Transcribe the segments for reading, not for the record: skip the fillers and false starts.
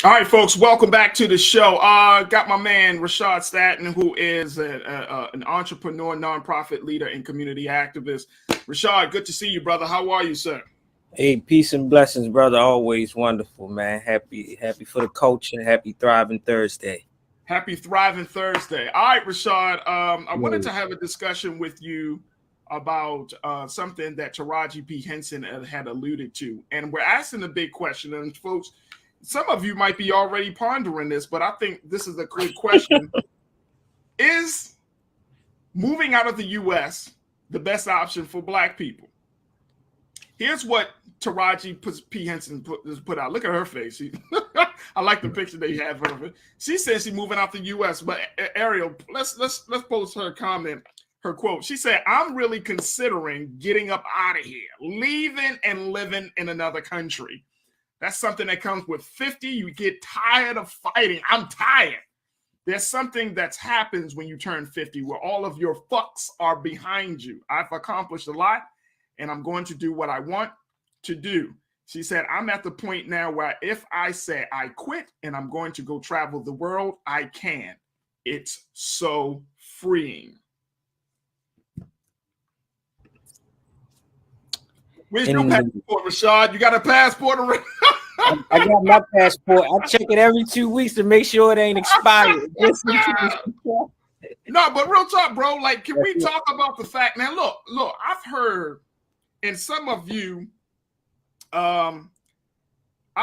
All right, folks, welcome back to the show. Got my man Rashad Staten, who is an entrepreneur, nonprofit leader, and community activist. Rashad, good to see you, brother. How are you, sir? Hey, peace and blessings, brother. Always wonderful, man. Happy for the culture. Happy thriving Thursday. Happy Thriving Thursday. All right, Rashad, I wanted to Yes. have a discussion with you about something that Taraji P. Henson had alluded to. And we're asking the big question. And, folks, some of you might be already pondering this, but I think this is a good question. Is moving out of the U.S. the best option for Black people? Here's what Taraji P. Henson put out. Look at her face. I like the picture they have of it. She says she's moving out the U.S. But Ariel, let's post her comment, her quote. She said, "I'm really considering getting up out of here, leaving and living in another country. That's something that comes with 50. You get tired of fighting. I'm tired. There's something that happens when you turn 50 where all of your fucks are behind you. I've accomplished a lot, and I'm going to do what I want to do." She said, "I'm at the point now where if I say I quit and I'm going to go travel the world, I can. It's so freeing." Where's your And passport, Rashad? You got a passport already? I got my passport. I check it every 2 weeks to make sure it ain't expired. No, but real talk, bro. Like, can we talk about the fact now? Look, I've heard, and some of you, I've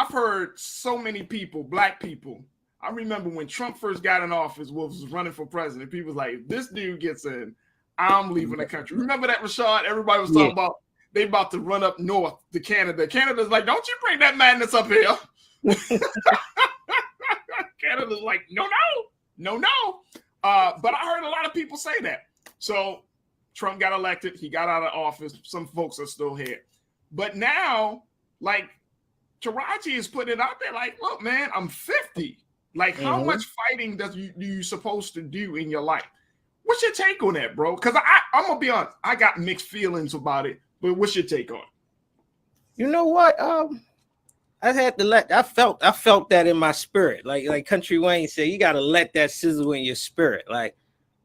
heard so many people, Black people. I remember when Trump first got in office, was running for president. People was like, if this dude gets in, I'm leaving the country. Remember that, Rashad? Everybody was talking about they about to run up north to Canada. Canada's like, don't you bring that madness up here. Canada's like, no. But I heard a lot of people say that. So Trump got elected. He got out of office. Some folks are still here. But now, like, Taraji is putting it out there like, look, man, I'm 50. Like, how much fighting do you supposed to do in your life? What's your take on that, bro? Because I'm going to be honest. I got mixed feelings about it. But what's your take on it? You know what? I felt that in my spirit. Like Country Wayne said, you gotta let that sizzle in your spirit. Like,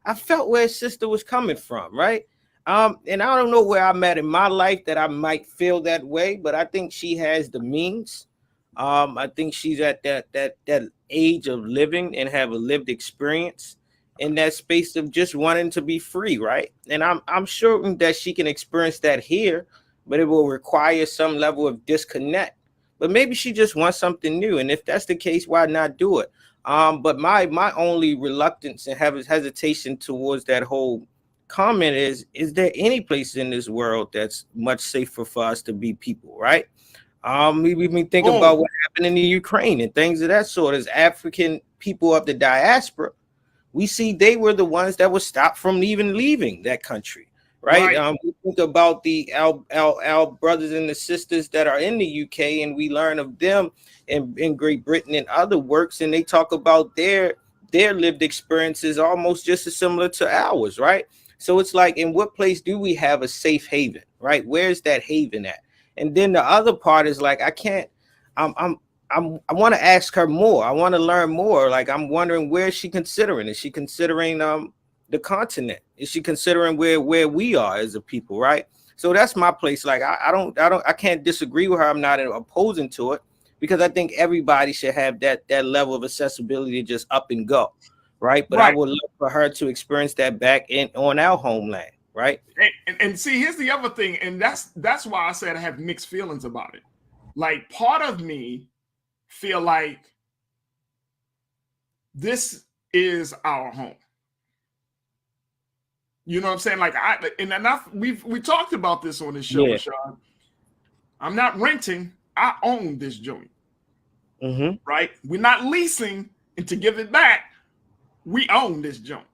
I felt where his sister was coming from, right? And I don't know where I'm at in my life that I might feel that way, but I think she has the means. I think she's at that age of living and have a lived experience in that space of just wanting to be free, right? And I'm sure that she can experience that here, but it will require some level of disconnect. But maybe she just wants something new, and if that's the case, why not do it? But my only reluctance and hesitation towards that whole comment is there any place in this world that's much safer for us to be people, right? We think about what happened in the Ukraine and things of that sort. As African people of the diaspora, we see they were the ones that were stopped from even leaving that country, right? We think about the our brothers and the sisters that are in the UK, and we learn of them in Great Britain and other works, and they talk about their lived experiences almost just as similar to ours, right? So it's like, in what place do we have a safe haven, right? Where's that haven at? And then the other part is like, I want to ask her more. I want to learn more. Like, I'm wondering, where is she considering? Is she considering the continent? Is she considering where we are as a people, right? So that's my place. Like, I can't disagree with her. I'm not opposing to it, because I think everybody should have that level of accessibility to just up and go, right? But I would love for her to experience that back on our homeland, right? And see, here's the other thing, and that's why I said I have mixed feelings about it. Like, part of me feel like this is our home. You know what I'm saying? Like, we talked about this on this show, Rashad. I'm not renting. I own this joint. Right? We're not leasing and to give it back. We own this joint.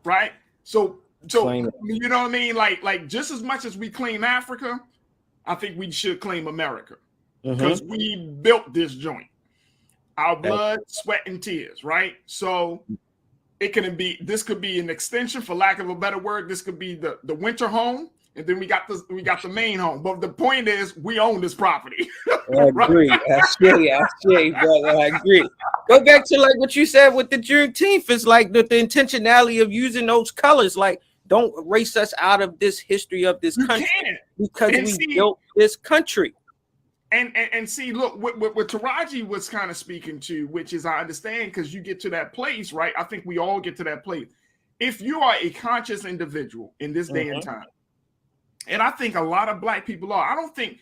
Right? So you know what I mean? Like just as much as we claim Africa, I think we should claim America. Because we built this joint. Our blood, sweat, and tears, right? So this could be an extension, for lack of a better word. This could be the winter home. and then we got the main home. But the point is, we own this property. I agree. I say, brother. I agree. Go back to like what you said with the Juneteenth. It's like the intentionality of using those colors. Like, don't erase us out of this history of this country because we built this country. And see, look, what Taraji was kind of speaking to, which is I understand because you get to that place, right? I think we all get to that place. If you are a conscious individual in this day and time, and I think a lot of Black people are, I don't think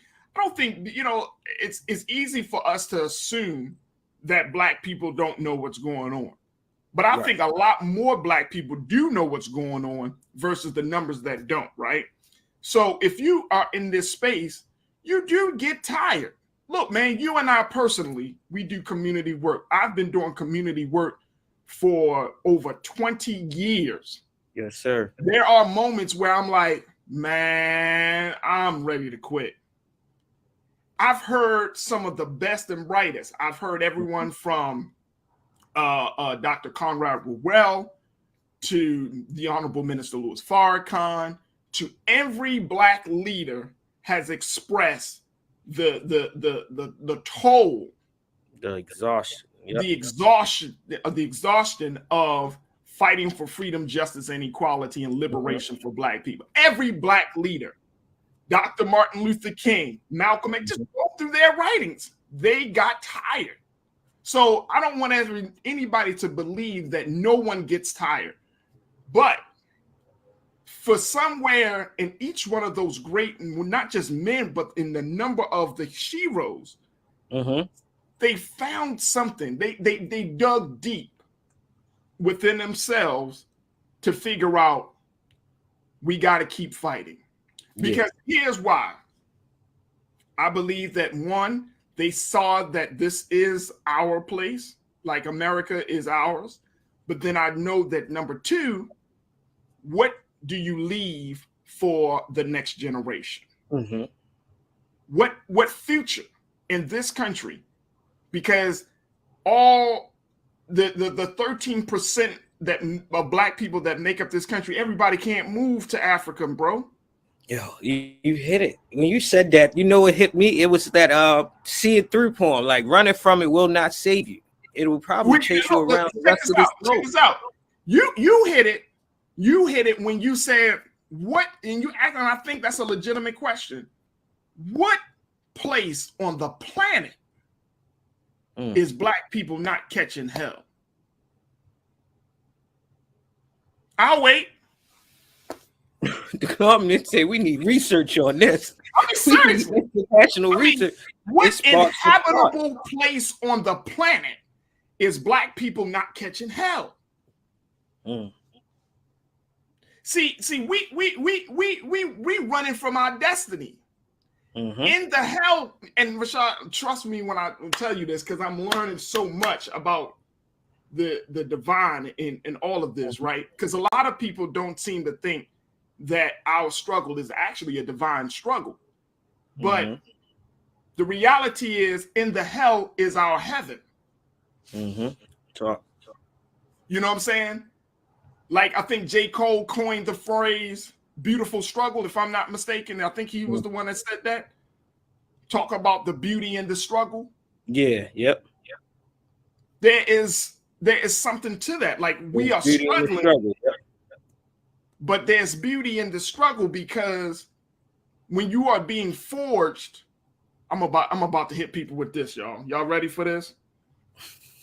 it's easy for us to assume that Black people don't know what's going on. But I think a lot more Black people do know what's going on versus the numbers that don't, right? So if you are in this space, you do get tired. Look, man, you and I personally, we do community work. I've been doing community work for over 20 years. Yes, sir. There are moments where I'm like, man, I'm ready to quit. I've heard some of the best and brightest. I've heard everyone from Dr. Conrad Rowell to the Honorable Minister Louis Farrakhan to every Black leader has expressed the toll, the exhaustion, the exhaustion of fighting for freedom, justice, and equality and liberation for Black people. Every Black leader, Dr. Martin Luther King, Malcolm X, just go through their writings. They got tired. So I don't want anybody to believe that no one gets tired, but for somewhere in each one of those great, not just men, but in the number of the heroes, they found something. They dug deep within themselves to figure out we got to keep fighting. Because here's why. I believe that one, they saw that this is our place, like America is ours. But then I know that number two, what do you leave for the next generation? What future in this country? Because all the 13% that of Black people that make up this country, everybody can't move to Africa, bro. Yo, you hit it. When you said that, you know what hit me? It was that see it through poem, like running from it will not save you. It will probably chase you around the rest of this globe. Check this out. You hit it. You hit it when you said what, and you act, and I think that's a legitimate question. What place on the planet is Black people not catching hell? I'll wait. The government say we need research on this. I mean, seriously, international research. What inhabitable place on the planet is Black people not catching hell? See, we running from our destiny. In the hell, and Rashad, trust me when I tell you this, because I'm learning so much about the divine in all of this, right? Because a lot of people don't seem to think that our struggle is actually a divine struggle. But the reality is, in the hell is our heaven. Talk. You know what I'm saying? Like, I think J. Cole coined the phrase beautiful struggle, if I'm not mistaken. I think he was the one that said that. Talk about the beauty in the struggle. Yeah, yep. There is something to that. Like, we are struggling. But there's beauty in the struggle, because when you are being forged, I'm about to hit people with this, y'all. Y'all ready for this?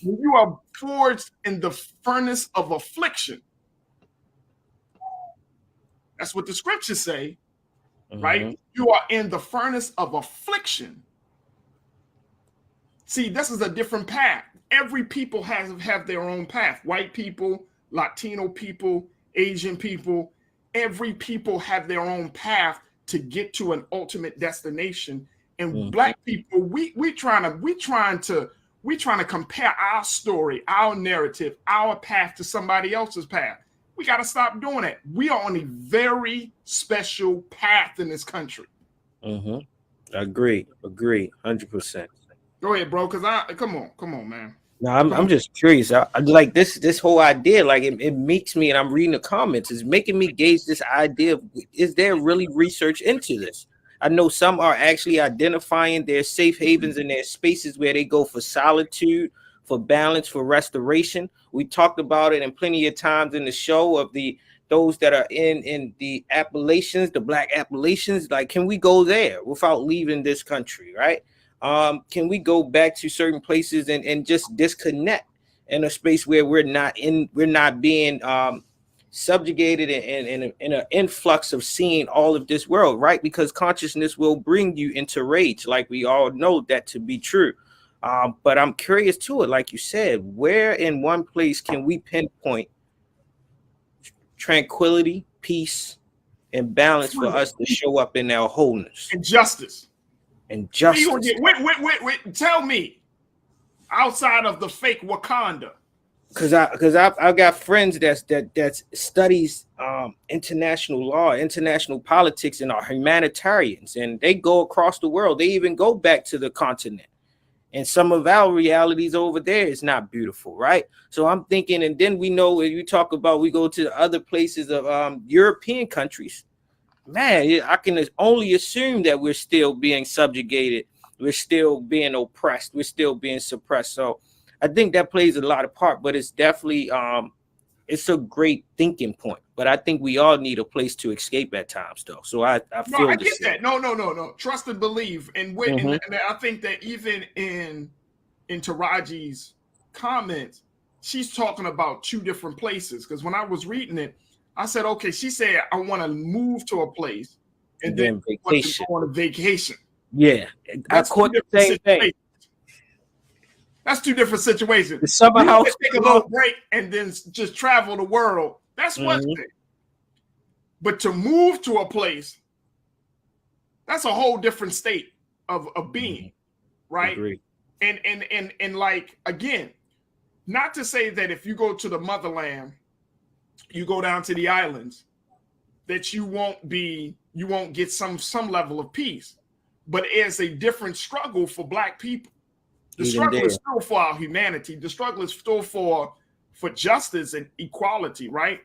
When you are forged in the furnace of affliction, that's what the scriptures say, right? You are in the furnace of affliction. See, this is a different path. Every people have their own path. White people, Latino people, Asian people, every people have their own path to get to an ultimate destination. And Black people, we trying to compare our story, our narrative, our path to somebody else's path. We got to stop doing that. We are on a very special path in this country. Agree, 100%. Go ahead, bro. Cause come on, man. No, I'm just curious. I like this whole idea. Like it makes me, and I'm reading the comments, is making me gauge this idea of, is there really research into this? I know some are actually identifying their safe havens and their spaces where they go for solitude, for balance, for restoration. We talked about it in plenty of times in the show of those that are in the Appalachians, the Black Appalachians. Like, can we go there without leaving this country, right? Can we go back to certain places and just disconnect in a space where we're not being subjugated in an influx of seeing all of this world, right? Because consciousness will bring you into rage, like we all know that to be true. But I'm curious to it, like you said, where in one place can we pinpoint tranquility, peace, and balance for us to show up in our wholeness and justice? And justice. Wait. Tell me, outside of the fake Wakanda. Because I've got friends that studies international law, international politics, and are humanitarians, and they go across the world. They even go back to the continent. And some of our realities over there is not beautiful, right? So I'm thinking, and then we know when you talk about we go to other places of European countries. Man, I can only assume that we're still being subjugated, we're still being oppressed, we're still being suppressed. So I think that plays a lot of part, but it's definitely it's a great thinking point. But I think we all need a place to escape at times, though. So I feel I get that. No. Trust and believe, and I think that even in Taraji's comments, she's talking about two different places. Because when I was reading it, I said, okay, she said, I want to move to a place and then vacation. Want to go on a vacation. Yeah, I caught the same thing. That's two different situations. The summer house, take a little break and then just travel the world. That's one thing. But to move to a place, that's a whole different state of being, right? Agreed. And like, again, not to say that if you go to the motherland, you go down to the islands, that you won't get some level of peace. But it's a different struggle for Black people. The struggle is still for our humanity. The struggle is still for justice and equality, right?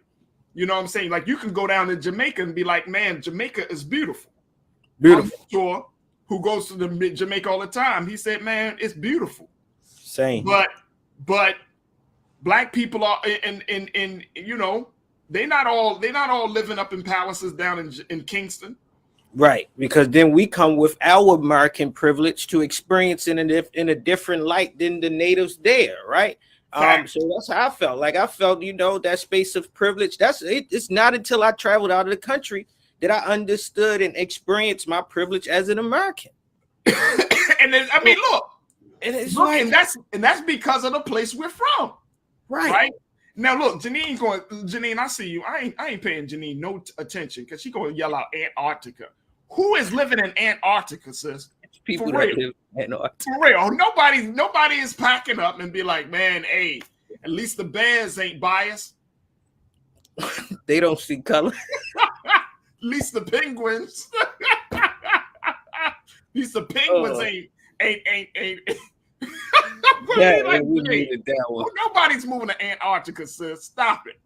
You know what I'm saying? Like, you can go down to Jamaica and be like, man, Jamaica is beautiful. Beautiful. I'm sure who goes to Jamaica all the time, he said, man, it's beautiful. Same. But Black people are in you know, they're not all living up in palaces down in Kingston. Right, because then we come with our American privilege to experience it in a different light than the natives there, right? So that's how I felt. Like, I felt, you know, that space of privilege. That's it. It's not until I traveled out of the country that I understood and experienced my privilege as an American. And then, I mean, look, and that's because of the place we're from, right? Now, look, Janine, I see you. I ain't paying Janine no attention because she's going to yell out Antarctica. Who is living in Antarctica, sis? People that live in Antarctica. For real. Nobody is packing up and be like, man, hey, at least the bears ain't biased. They don't see color. At least the penguins. At least the penguins ain't. Yeah, we needed that one. Nobody's moving to Antarctica, sis. Stop it.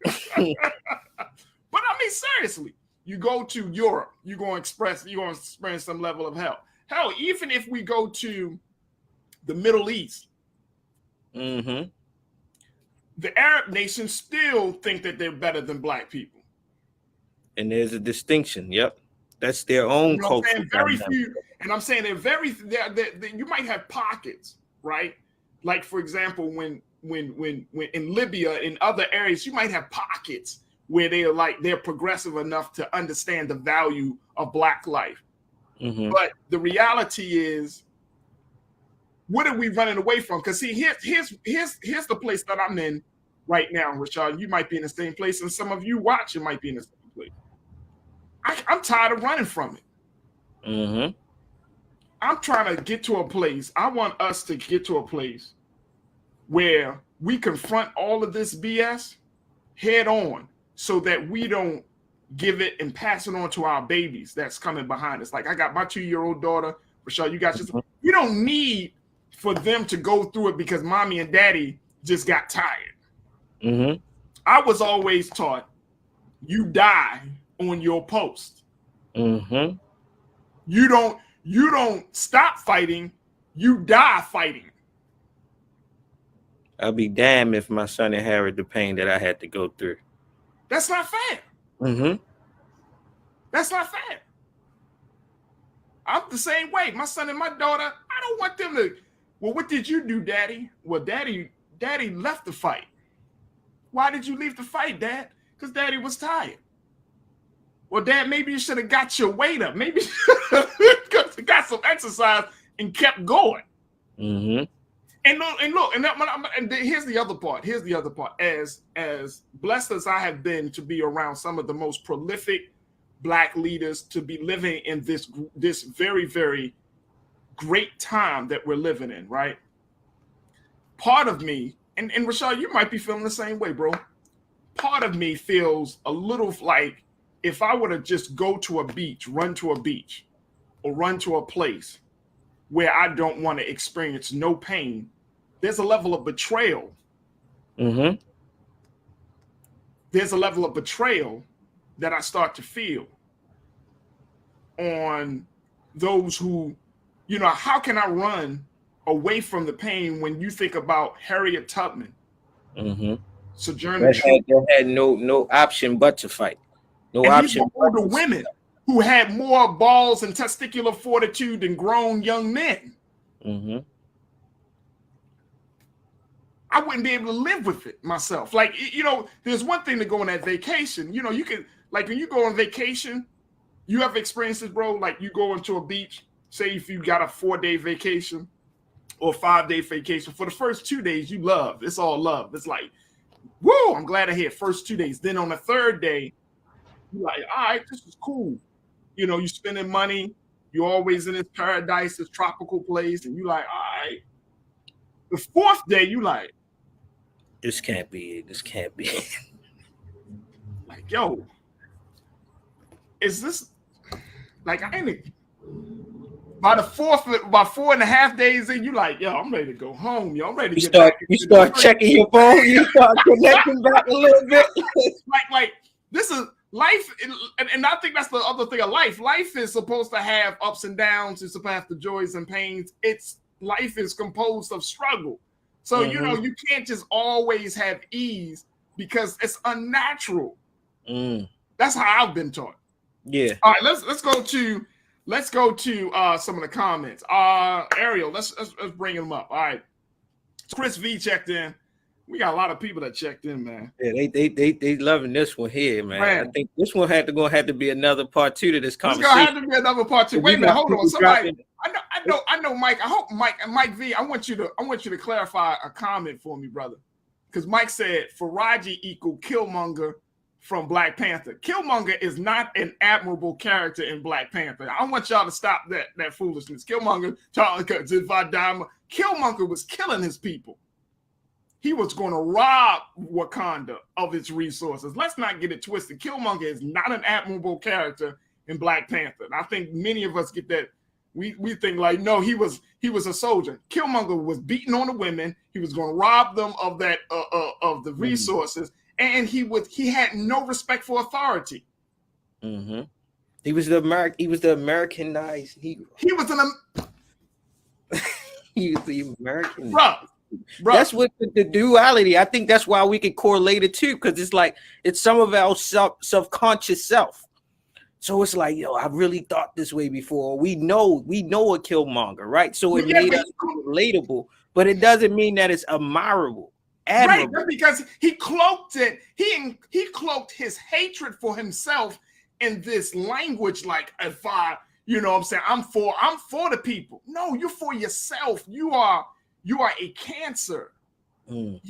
But I mean, seriously, you go to Europe, you're going to experience some level of hell. Hell, even if we go to the Middle East, the Arab nations still think that they're better than Black people. And there's a distinction. Yep. That's their own culture. Very few, and I'm saying you might have pockets, right? Like, for example, when in Libya, in other areas, you might have pockets where they're progressive enough to understand the value of Black life. But the reality is, what are we running away from? Because see, here's the place that I'm in right now, Rashad. You might be in the same place, and some of you watching might be in the same place. I'm tired of running from it. I'm trying to get to a place. I want us to get to a place where we confront all of this BS head on, so that we don't give it and pass it on to our babies that's coming behind us. Like, I got my 2-year-old daughter, Rashad. You got you don't need for them to go through it because mommy and daddy just got tired. Mm-hmm. I was always taught you die on your post. Mm-hmm. You don't stop fighting, you die fighting. I'll be damned if my son inherit the pain that I had to go through. That's not fair. Mm-hmm. That's not fair. I'm the same way. My son and my daughter, I don't want them to, well, what did you do, daddy? Well, daddy left the fight. Why did you leave the fight, dad? Because daddy was tired. Well, dad, maybe you should have got your weight up. Maybe you got some exercise and kept going. Mm-hmm. And here's the other part. Here's the other part. As blessed as I have been to be around some of the most prolific Black leaders, to be living in this very, very great time that we're living in, right? Part of me, and Rashad, you might be feeling the same way, bro. Part of me feels a little like if I were to just go to a beach, run to a beach, or run to a place where I don't want to experience no pain, there's a level of betrayal. Mm-hmm. There's a level of betrayal that I start to feel on those who, how can I run away from the pain when you think about Harriet Tubman, Mm-hmm. Sojourner Truth, that had no option but to fight. No and option. these were older women who had more balls and testicular fortitude than grown young men. Mm-hmm. I wouldn't be able to live with it myself. Like, there's one thing to go on that vacation. You can, like, when you go on vacation, you have experiences, bro. Like, you go into a beach, say if you got a 4-day vacation or 5-day vacation. For the first 2 days, you love. It's all love. It's like, woo, I'm glad I hit first 2 days. Then on the third day, you're like, all right, this is cool. You're spending money. You're always in this paradise, this tropical place. And you're like, all right. The fourth day, you like, this can't be it. This can't be it. Like, yo, is this like I ain't by 4.5 days in, you like, yo, I'm ready to go home. Yo, I'm ready to get back. You start checking your phone, you start connecting back a little bit. like this is life, and I think that's the other thing of life. Life is supposed to have ups and downs, it's supposed to have the joys and pains. Life is composed of struggle. So, you can't just always have ease because it's unnatural. That's how I've been taught. Yeah. All right, let's go to some of the comments. Ariel, let's bring him up. All right. Chris V checked in. We got a lot of people that checked in, man. Yeah, they loving this one here, man. I think this one had to be another part 2 to this conversation. It's gonna have to be another part 2. Wait a minute, hold on. Somebody, I know, Mike. I hope Mike V. I want you to clarify a comment for me, brother. Because Mike said Faraji equal Killmonger from Black Panther. Killmonger is not an admirable character in Black Panther. I want y'all to stop that foolishness. Killmonger was killing his people. He was going to rob Wakanda of its resources. Let's not get it twisted. Killmonger is not an admirable character in Black Panther. And I think many of us get that. We think like, no, he was a soldier. Killmonger was beating on the women. He was going to rob them of that of the resources, and he had no respect for authority. Mm-hmm. He was the Americanized Negro. He was the American. Bro. That's what the duality. I think that's why we can correlate it too, because it's like it's some of our subconscious self. So it's like, yo, I really thought this way before. We know a Killmonger, right? So it made us relatable, but it doesn't mean that it's admirable. Right, because he cloaked it. He cloaked his hatred for himself in this language, like, if I, I'm saying, I'm for the people. No, you're for yourself. You are a cancer. Look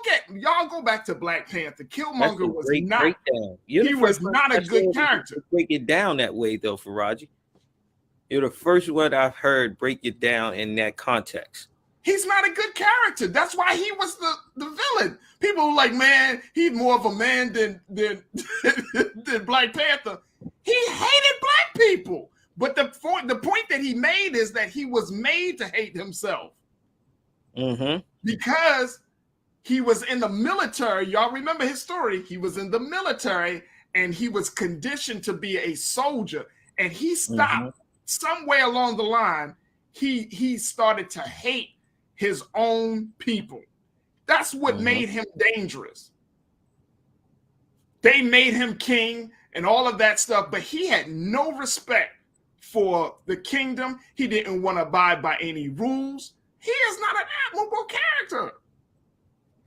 at y'all. Go back to Black Panther. Killmonger was not. He was not a good character. Break it down that way, though, Faraji. You're the first one I've heard break it down in that context. He's not a good character. That's why he was the villain. People were like, man, he's more of a man than Black Panther. He hated Black people. But the point that he made is that he was made to hate himself because he was in the military. Y'all remember his story. He was in the military and he was conditioned to be a soldier. And he stopped somewhere along the line. He started to hate his own people. That's what made him dangerous. They made him king and all of that stuff, but he had no respect for the kingdom. He didn't want to abide by any rules. He is not an admirable character.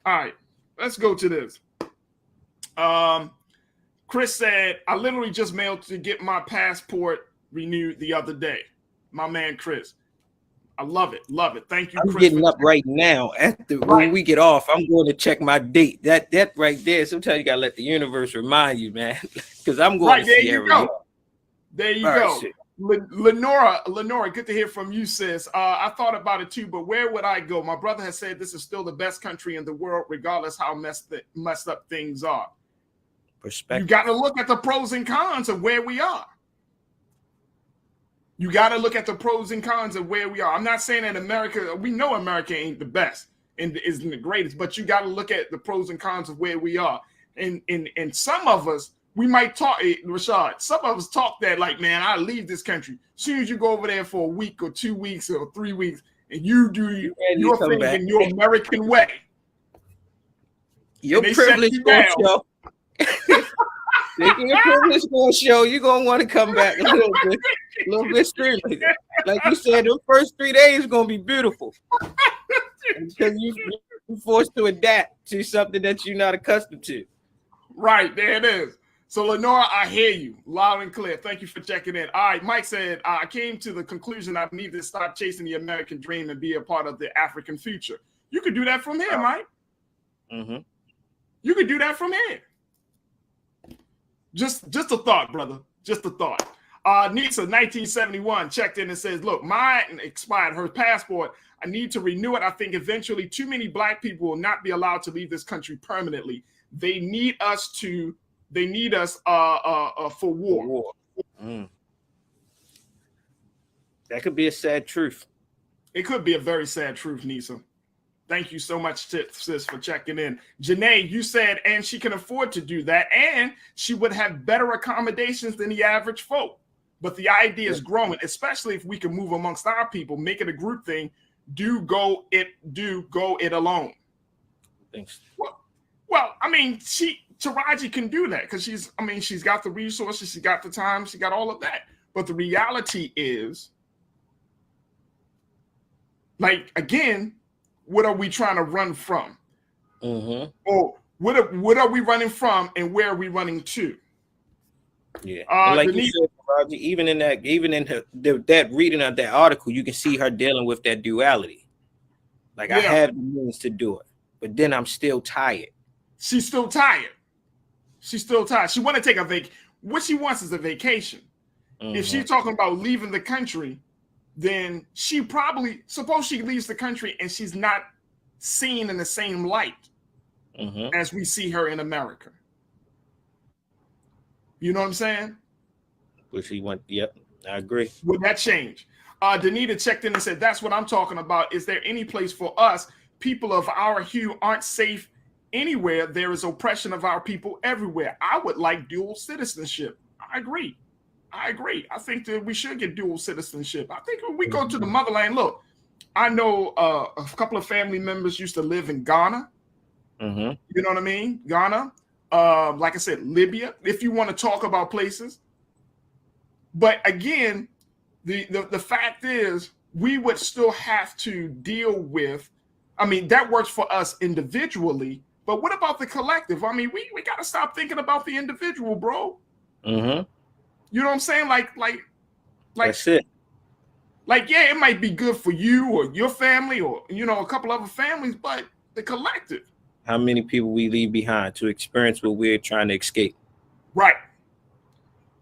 All right, let's go to this. Chris said, I literally just mailed to get my passport renewed the other day. My man, Chris. I love it. Love it. Thank you, I'm Chris. getting up right now. When we get off, I'm going to check my date. That right there. Sometimes you got to let the universe remind you, man, because I'm going to see everything. There you go. Lenora, good to hear from you, sis. I thought about it too, but where would I go? My brother has said this is still the best country in the world, regardless how messed up things are. Perspective. You got to look at the pros and cons of where we are. You got to look at the pros and cons of where we are. I'm not saying that America, we know America ain't the best and isn't the greatest, but you got to look at the pros and cons of where we are. And some of us, we might talk, Rashad, some of us talk that like, man, I leave this country. As soon as you go over there for a week or 2 weeks or 3 weeks and you do your thing in your American way. Your privilege going to show. Your privilege going to show. You're going to want to come back a little bit strictly. Like you said, the first 3 days are going to be beautiful. Because you're forced to adapt to something that you're not accustomed to. Right, there it is. So, Lenora, I hear you loud and clear. Thank you for checking in. All right, Mike said, I came to the conclusion I need to stop chasing the American dream and be a part of the African future. You could do that from here, Mike. You could do that from here. Just a thought, brother. Just a thought. Nisa, 1971, checked in and says, look, mine expired, her passport. I need to renew it. I think eventually too many black people will not be allowed to leave this country permanently. They need us for war. That could be a sad truth. It could be a very sad truth, Nisa. Thank you so much, sis, for checking in. Janae, you said, and she can afford to do that, and she would have better accommodations than the average folk. But the idea is growing, especially if we can move amongst our people, make it a group thing. Do go it alone. Thanks. Well, I mean, Taraji can do that because she's got the resources, she got the time, she got all of that. But the reality is, like, again, what are we trying to run from? Or what are we running from, and where are we running to? Yeah, like you said, Roger, even in that reading of that article, you can see her dealing with that duality. Like, I have the means to do it, but then I'm still tired. She's still tired. She want to take a vacation. What she wants is a vacation. If she's talking about leaving the country, then she probably, suppose she leaves the country and she's not seen in the same light as we see her in America. You know what I'm saying? Yep, I agree. Would that change? Danita checked in and said, that's what I'm talking about. Is there any place for us? People of our hue aren't safe anywhere. There is oppression of our people everywhere. I would like dual citizenship. I agree. I think that we should get dual citizenship. I think when we go to the motherland, look, I know a couple of family members used to live in Ghana. You know what I mean? Ghana. Like I said, Libya, if you want to talk about places. But again, the fact is, we would still have to deal with, I mean, that works for us individually, but what about the collective? I mean, we got to stop thinking about the individual, bro. You know what I'm saying? Like that's it. Like, yeah, it might be good for you or your family or, you know, a couple other families, but the collective. How many people we leave behind to experience what we're trying to escape? Right.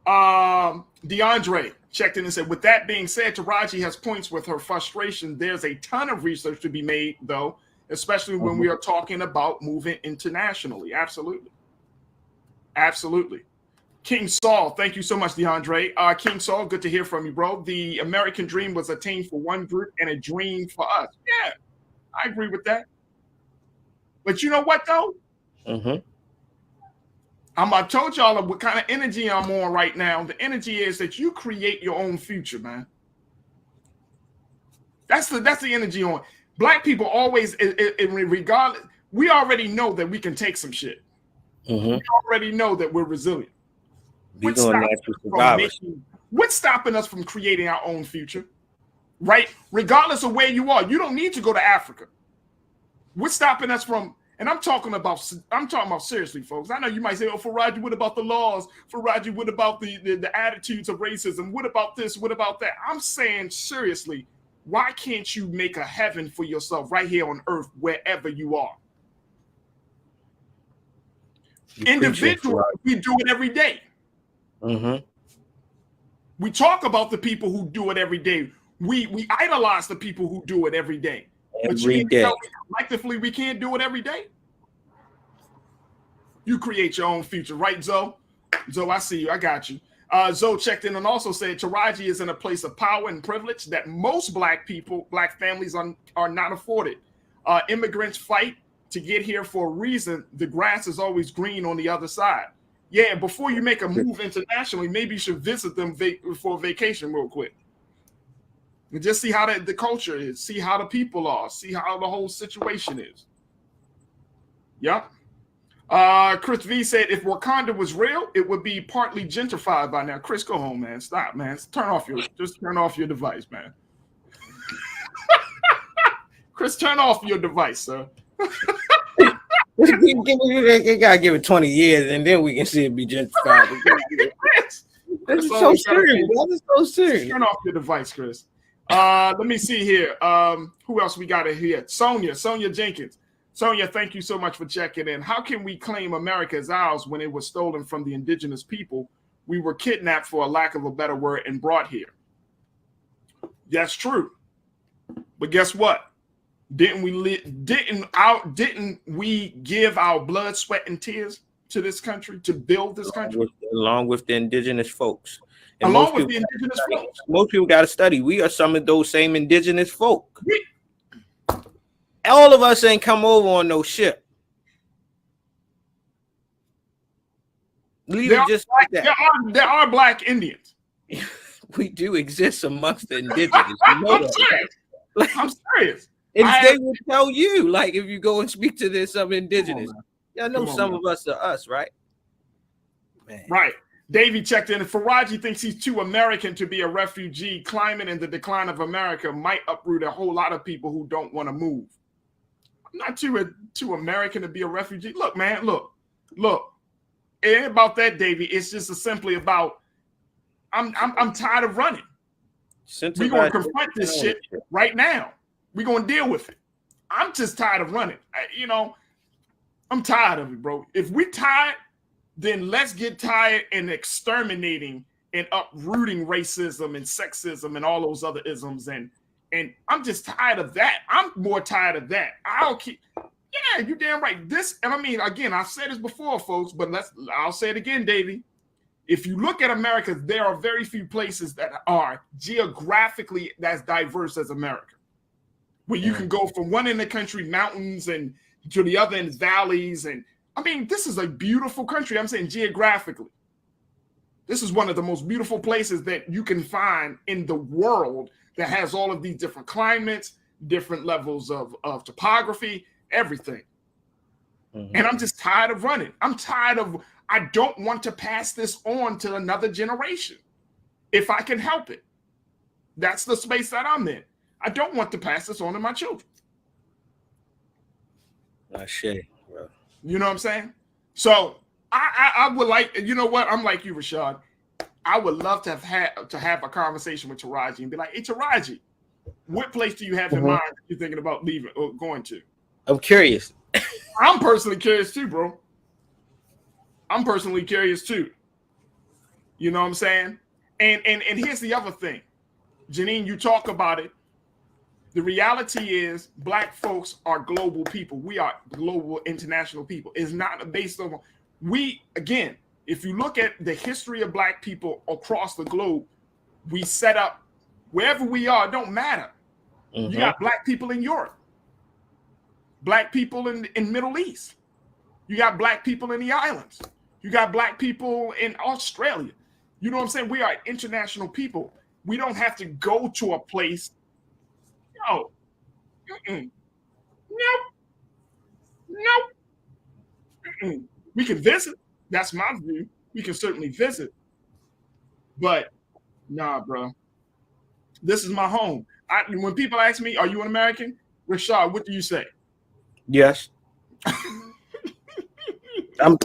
DeAndre checked in and said, with that being said, Taraji has points with her frustration. There's a ton of research to be made, though, especially when we are talking about moving internationally. Absolutely. King Saul, thank you so much, DeAndre. King Saul, good to hear from you, bro. The American dream was attained for one group and a dream for us. Yeah, I agree with that. But you know what, though? Mm-hmm. I told y'all what kind of energy I'm on right now. The energy is that you create your own future, man. That's the energy on. Black people always, regardless, we already know that we can take some shit. Mm-hmm. We already know that we're resilient. What's stopping us from creating our own future? Right? Regardless of where you are, you don't need to go to Africa. What's stopping us from? And I'm talking about seriously, folks. I know you might say, "Oh, Faraji, what about the laws? Faraji, what about the attitudes of racism? What about this? What about that?" I'm saying seriously, why can't you make a heaven for yourself right here on earth, wherever you are? Individually, we do it every day. Mm-hmm. We talk about the people who do it every day. We idolize the people who do it every day. Every day. Collectively, we can't do it every day. You create your own future, right, Zoe? Zoe, I see you. I got you. Zoe checked in and also said Taraji is in a place of power and privilege that most Black families are not afforded. Immigrants fight to get here for a reason. The grass is always green on the other side. Yeah, before you make a move internationally, maybe you should visit them for a vacation real quick. And just see how the culture is, see how the people are, see how the whole situation is. Yep. Chris V said, if Wakanda was real, it would be partly gentrified by now. Chris, go home, man. Stop, man. Turn off your device, man. Chris, turn off your device, sir. You gotta give it 20 years and then we can see it be gentrified. This is so serious. That is so serious. Turn off your device, Chris. Let me see here. Who else we got in here? Sonia Jenkins. Sonia, thank you so much for checking in. How can we claim America as ours when it was stolen from the indigenous people? We were kidnapped, for a lack of a better word, and brought here. That's true. But guess what? Didn't we give our blood, sweat, and tears to this country to build this country? Along with the indigenous folks. And along with the indigenous folks. Most people got to study. We are some of those same indigenous folk. All of us ain't come over on no ship. Leave it just like that. There are Black Indians. We do exist amongst the indigenous. You know I'm serious. I'm serious. And they will tell you, like, if you go and speak to some indigenous. I know some of us are us, right? Man. Right. Davey checked in. Faraji thinks he's too American to be a refugee. Climate and the decline of America might uproot a whole lot of people who don't want to move. I'm not too American to be a refugee. Look, man, look. It ain't about that, Davey. It's just simply about I'm tired of running. We're going to confront this shit right now. We're going to deal with it. I'm just tired of running. I'm tired of it, bro. If we're tired, then let's get tired and exterminating and uprooting racism and sexism and all those other isms. And I'm just tired of that. I'm more tired of that. Yeah, you're damn right. And I mean, again, I've said this before, folks, but I'll say it again, Davey. If you look at America, there are very few places that are geographically as diverse as America, where you can go from one end of the country, mountains, and to the other end, valleys. And I mean, this is a beautiful country. I'm saying geographically. This is one of the most beautiful places that you can find in the world that has all of these different climates, different levels of topography, everything. Mm-hmm. And I'm just tired of running. I don't want to pass this on to another generation if I can help it. That's the space that I'm in. I don't want to pass this on to my children. Shit, bro. You know what I'm saying? So I would like, you know what? I'm like you, Rashad. I would love to have a conversation with Taraji and be like, hey, Taraji, what place do you have in mind that you're thinking about leaving or going to? I'm curious. I'm personally curious too, bro. I'm personally curious too. You know what I'm saying? And here's the other thing. Janine, you talk about it. The reality is Black folks are global people. We are global international people. It's not based on, If you look at the history of Black people across the globe, we set up wherever we are, it don't matter. You got Black people in Europe, Black people in Middle East. You got Black people in the islands. You got Black people in Australia. You know what I'm saying? We are international people. We don't have to go to a place. No. Nope. Nope. We can visit. That's my view. We can certainly visit. But nah, bro. This is my home. When people ask me, are you an American? Rashad, what do you say? Yes. I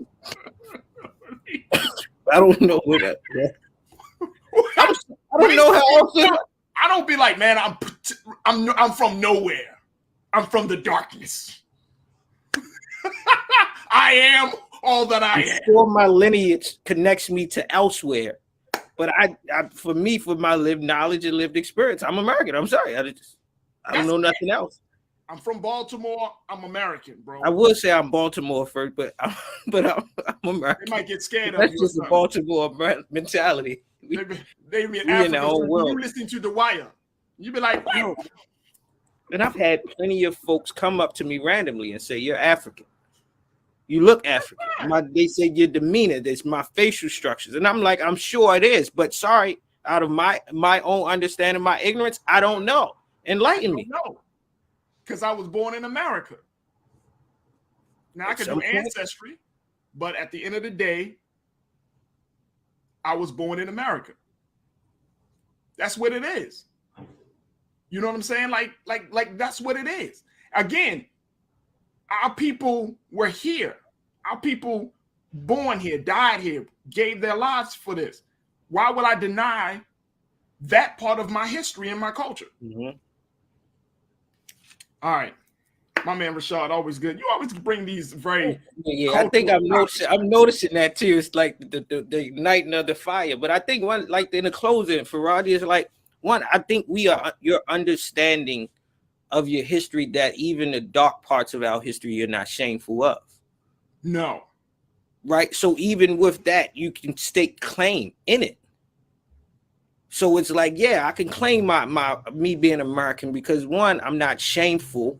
don't know where that. I don't know how else. I don't be like, man, I'm from nowhere. I'm from the darkness. I am all that I am. Sure, my lineage connects me to elsewhere, but for my lived knowledge and lived experience, I'm American. I'm sorry, I don't know nothing else. I'm from Baltimore. I'm American, bro. I would say I'm Baltimore first, but I'm American. They might get scared That's of you. That's just a Baltimore mentality. They be in Africa. You listening to The Wire. You be like, wow. And I've had plenty of folks come up to me randomly and say, "You're African. You look African." They say your demeanor, there's my facial structures, and I'm like, I'm sure it is, but sorry, out of my own understanding, my ignorance, I don't know. Enlighten me. No, because I was born in America. Now I can do ancestry, but at the end of the day, I was born in America. That's what it is. You know what I'm saying? Like that's what it is. Again, our people were here. Our people born here, died here, gave their lives for this. Why would I deny that part of my history and my culture? All right. My man Rashad, always good. You always bring these very I think I'm noticing that too. It's like the igniting of the fire. But I think one, like in the closing, Faradi is like one. I think your understanding of your history, that even the dark parts of our history you're not shameful of. No. Right. So even with that, you can stake claim in it. So it's like, yeah, I can claim me being American because one, I'm not shameful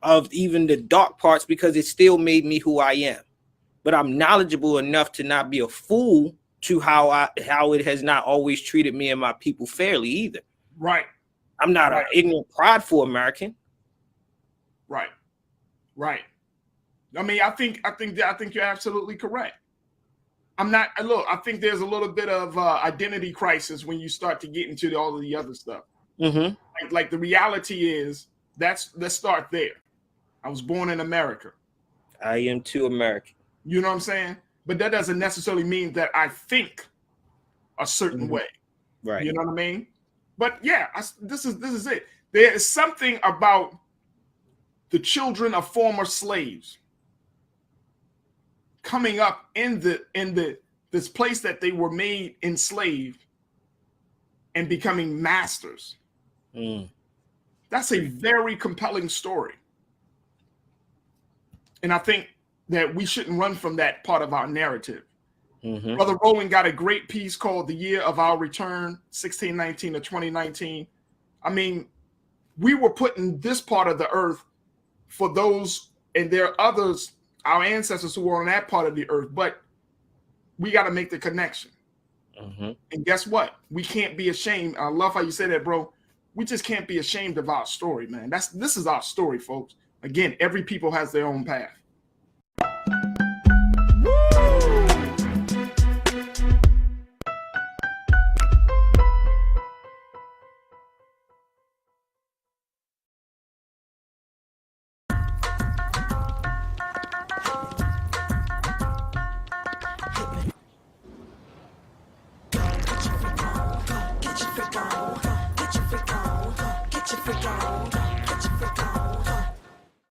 of even the dark parts because it still made me who I am. But I'm knowledgeable enough to not be a fool to how it has not always treated me and my people fairly either. Right. I'm not an ignorant, prideful American. Right. Right. I mean, I think you're absolutely correct. I think there's a little bit of identity crisis when you start to get into all of the other stuff. Like the reality is, let's start there. I was born in America. I am too American. You know what I'm saying? But that doesn't necessarily mean that I think a certain way. Right. You know what I mean? But yeah, this is it. There is something about the children of former slaves coming up in this place that they were made enslaved and becoming masters. That's a very compelling story. And I think that we shouldn't run from that part of our narrative. Brother Roland got a great piece called The Year of Our Return, 1619 to 2019. I mean, we were put in this part of the earth for those, and there are others, our ancestors who were on that part of the earth, but we got to make the connection. And guess what? We can't be ashamed. I love how you say that, bro. We just can't be ashamed of our story, man. This is our story, folks. Again, every people has their own path.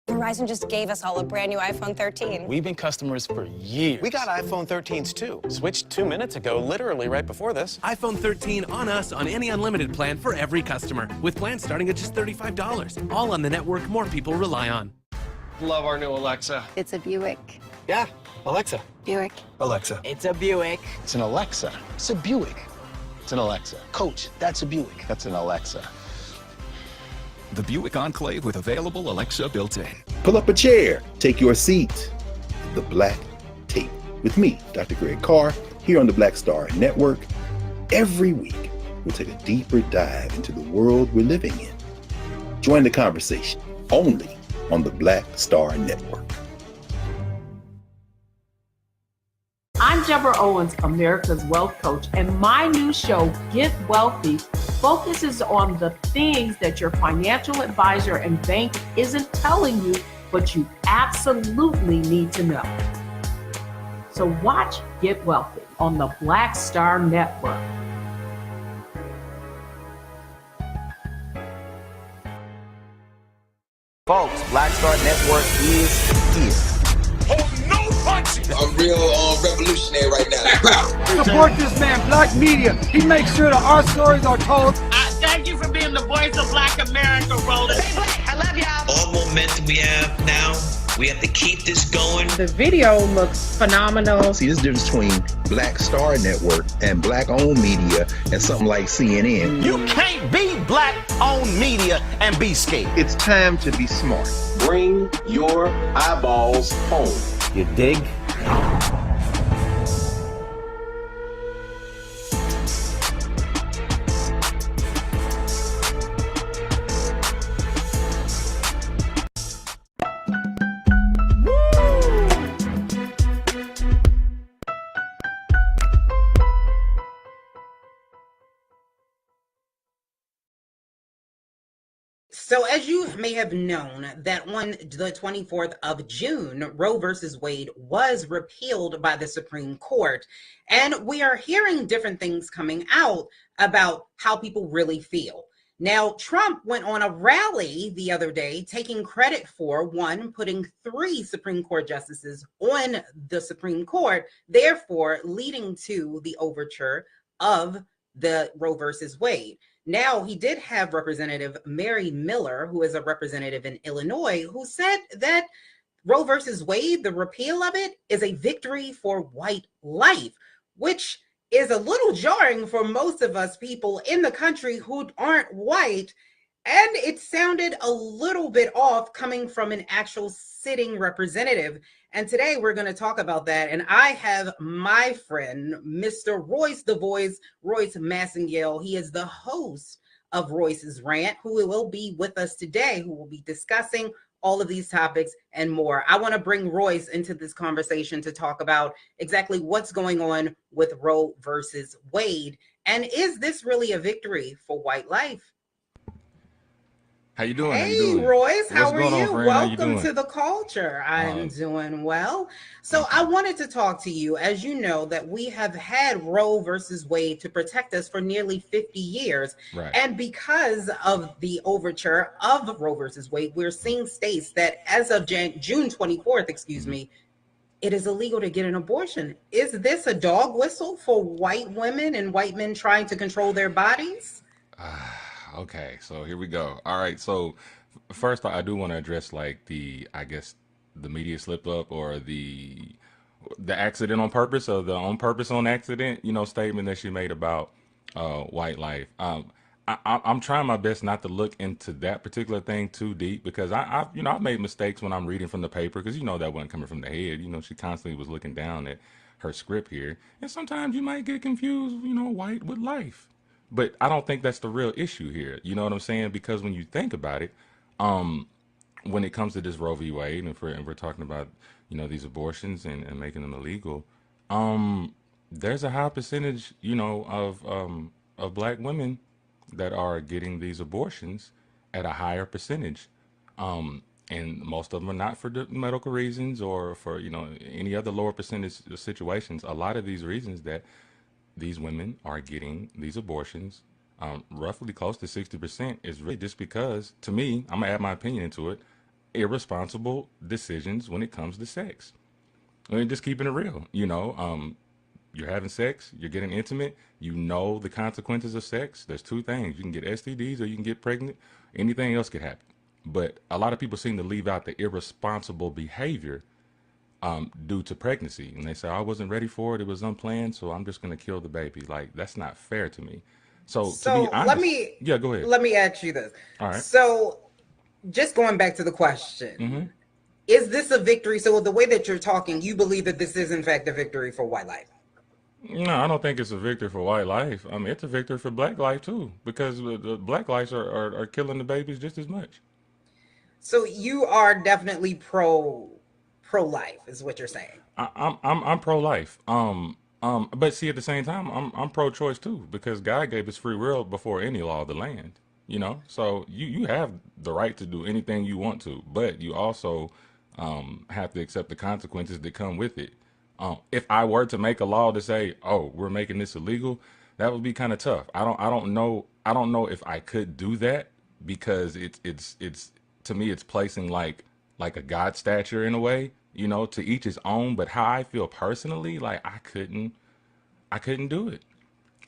Verizon just gave us all a brand new iPhone 13. We've been customers for years. We got iPhone 13s too. Switched 2 minutes ago, literally right before this. iPhone 13 on us on any unlimited plan for every customer, with plans starting at just $35. All on the network more people rely on. Love our new Alexa. It's a Buick. Yeah, Alexa. Buick. Alexa. It's a Buick. It's an Alexa. It's a Buick. It's an Alexa. Coach, that's a Buick. That's an Alexa. The Buick Enclave with available Alexa built-in. Pull up a chair. Take your seat. The Black Tape. With me, Dr. Greg Carr, here on the Black Star Network. Every week, we'll take a deeper dive into the world we're living in. Join the conversation only on the Black Star Network. I'm Deborah Owens, America's Wealth Coach, and my new show, Get Wealthy, focuses on the things that your financial advisor and bank isn't telling you, but you absolutely need to know. So watch Get Wealthy on the Black Star Network. Folks, Black Star Network is here. I'm real revolutionary right now. Support this man, Black Media. He makes sure that our stories are told. Thank you for being the voice of Black America, Roller. Hey, Black, I love y'all. All momentum we have now, we have to keep this going. The video looks phenomenal. See, this difference between Black Star Network and Black-owned media and something like CNN. You can't be Black-owned media and be scared. It's time to be smart. Bring your eyeballs home. You dig? So as you may have known, that on the 24th of June, Roe versus Wade was repealed by the Supreme Court. And we are hearing different things coming out about how people really feel. Now, Trump went on a rally the other day taking credit for, one, putting 3 Supreme Court justices on the Supreme Court, therefore leading to the overture of the Roe versus Wade. Now, he did have Representative Mary Miller, who is a representative in Illinois, who said that Roe versus Wade, the repeal of it, is a victory for white life, which is a little jarring for most of us people in the country who aren't white. And it sounded a little bit off coming from an actual sitting representative. And today we're going to talk about that. And I have my friend, Mr. Royce the Voice, Royce Massengale. He is the host of Royce's Rant, who will be with us today, who will be discussing all of these topics and more. I want to bring Royce into this conversation to talk about exactly what's going on with Roe versus Wade. And is this really a victory for white life? How you doing? Hey, Royce, how are you? Welcome to the culture. I'm doing well. So I wanted to talk to you. As you know, that we have had Roe versus Wade to protect us for nearly 50 years. Right. And because of the overture of Roe versus Wade, we're seeing states that as of June 24th, it is illegal to get an abortion. Is this a dog whistle for white women and white men trying to control their bodies? Okay, so here we go. All right, so first I do want to address the media slip up or the accident on purpose or the on purpose on accident, statement that she made about white life. I'm trying my best not to look into that particular thing too deep because I've made mistakes when I'm reading from the paper because that wasn't coming from the head. She constantly was looking down at her script here, and sometimes you might get confused, white with life. But I don't think that's the real issue here. You know what I'm saying? Because when you think about it, when it comes to this Roe v. Wade, and we're talking about, these abortions and making them illegal, there's a high percentage, of black women that are getting these abortions at a higher percentage. And most of them are not for medical reasons or for, any other lower percentage situations. A lot of these reasons that these women are getting these abortions, roughly close to 60%, is really just because, to me, I'm gonna add my opinion into it, irresponsible decisions when it comes to sex. I mean, just keeping it real, you're having sex, you're getting intimate, the consequences of sex. There's 2 things. You can get STDs or you can get pregnant. Anything else could happen. But a lot of people seem to leave out the irresponsible behavior due to pregnancy, and they say I wasn't ready for it. It was unplanned, so I'm just going to kill the baby. Like that's not fair to me. So to be honest, yeah, go ahead. Let me ask you this. All right. So just going back to the question, is this a victory? So the way that you're talking, you believe that this is in fact a victory for white life? No, I don't think it's a victory for white life. I mean, it's a victory for black life too, because the black lives are killing the babies just as much. So you are definitely pro-life, is what you're saying. I'm pro-life. But see, at the same time, I'm pro-choice too, because God gave us free will before any law of the land. You know, so you have the right to do anything you want to, but you also have to accept the consequences that come with it. If I were to make a law to say, "Oh, we're making this illegal," that would be kind of tough. I don't know if I could do that, because it's to me it's placing like a God stature in a way, you know, to each his own. But how I feel personally, like I couldn't do it.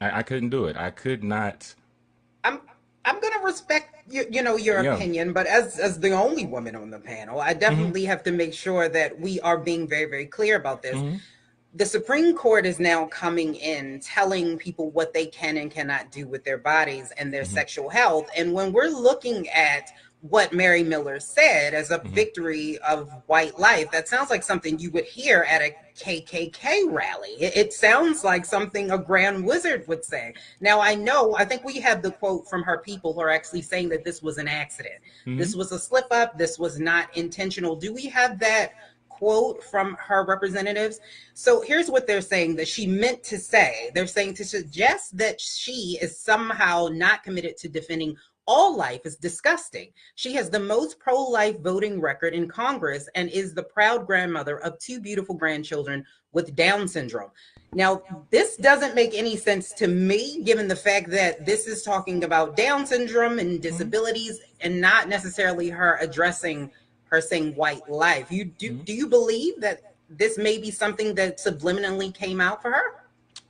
I couldn't do it. I could not. I'm gonna respect your opinion, but as the only woman on the panel, I definitely have to make sure that we are being very, very clear about this. The Supreme Court is now coming in telling people what they can and cannot do with their bodies and their sexual health. And when we're looking at what Mary Miller said as a victory of white life, that sounds like something you would hear at a KKK rally. It sounds like something a Grand Wizard would say. Now, I think we have the quote from her people who are actually saying that this was an accident. This was a slip up. This was not intentional. Do we have that quote from her representatives? So here's what they're saying that she meant to say. They're saying to suggest that she is somehow not committed to defending all life is disgusting. She has the most pro-life voting record in Congress and is the proud grandmother of 2 beautiful grandchildren with Down syndrome. Now, this doesn't make any sense to me, given the fact that this is talking about Down syndrome and disabilities and not necessarily her addressing her saying white life. Do you believe that this may be something that subliminally came out for her?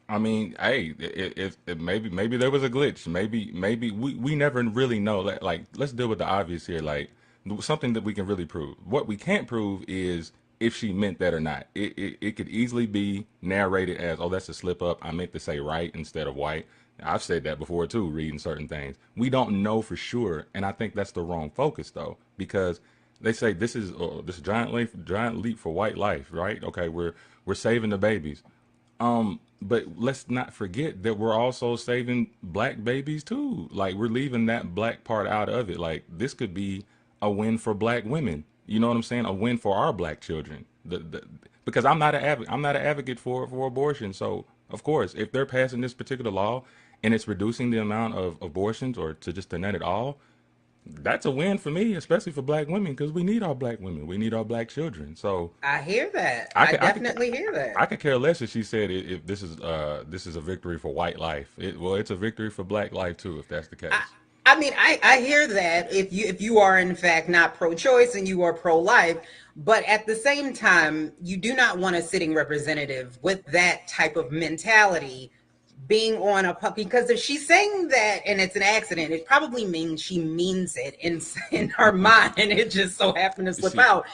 I mean, hey, if maybe there was a glitch. Maybe we never really know. Like, let's deal with the obvious here. Like, something that we can really prove. What we can't prove is if she meant that or not. It could easily be narrated as, oh, that's a slip up. I meant to say right instead of white. I've said that before too, reading certain things. We don't know for sure, and I think that's the wrong focus though, because they say this is this giant leap for white life, right? Okay, we're saving the babies. But let's not forget that we're also saving black babies too. Like, we're leaving that black part out of it. Like, this could be a win for black women. You know what I'm saying? A win for our black children. Because I'm not an advocate for abortion. So of course, if they're passing this particular law and it's reducing the amount of abortions or to just end it all, that's a win for me, especially for black women, because we need our black women. We need our black children. So I hear that. I definitely hear that. I could care less if she said if this is a victory for white life. It's a victory for black life too, if that's the case. I mean, I hear that if you are in fact not pro-choice and you are pro-life, but at the same time, you do not want a sitting representative with that type of mentality being on a puppy, because if she's saying that and it's an accident, it probably means she means it in her mind, and it just so happened to slip out.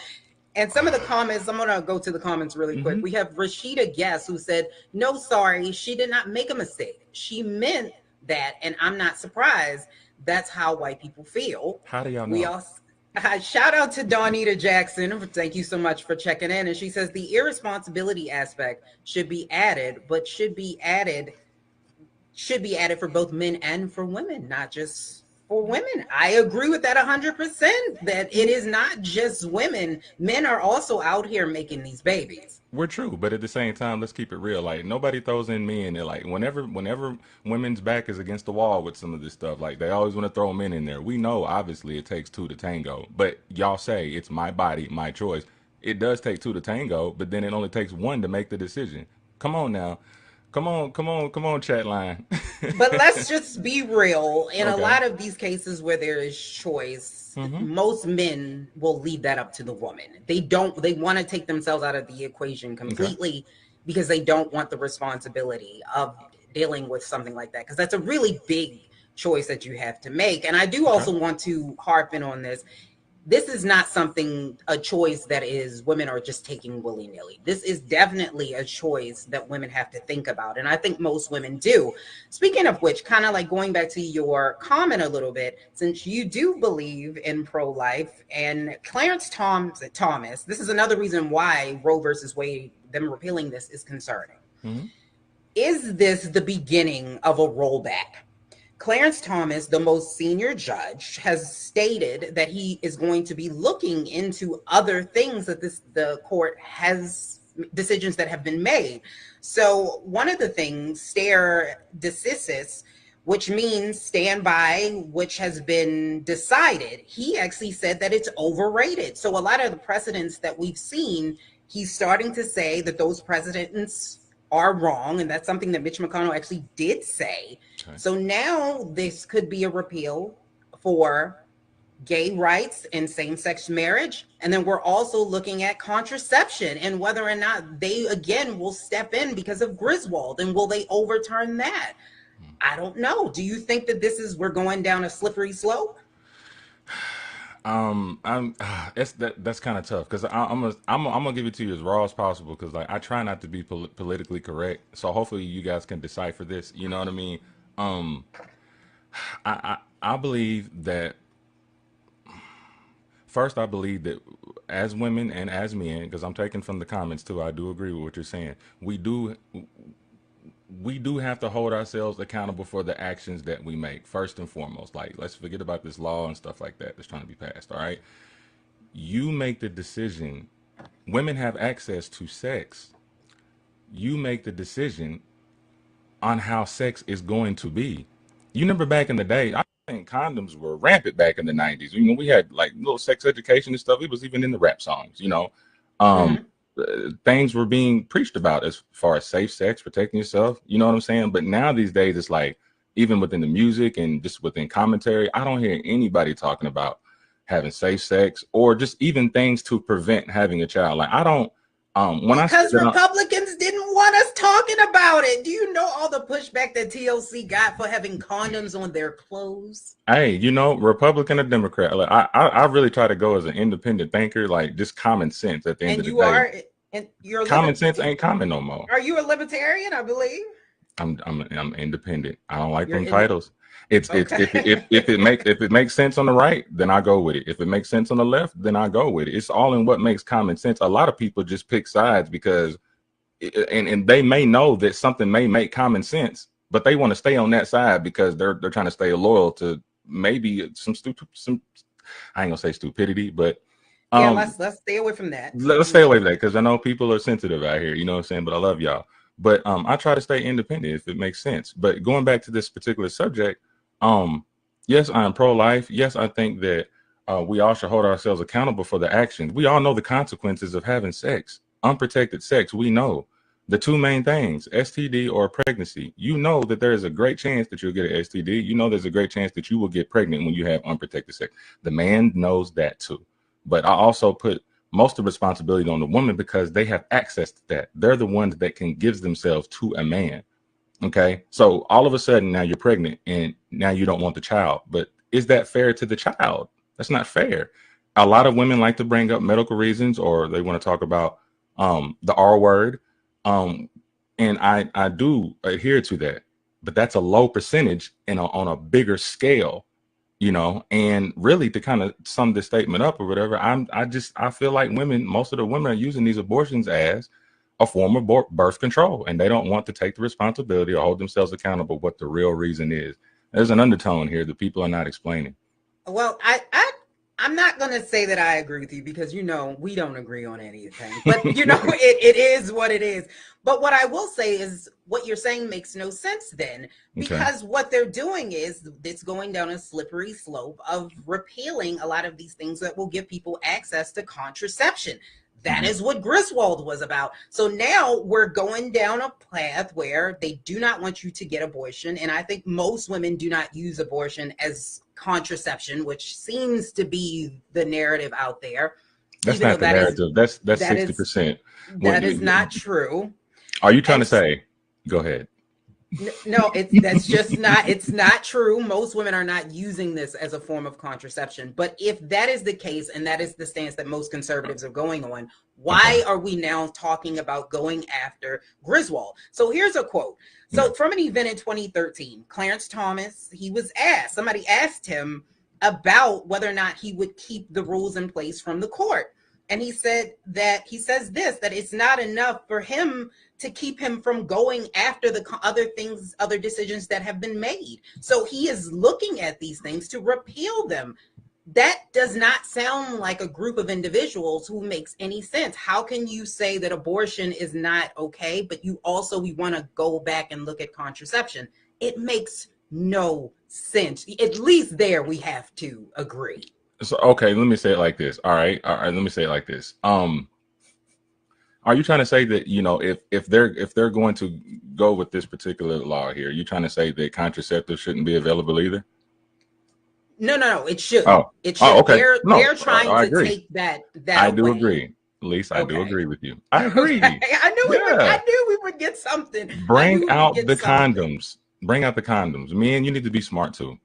And some of the comments, I'm gonna go to the comments really quick. We have Rashida Guess who said, "No, sorry, she did not make a mistake. She meant that, and I'm not surprised. That's how white people feel." How do y'all know? We also shout out to Dawnita Jackson. Thank you so much for checking in. And she says the irresponsibility aspect should be added, but should be added for both men and for women, not just for women. I agree with that 100%, that it is not just women. Men are also out here making these babies. We're true, but at the same time, let's keep it real. Like, nobody throws in men. They're like, whenever women's back is against the wall with some of this stuff, like, they always want to throw men in there. We know, obviously, it takes 2 to tango, but y'all say it's my body, my choice. It does take 2 to tango, but then it only takes 1 to make the decision. Come on now. Come on, chat line. But let's just be real. In a lot of these cases where there is choice, most men will leave that up to the woman. They want to take themselves out of the equation completely because they don't want the responsibility of dealing with something like that. Because that's a really big choice that you have to make. And I do also want to harp in on this. this is not something, a choice that is women are just taking willy-nilly. This is definitely a choice that women have to think about. And I think most women do. Speaking of which, kind of like going back to your comment a little bit, since you do believe in pro-life, and Clarence Thomas, this is another reason why Roe versus Wade, them repealing this, is concerning. Mm-hmm. Is this the beginning of a rollback? Clarence Thomas, the most senior judge, has stated that he is going to be looking into other things that the court has, decisions that have been made. So one of the things, stare decisis, which means stand by, which has been decided, he actually said that it's overrated. So a lot of the precedents that we've seen, he's starting to say that those precedents are wrong, and that's something that Mitch McConnell actually did say. Okay. So now this could be a repeal for gay rights and same-sex marriage, and then we're also looking at contraception and whether or not they again will step in because of Griswold, and will they overturn that? I don't know. Do you think that we're going down a slippery slope? That's kind of tough because I'm gonna give it to you as raw as possible because like I try not to be politically correct. So hopefully you guys can decipher this. You know what I mean? I believe that first. I believe that as women and as men, because I'm taking from the comments too. I do agree with what you're saying. We do have to hold ourselves accountable for the actions that we make first and foremost. Like, let's forget about this law and stuff like that that's trying to be passed. All right. You make the decision. Women have access to sex. You make the decision on how sex is going to be. You remember back in the day, I think condoms were rampant back in the 90s. You know, we had like little sex education and stuff. It was even in the rap songs, you know. Things were being preached about as far as safe sex, protecting yourself. You know what I'm saying? But now these days, it's like even within the music and just within commentary, I don't hear anybody talking about having safe sex or just even things to prevent having a child. Like I don't. Because Republicans didn't want us talking about it. Do you know all the pushback that TLC got for having condoms on their clothes? Hey, you know, Republican or Democrat, like, I really try to go as an independent thinker, like just common sense at the end of the day. And you're common sense ain't common no more. Are you a libertarian? I believe. I'm independent. I don't like them titles. If it makes sense on the right, then I go with it. If it makes sense on the left, then I go with it. It's all in what makes common sense. A lot of people just pick sides because, and they may know that something may make common sense, but they want to stay on that side because they're trying to stay loyal to maybe some I ain't gonna say stupidity, but yeah, let's stay away from that. Let's stay away from that because I know people are sensitive out here. You know what I'm saying? But I love y'all. But I try to stay independent if it makes sense. But going back to this particular subject, yes, I'm pro-life. Yes, I think that we all should hold ourselves accountable for the actions. We all know the consequences of having sex, unprotected sex. We know the two main things, STD or pregnancy. You know that there is a great chance that you'll get an STD. You know there's a great chance that you will get pregnant when you have unprotected sex. The man knows that too. But I also put most of the responsibility on the woman because they have access to that. They're the ones that can give themselves to a man. Okay. So all of a sudden now you're pregnant and now you don't want the child, but is that fair to the child? That's not fair. A lot of women like to bring up medical reasons or they want to talk about the R word. And I do adhere to that, but that's a low percentage on a bigger scale. You know, and really to kind of sum this statement up or whatever, I feel like most of the women are using these abortions as a form of birth control, and they don't want to take the responsibility or hold themselves accountable what the real reason is. There's an undertone here that people are not explaining. Well, I'm not going to say that I agree with you because, you know, we don't agree on anything, but you know, it is what it is. But what I will say is what you're saying makes no sense then, because what they're doing is it's going down a slippery slope of repealing a lot of these things that will give people access to contraception. That is what Griswold was about. So now we're going down a path where they do not want you to get abortion. And I think most women do not use abortion as contraception, which seems to be the narrative out there. That's not the narrative. That's 60%. That is not true. Are you trying to say, go ahead. No, that's just not, it's not true. Most women are not using this as a form of contraception. But if that is the case, and that is the stance that most conservatives are going on, why are we now talking about going after Griswold? So here's a quote. So from an event in 2013, Clarence Thomas, somebody asked him about whether or not he would keep the rules in place from the court. And he says that it's not enough for him to keep him from going after the other decisions that have been made. So he is looking at these things to repeal them. That does not sound like a group of individuals who makes any sense. How can you say that abortion is not okay, but we want to go back and look at contraception? It makes no sense. At least there we have to agree. So, okay, let me say it like this. All right, let me say it like this. Are you trying to say that, if they're going to go with this particular law here, you're trying to say that contraceptives shouldn't be available either? No, it should. It should. Okay. They're trying to take that I do away. agree. Lisa, I do agree with you. I agree. I knew we would get something. Bring out the condoms. Bring out the condoms. Men, you need to be smart too.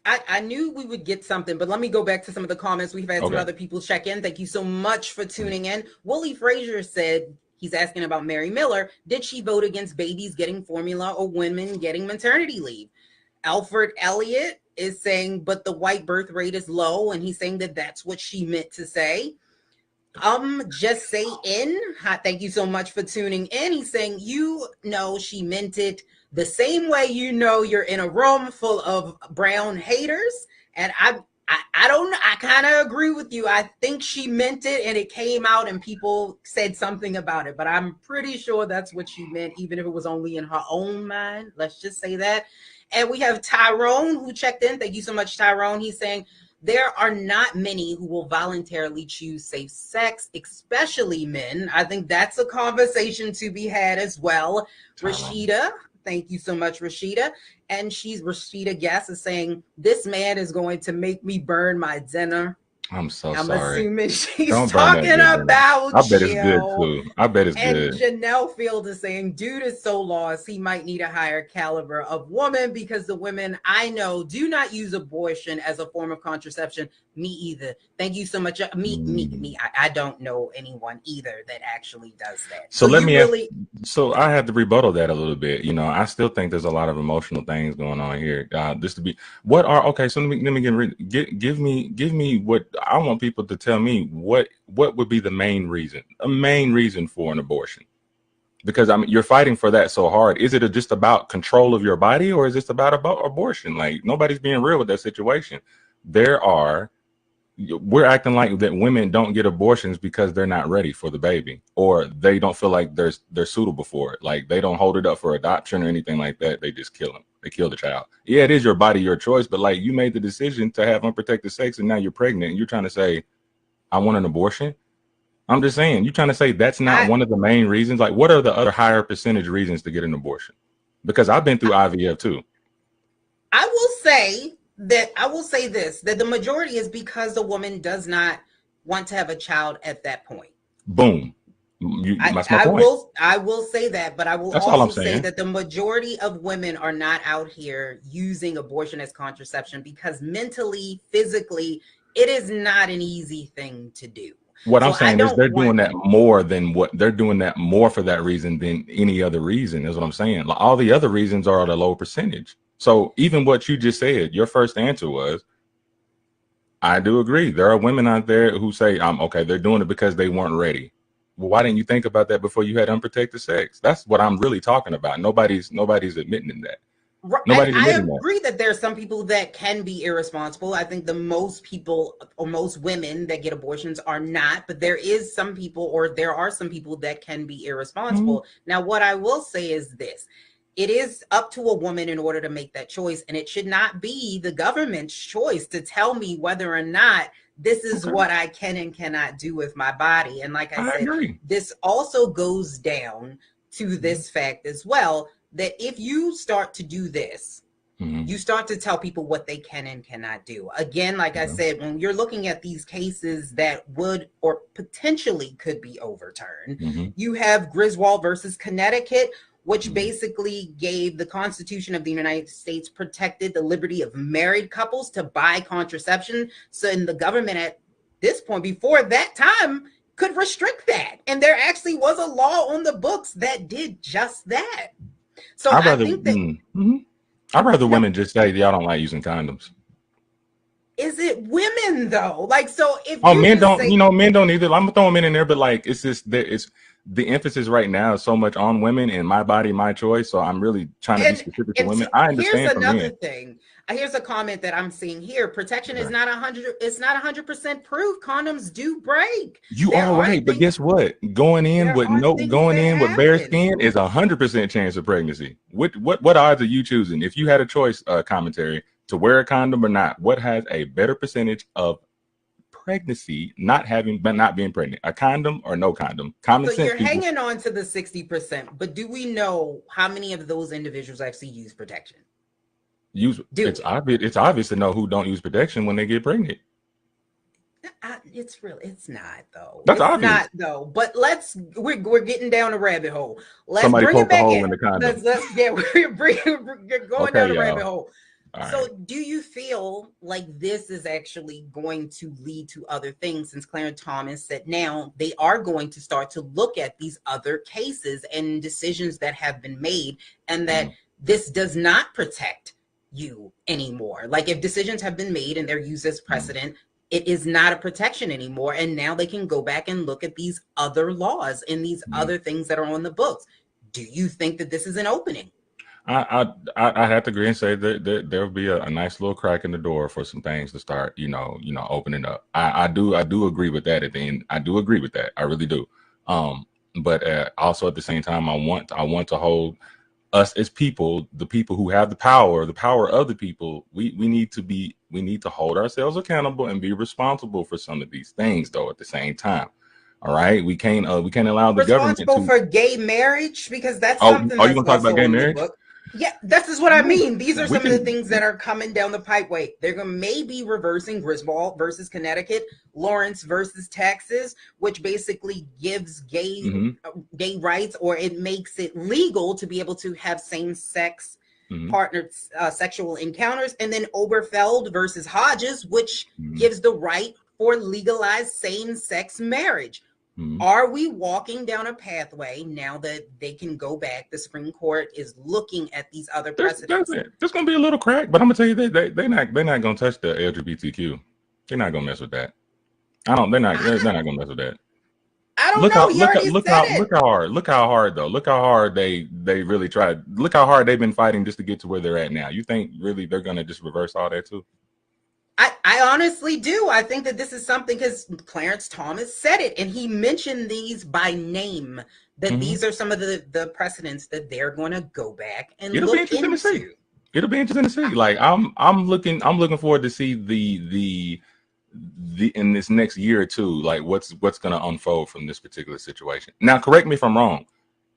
I knew we would get something, but let me go back to some of the comments. We've had some other people check in. Thank you so much for tuning in. Willie Frazier said, he's asking about Mary Miller. Did she vote against babies getting formula or women getting maternity leave? Alfred Elliott is saying, but the white birth rate is low, and he's saying that that's what she meant to say. Just say in. Thank you so much for tuning in. He's saying, she meant it the same way you're in a room full of brown haters. And I don't know. I kind of agree with you. I think she meant it, and it came out and people said something about it, but I'm pretty sure that's what she meant, even if it was only in her own mind. Let's just say that. And we have Tyrone who checked in. Thank you so much, Tyrone. He's saying, there are not many who will voluntarily choose safe sex, especially men. I think that's a conversation to be had as well. Rashida, thank you so much, Rashida. And Rashida Guess is saying, this man is going to make me burn my dinner. I'm sorry. I'm assuming she's Don't talking about I bet it's Jill. good too. I bet it's and good. Janelle Field is saying, dude is so lost, he might need a higher caliber of woman, because the women I know do not use abortion as a form of contraception. Me either. Thank you so much. Me. I don't know anyone either that actually does that. So let me so I had to rebuttal that a little bit. I still think there's a lot of emotional things going on here. So let me give me what I want people to tell me. What would be the main reason for an abortion? Because you're fighting for that so hard. Is it just about control of your body, or is this about abortion? Like, nobody's being real with that situation. We're acting like that women don't get abortions because they're not ready for the baby, or they don't feel like they're suitable for it. Like, they don't hold it up for adoption or anything like that. They just kill them. They kill the child. Yeah, it is your body, your choice, but like, you made the decision to have unprotected sex, and now you're pregnant, and you're trying to say, I want an abortion. I'm just saying, you're trying to say that's not one of the main reasons. Like, what are the other higher percentage reasons to get an abortion? Because I've been through IVF too. I will say this, that the majority is because the woman does not want to have a child at that point. Boom. That's my point. I will say that, but I will also say that the majority of women are not out here using abortion as contraception because mentally, physically, it is not an easy thing to do. What I'm saying is they're doing that more for that reason than any other reason, is what I'm saying. Like, all the other reasons are at a low percentage. So even what you just said, your first answer was, I do agree. There are women out there who say, they're doing it because they weren't ready. Well, why didn't you think about that before you had unprotected sex? That's what I'm really talking about. Nobody's admitting that. I agree that there are some people that can be irresponsible. I think the most people or most women that get abortions are not, but there are some people that can be irresponsible. Mm-hmm. Now, what I will say is this. It is up to a woman in order to make that choice, and it should not be the government's choice to tell me whether or not this is what I can and cannot do with my body. And like I said, agree. This also goes down to this fact as well, that if you start to do this, you start to tell people what they can and cannot do. Again, like I said, when you're looking at these cases that would or potentially could be overturned, you have Griswold versus Connecticut, which basically gave the Constitution of the United States protected the liberty of married couples to buy contraception. So in the government at this point, before that time, could restrict that. And there actually was a law on the books that did just that. So I think that I'd rather women just say y'all don't like using condoms. Is it women though? Like, so if men don't, men don't either. I'm throwing men in there, but like, it's just that it's the emphasis right now is so much on women and my body, my choice. So I'm really trying to be specific to women. I understand. Here's for another men. thing. Here's a comment that I'm seeing here. Protection is not 100. It's not 100% proof. Condoms do break. You are right, but guess what? Going in with bare skin is 100% chance of pregnancy. What odds are you choosing? If you had a choice, commentary to wear a condom or not, what has a better percentage of pregnancy not being pregnant? A condom or no condom? Common sense. So you're hanging on to the 60%, but do we know how many of those individuals actually use protection? It's obvious to know who don't use protection when they get pregnant. It's not though. That's it's obvious. Not though. But we're getting down a rabbit hole. Let's Somebody bring poke it back a hole in. in the condom. We're going down a rabbit hole. All So right. do you feel like this is actually going to lead to other things, since Clarence Thomas said now they are going to start to look at these other cases and decisions that have been made, and that this does not protect you anymore? Like, if decisions have been made and they're used as precedent, it is not a protection anymore. And now they can go back and look at these other laws and these other things that are on the books. Do you think that this is an opening? I have to agree and say that there'll be a nice little crack in the door for some things to start, opening up. I do agree with that at the end. I do agree with that. I really do. But also at the same time, I want to hold us as people, the people who have the power of the people. We need to hold ourselves accountable and be responsible for some of these things, though, at the same time. All right, we can't allow the government responsible for gay marriage, because that's something. Are you gonna talk about gay marriage? Yeah, this is what I mean. These are some of the things that are coming down the pipeway. They're going to maybe reversing Griswold versus Connecticut, Lawrence versus Texas, which basically gives gay rights, or it makes it legal to be able to have same-sex partnered sexual encounters. And then Oberfeld versus Hodges, which gives the right for legalized same-sex marriage. Are we walking down a pathway now that they can go back? The Supreme Court is looking at these other precedents. There's going to be a little crack, but I'm going to tell you they're not going to touch the LGBTQ. They're not going to mess with that. They're not going to mess with that. I don't know. Look how hard though. Look how hard they really tried. Look how hard they've been fighting just to get to where they're at now. You think really they're going to just reverse all that too? I honestly do. I think that this is something, because Clarence Thomas said it, and he mentioned these by name, that these are some of the precedents that they're going to go back and look into. It'll be interesting to see. Like I'm looking forward to see the in this next year or two, like what's going to unfold from this particular situation. Now, correct me if I'm wrong.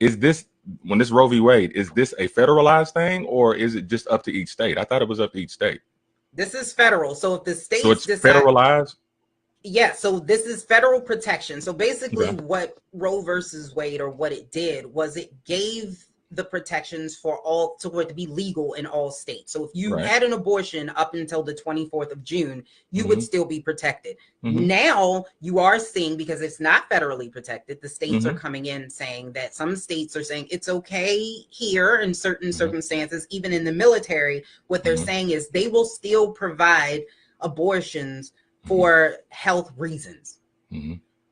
Is this, when this Roe v. Wade, is this a federalized thing, or is it just up to each state? I thought it was up to each state. This is federal. So if the states federalized? Yeah, so this is federal protection. So basically what Roe versus Wade, or what it did, was it gave the protections for it to be legal in all states. So if you had an abortion up until the 24th of June, you would still be protected. Now you are seeing, because it's not federally protected, the states are coming in saying that some states are saying it's okay here in certain circumstances, even in the military. What they're saying is they will still provide abortions for health reasons.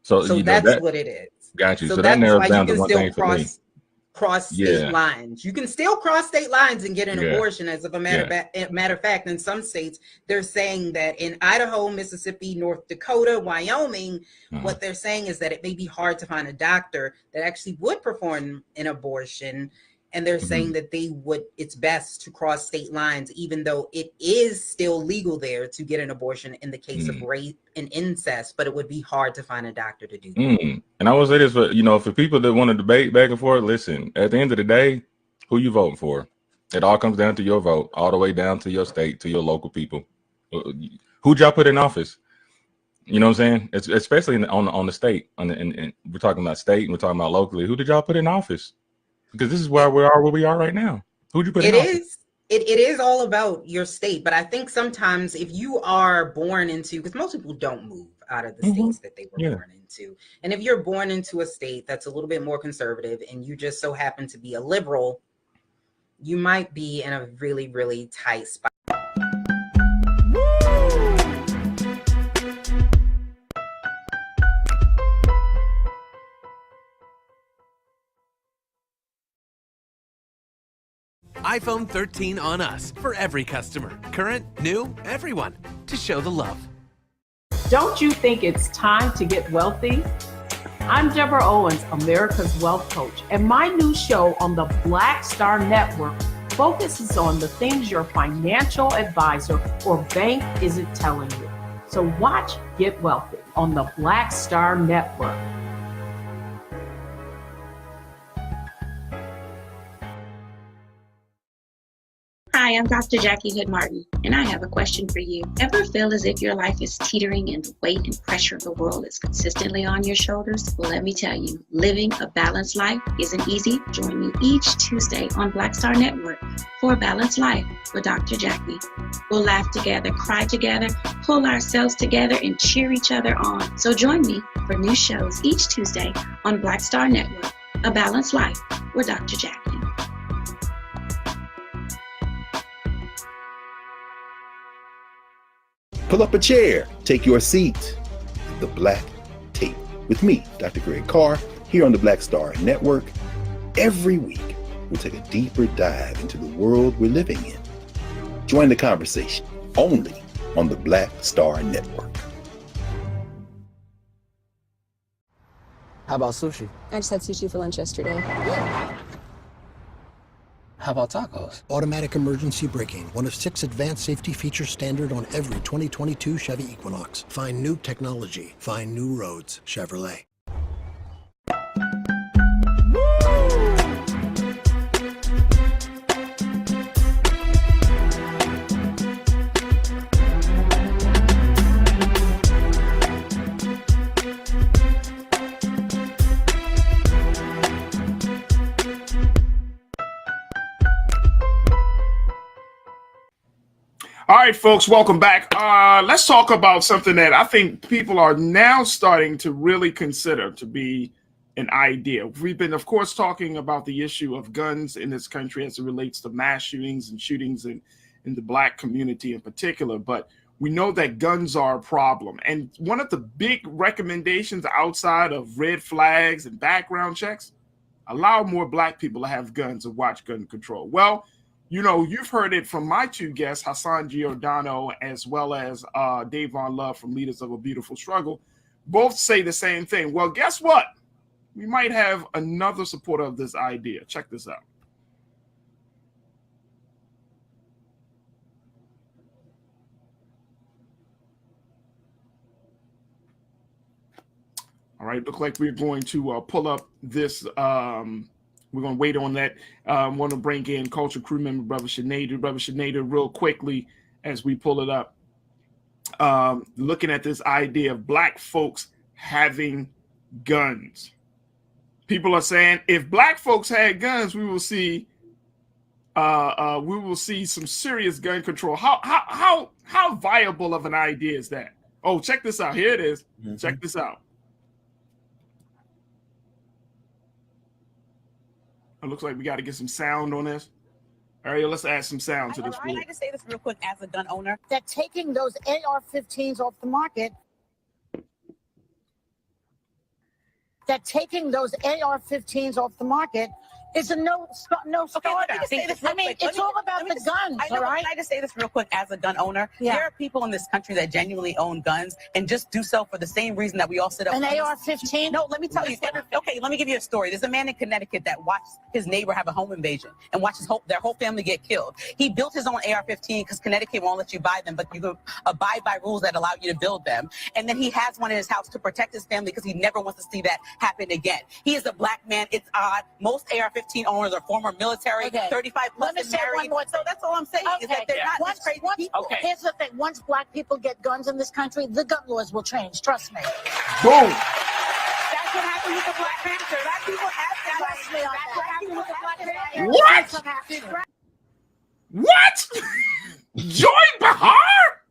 So that's what it is. Got you. So that that's narrows why down you to can one still thing for me. cross state lines. You can still cross state lines and get an abortion, as of a matter of fact. In some states, they're saying that in Idaho, Mississippi, North Dakota, Wyoming, what they're saying is that it may be hard to find a doctor that actually would perform an abortion. And they're saying that it's best to cross state lines, even though it is still legal there to get an abortion in the case of rape and incest, but it would be hard to find a doctor to do that. And I will say this, for people that want to debate back and forth, listen, at the end of the day, who you voting for? It all comes down to your vote, all the way down to your state, to your local people. Who'd y'all put in office? You know what I'm saying? It's, especially on the state, and we're talking about state and we're talking about locally. Who did y'all put in office? Because this is why we are where we are right now. Who'd you put in It office? is. It is all about your state, but I think sometimes if you are born into, because most people don't move out of the states that they were born into, and if you're born into a state that's a little bit more conservative and you just so happen to be a liberal, you might be in a really, really tight spot. iPhone 13 on us for every customer. Current, new, everyone. To show the love. Don't you think it's time to get wealthy? I'm Deborah Owens, America's Wealth Coach, and my new show on the Black Star Network focuses on the things your financial advisor or bank isn't telling you. So watch Get Wealthy on the Black Star Network. Hi, I'm Dr. Jackie Hood Martin, and I have a question for you. Ever feel as if your life is teetering and the weight and pressure of the world is consistently on your shoulders? Well, let me tell you, living a balanced life isn't easy. Join me each Tuesday on Black Star Network for A Balanced Life with Dr. Jackie. We'll laugh together, cry together, pull ourselves together, and cheer each other on. So join me for new shows each Tuesday on Black Star Network, A Balanced Life with Dr. Jackie. Pull up a chair, take your seat. The Black Tape with me, Dr. Greg Carr, here on the Black Star Network. Every week, we'll take a deeper dive into the world we're living in. Join the conversation only on the Black Star Network. How about sushi? I just had sushi for lunch yesterday. How about tacos? Automatic emergency braking, one of 6 advanced safety features standard on every 2022 Chevy Equinox. Find new technology. Find new roads. Chevrolet. All right, folks, welcome back. Let's talk about something that I think people are now starting to really consider to be an idea. We've been, of course, talking about the issue of guns in this country as it relates to mass shootings and shootings in the Black community in particular. But we know that guns are a problem. And one of the big recommendations outside of red flags and background checks, allow more Black people to have guns and watch gun control. Well, you know, you've heard it from my two guests, Hassan Giordano, as well as Davon Love from Leaders of a Beautiful Struggle. Both say the same thing. Well, guess what? We might have another supporter of this idea. Check this out. All right, look like we're going to pull up this. We're going to wait on that. I want to bring in culture crew member, Brother Sinead. Brother Sinead, real quickly as we pull it up. Looking at this idea of Black folks having guns. People are saying if Black folks had guns, we will see some serious gun control. How viable of an idea is that? Oh, check this out. Here it is. Mm-hmm. Check this out. It looks like we got to get some sound on this. Ariel, let's add some sound to this. I'd like to say this real quick as a gun owner. That taking those AR-15s off the market, is a no starter. I mean, it's all about the guns, all right? I'd like to say this real quick as a gun owner. Yeah. There are people in this country that genuinely own guns and just do so for the same reason that we all sit up. An AR-15? No, let me tell you. Okay, let me give you a story. There's a man in Connecticut that watched his neighbor have a home invasion and watched their whole family get killed. He built his own AR-15 because Connecticut won't let you buy them, but you can abide by rules that allow you to build them. And then he has one in his house to protect his family because he never wants to see that happen again. He is a Black man. It's odd. Most AR-15 owners are former military, 35 plus and married. So that's all I'm saying is that they're not these crazy people. Here's the thing. Once Black people get guns in this country, the gun laws will change. Trust me. Boom. That's what happened with the Black Panther. Black people have that. That's what happened with the Black Panther. What? Joy Behar?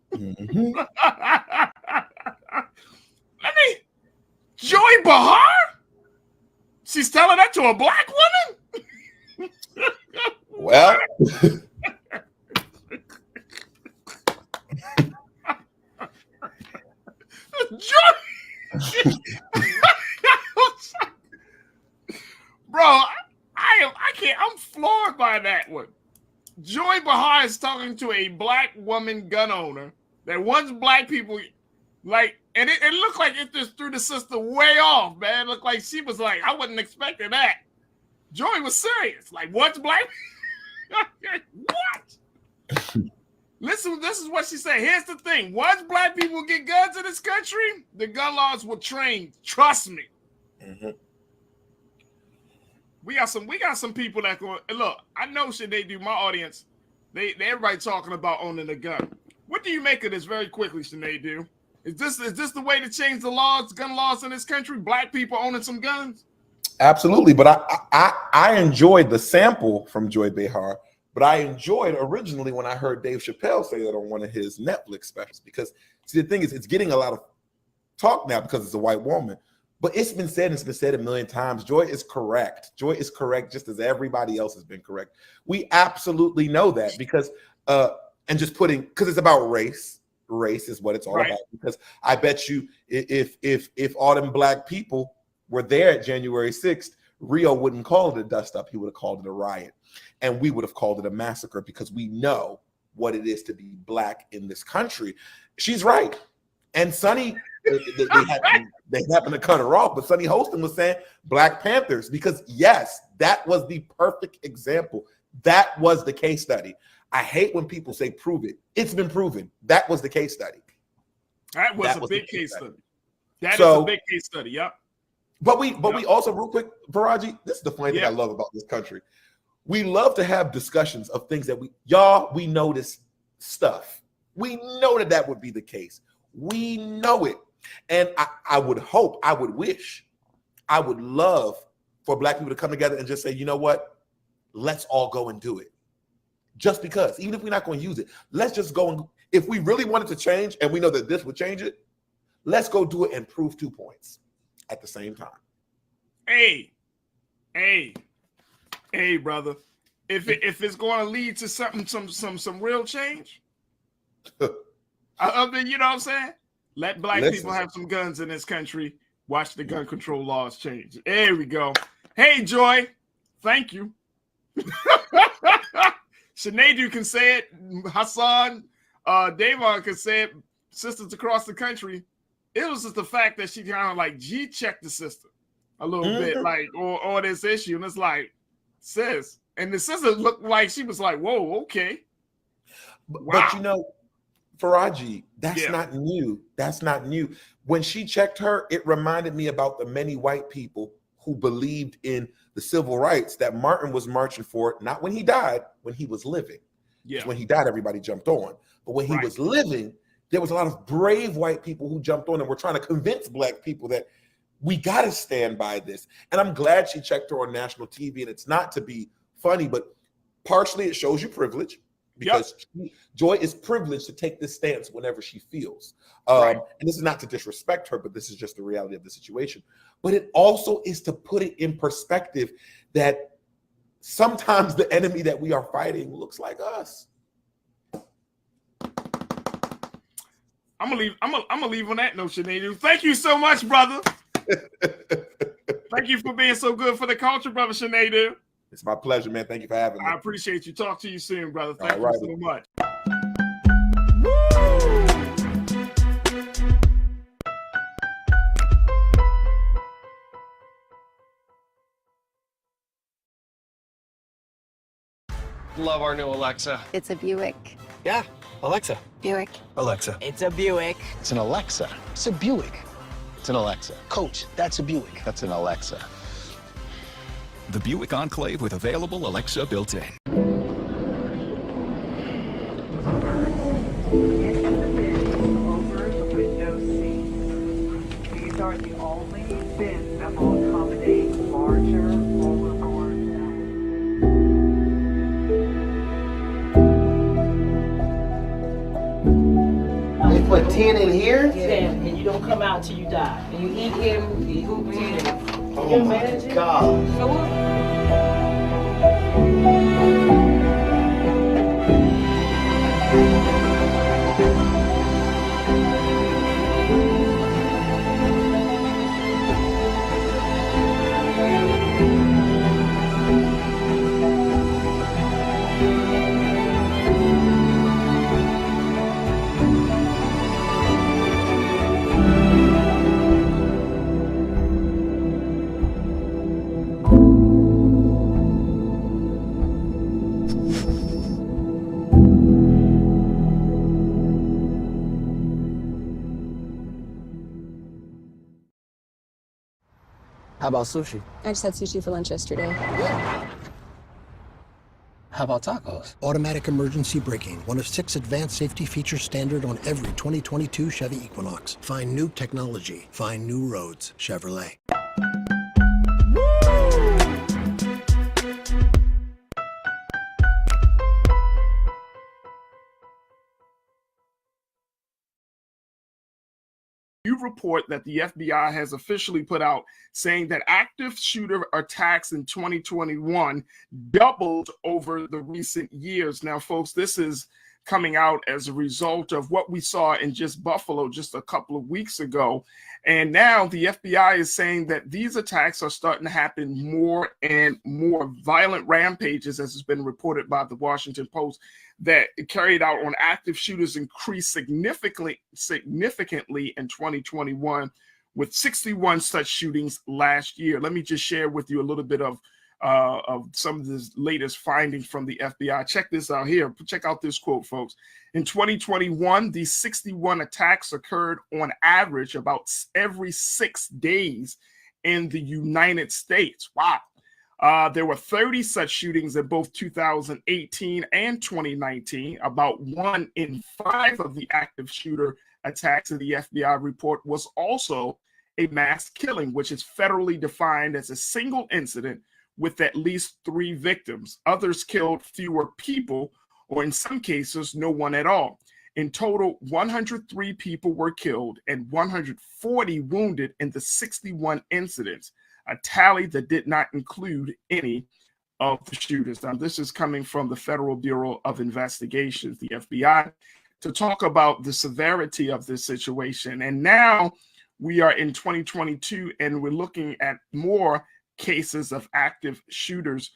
Joy Behar? She's telling that to a black woman? Well, Bro, I can't. I'm floored by that one. Joy Behar is talking to a black woman gun owner that wants black people like, and it looked like it just threw the sister way off, man. It looked like she was like, I wasn't expecting that. Joy was serious. Like, what's black? What? Listen, this is what she said. Here's the thing. Once black people get guns in this country, the gun laws will change. Trust me. Mm-hmm. We got some people that go, look, I know shit they do. My audience, they everybody talking about owning a gun. What do you make of this very quickly, Sinead? Do? Is this the way to change the laws, gun laws in this country? Black people owning some guns? absolutely. But I enjoyed the sample from Joy Behar, but I enjoyed originally when I heard Dave Chappelle say that on one of his Netflix specials, because see, the thing is, it's getting a lot of talk now because it's a white woman. But it's been said a million times. Joy is correct. Joy is correct, just as everybody else has been correct. We absolutely know that because, and just putting, because it's about race. Race is what it's all about. Because I bet you, if all them black people were there at January 6th, Rio wouldn't call it a dust up. He would have called it a riot, and we would have called it a massacre because we know what it is to be black in this country. She's right, and Sonny. They happened to cut her off, but Sonny Holston was saying Black Panthers because, yes, that was the perfect example. That was the case study. I hate when people say prove it. It's been proven. That was the case study. That was a big case study. That is a big case study. Yep. But we also, real quick, Varaji, this is the funny thing I love about this country. We love to have discussions of things that we know this stuff. We know that would be the case. We know it. And I would hope, I would wish, I would love for black people to come together and just say, you know what? Let's all go and do it. Just because, even if we're not going to use it, let's just go and, if we really wanted to change and we know that this would change it, let's go do it and prove 2 points at the same time. Hey, brother. If it's going to lead to some real change, you know what I'm saying? Let black people have some guns in this country. Watch the gun control laws change. There we go. Hey, Joy. Thank you. Sinead can say it. Hassan, Davon can say it. Sisters across the country. It was just the fact that she kind of like G-checked the sister a little bit, like, or this issue. And it's like, sis. And the sister looked like she was like, whoa, okay. Wow. But you know, Faraji, that's not new. That's not new. When she checked her, it reminded me about the many white people who believed in the civil rights that Martin was marching for, not when he died, when he was living. Yeah. When he died, everybody jumped on. But when he was living, there was a lot of brave white people who jumped on and were trying to convince black people that we got to stand by this. And I'm glad she checked her on national TV. And it's not to be funny, but partially it shows you privilege. Because Joy is privileged to take this stance whenever she feels. And this is not to disrespect her, but this is just the reality of the situation. But it also is to put it in perspective that sometimes the enemy that we are fighting looks like us. I'm gonna leave on that note, Sinead. Thank you so much, brother. Thank you for being so good for the culture, brother Sinead. It's my pleasure, man. Thank you for having me. I appreciate you. Talk to you soon, brother. Thank you so much. Love our new Alexa. It's a Buick. Yeah, Alexa. Buick. Alexa. It's a Buick. It's an Alexa. It's a Buick. It's an Alexa. Coach, that's a Buick. That's an Alexa. The Buick Enclave with available Alexa built-in. These are the only sense that will accommodate larger overboard. They put 10 in here? Yeah, and you don't come out till you die. And you eat him, you hoop him. Oh my God. So what? How about sushi? I just had sushi for lunch yesterday. How about tacos? Automatic emergency braking, one of 6 advanced safety features standard on every 2022 Chevy Equinox. Find new technology. Find new roads. Chevrolet. New report that the FBI has officially put out saying that active shooter attacks in 2021 doubled over the recent years. Now, folks, this is coming out as a result of what we saw in just Buffalo just a couple of weeks ago. And now the FBI is saying that these attacks are starting to happen more and more. Violent rampages, as has been reported by the Washington Post, that carried out on active shooters increased significantly in 2021, with 61 such shootings last year. Let me just share with you a little bit of some of the latest findings from the FBI. Check this out here. Check out this quote, folks. In 2021, these 61 attacks occurred on average about every 6 days in the United States. Wow. There were 30 such shootings in both 2018 and 2019. About 1 in 5 of the active shooter attacks in the FBI report was also a mass killing, which is federally defined as a single incident with at least 3 victims. Others killed fewer people, or in some cases, no one at all. In total, 103 people were killed and 140 wounded in the 61 incidents, a tally that did not include any of the shooters. Now, this is coming from the Federal Bureau of Investigations, the FBI, to talk about the severity of this situation. And now we are in 2022, and we're looking at more cases of active shooters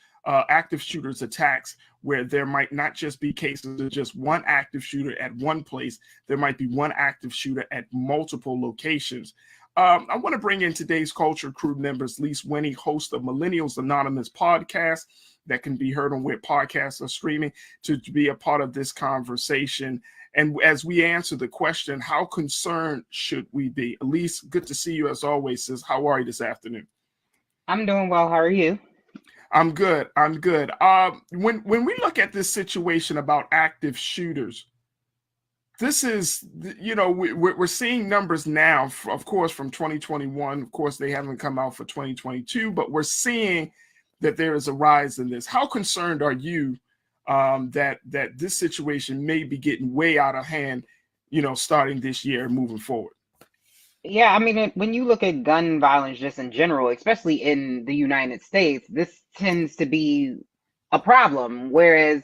attacks, where there might not just be cases of just one active shooter at one place. There might be one active shooter at multiple locations. I want to bring in today's Culture Crew members. Lise Winnie, host of Millennials Anonymous podcast that can be heard on where podcasts are streaming, to be a part of this conversation. And as we answer the question, how concerned should we be? Elise, good to see you as always, sis. How are you this afternoon? I'm doing well. How are you? I'm good. I'm good. When we look at this situation about active shooters, this is, you know, we're seeing numbers now, of course, from 2021. Of course, they haven't come out for 2022, but we're seeing that there is a rise in this. How concerned are you that this situation may be getting way out of hand, you know, starting this year and moving forward? Yeah, I mean, when you look at gun violence just in general, especially in the United States, this tends to be a problem. Whereas,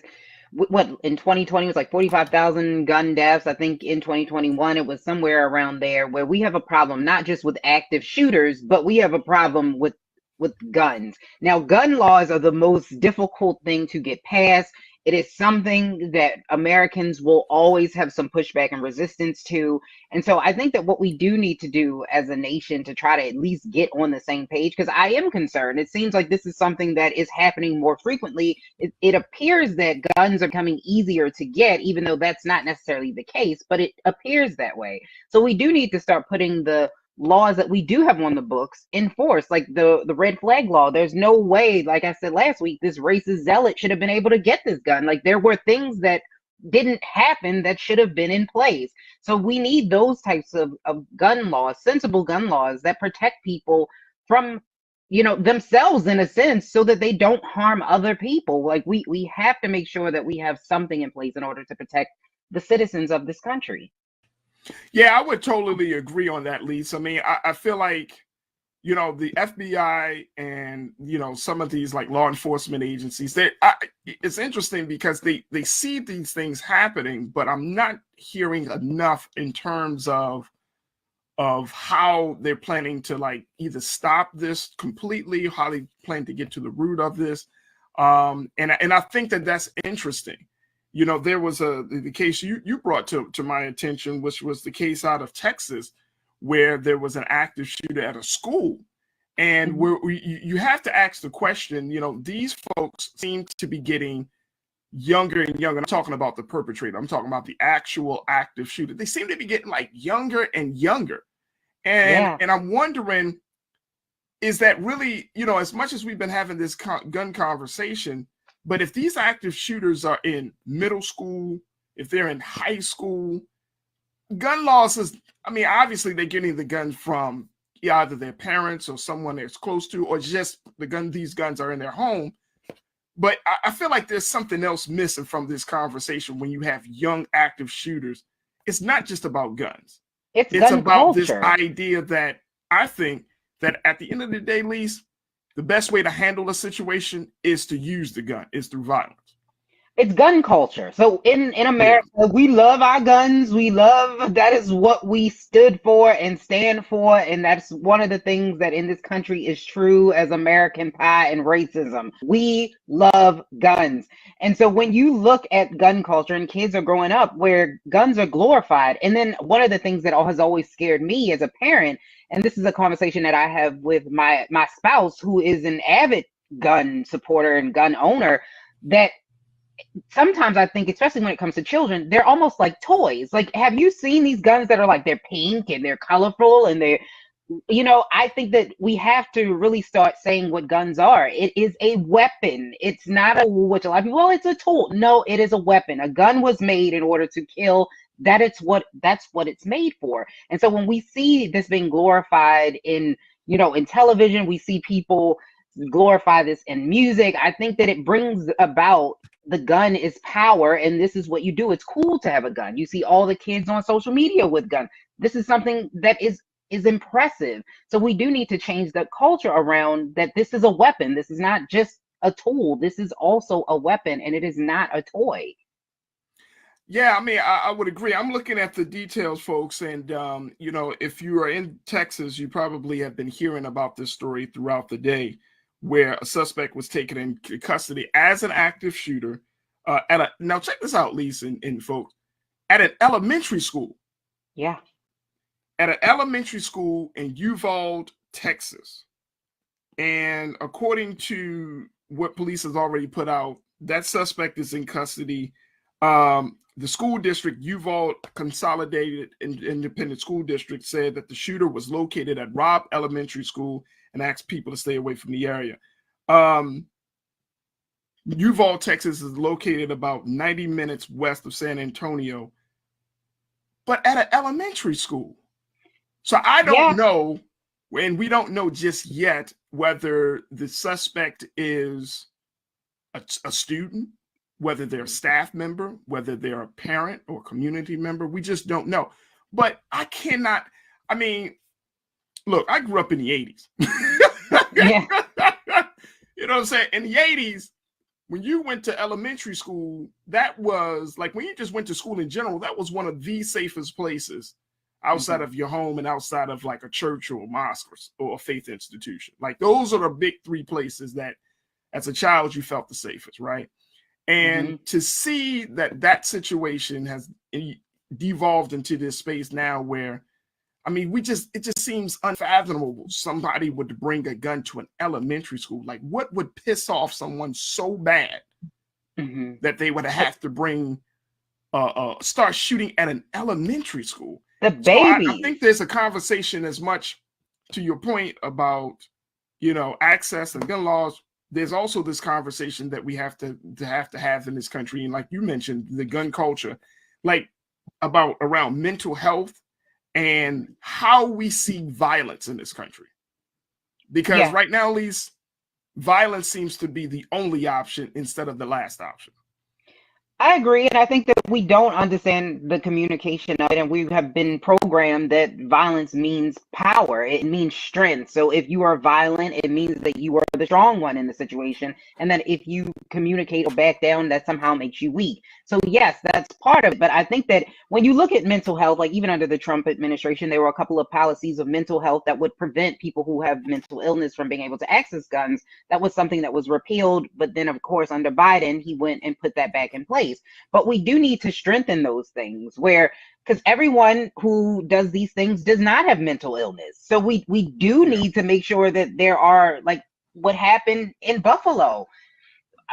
what in 2020 was like 45,000 gun deaths. I think in 2021 it was somewhere around there, where we have a problem not just with active shooters, but we have a problem with guns. Now, gun laws are the most difficult thing to get passed. It is something that Americans will always have some pushback and resistance to. And so I think that what we do need to do as a nation to try to at least get on the same page, because I am concerned. It seems like this is something that is happening more frequently. It appears that guns are becoming easier to get, even though that's not necessarily the case, but it appears that way. So we do need to start putting the laws that we do have on the books in force, like the red flag law. There's no way, like I said last week, this racist zealot should have been able to get this gun. Like, there were things that didn't happen that should have been in place. So we need those types of gun laws, sensible gun laws that protect people from, themselves in a sense, so that they don't harm other people. Like we have to make sure that we have something in place in order to protect the citizens of this country. Yeah, I would totally agree on that, Lisa. I mean, I feel like, the FBI and, some of these like law enforcement agencies, it's interesting because they see these things happening, but I'm not hearing enough in terms of how they're planning to like either stop this completely, how they plan to get to the root of this. And I think that that's interesting. There was the case you brought to my attention, which was the case out of Texas, where there was an active shooter at a school. And you have to ask the question, these folks seem to be getting younger and younger. I'm talking about the perpetrator. I'm talking about the actual active shooter. They seem to be getting like younger and younger. And I'm wondering, is that really, as much as we've been having this gun conversation, but if these active shooters are in middle school, if they're in high school, gun laws is, obviously they're getting the guns from either their parents or someone that's close to, or just these guns are in their home. But I feel like there's something else missing from this conversation when you have young active shooters. It's not just about guns. It's about culture. This idea that I think that at the end of the day, Lise, the best way to handle a situation is to use the gun, is through violence. It's gun culture. So in America, we love our guns. That is what we stood for and stand for. And that's one of the things that in this country is true as American pie and racism. We love guns. And so when you look at gun culture and kids are growing up where guns are glorified, and then one of the things that has always scared me as a parent, and this is a conversation that I have with my spouse, who is an avid gun supporter and gun owner, that sometimes I think, especially when it comes to children, they're almost like toys. Like, have you seen these guns that are like, they're pink and they're colorful and they're, I think that we have to really start saying what guns are. It is a weapon. It's not which a lot of people, well, it's a tool. No, it is a weapon. A gun was made in order to kill. That's what it's made for. And so when we see this being glorified in television, we see people glorify this in music. I think that it brings about the gun is power, and this is what you do. It's cool to have a gun. You see all the kids on social media with guns. This is something that is impressive. So we do need to change the culture around that. This is a weapon. This is not just a tool. This is also a weapon, and it is not a toy. Yeah, I would agree. I'm looking at the details, folks, and if you are in Texas, you probably have been hearing about this story throughout the day, where a suspect was taken in custody as an active shooter now check this out, Lisa and folks, at an elementary school. Yeah. At an elementary school in Uvalde, Texas. And according to what police has already put out, that suspect is in custody. The school district, Uvalde Consolidated Independent School District, said that the shooter was located at Robb Elementary School and asked people to stay away from the area. Uvalde, Texas is located about 90 minutes west of San Antonio, but at an elementary school. So I don't know, and we don't know just yet, whether the suspect is a student, whether they're a staff member, whether they're a parent or community member. We just don't know. But I cannot, look, I grew up in the 80s. Yeah. You know what I'm saying? In the 80s, when you went to elementary school, that was like, when you just went to school in general, that was one of the safest places outside of your home and outside of like a church or a mosque or a faith institution. Like, those are the big three places that as a child you felt the safest, right? And to see that situation has devolved into this space now where, it just seems unfathomable somebody would bring a gun to an elementary school. Like, what would piss off someone so bad that they would have to bring, start shooting at an elementary school? The baby. So I think there's a conversation, as much to your point about, access and gun laws. There's also this conversation that we have to have in this country. And like you mentioned, the gun culture, like around mental health and how we see violence in this country. Because right now, at least, violence seems to be the only option instead of the last option. I agree, and I think that we don't understand the communication of it, and we have been programmed that violence means power. It means strength. So if you are violent, it means that you are the strong one in the situation, and that if you communicate or back down, that somehow makes you weak. So yes, that's part of it. But I think that when you look at mental health, like even under the Trump administration, there were a couple of policies of mental health that would prevent people who have mental illness from being able to access guns. That was something that was repealed, but then of course under Biden, he went and put that back in place. But we do need to strengthen those things because everyone who does these things does not have mental illness. So we do need to make sure that there are, like what happened in Buffalo.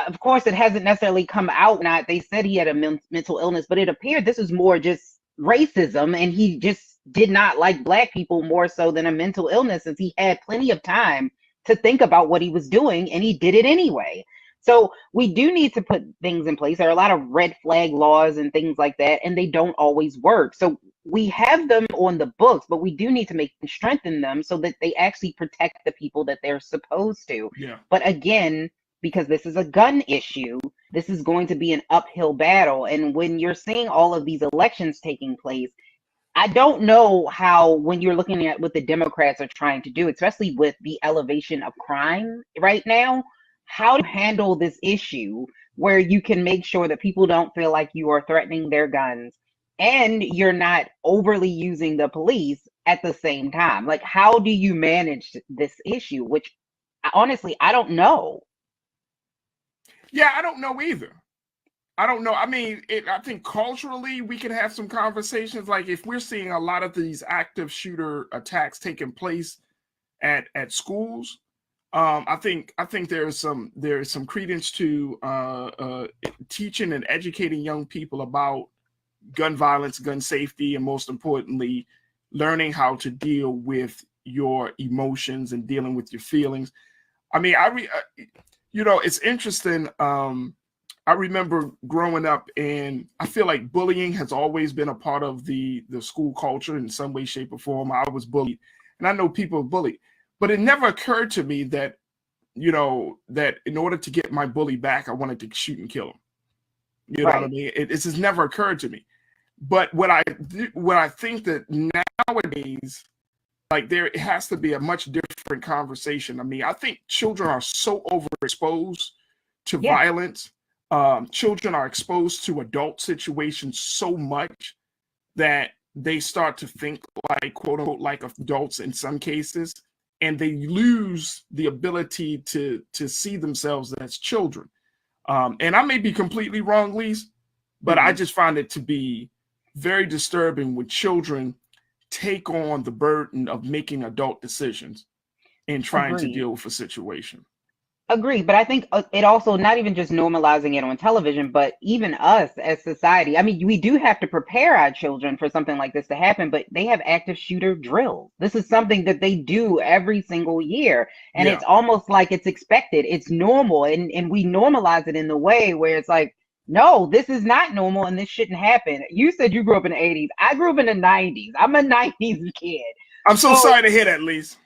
Of course, it hasn't necessarily come out. Not they said he had a mental illness, but it appeared this is more just racism, and he just did not like Black people more so than a mental illness, since he had plenty of time to think about what he was doing, and he did it anyway. So we do need to put things in place. There are a lot of red flag laws and things like that, and they don't always work. So we have them on the books, but we do need to strengthen them so that they actually protect the people that they're supposed to. Yeah. But again, because this is a gun issue, this is going to be an uphill battle. And when you're seeing all of these elections taking place, I don't know how, when you're looking at what the Democrats are trying to do, especially with the elevation of crime right now, how to handle this issue where you can make sure that people don't feel like you are threatening their guns and you're not overly using the police at the same time. Like, how do you manage this issue? Which honestly, I don't know. Yeah, I don't know either. I don't know. I mean, I think culturally we can have some conversations. Like if we're seeing a lot of these active shooter attacks taking place at schools, I think there is some credence to teaching and educating young people about gun violence, gun safety, and most importantly, learning how to deal with your emotions and dealing with your feelings. I mean, it's interesting. I remember growing up, and I feel like bullying has always been a part of the school culture in some way, shape, or form. I was bullied, and I know people are bullied. But it never occurred to me that, that in order to get my bully back, I wanted to shoot and kill him. You know what I mean? It's just never occurred to me. But what I think that nowadays, like there has to be a much different conversation. I mean, I think children are so overexposed to violence. Children are exposed to adult situations so much that they start to think like, quote unquote, like adults in some cases. And they lose the ability to see themselves as children. And I may be completely wrong, Lise, but I just find it to be very disturbing when children take on the burden of making adult decisions and trying to deal with a situation. Agree, but I think it also, not even just normalizing it on television, but even us as society. I mean, we do have to prepare our children for something like this to happen, but they have active shooter drills. This is something that they do every single year, and it's almost like it's expected. It's normal, and we normalize it in the way where it's like, no, this is not normal, and this shouldn't happen. You said you grew up in the 80s. I grew up in the 90s. I'm a 90s kid. I'm so sorry to hear that, Lise.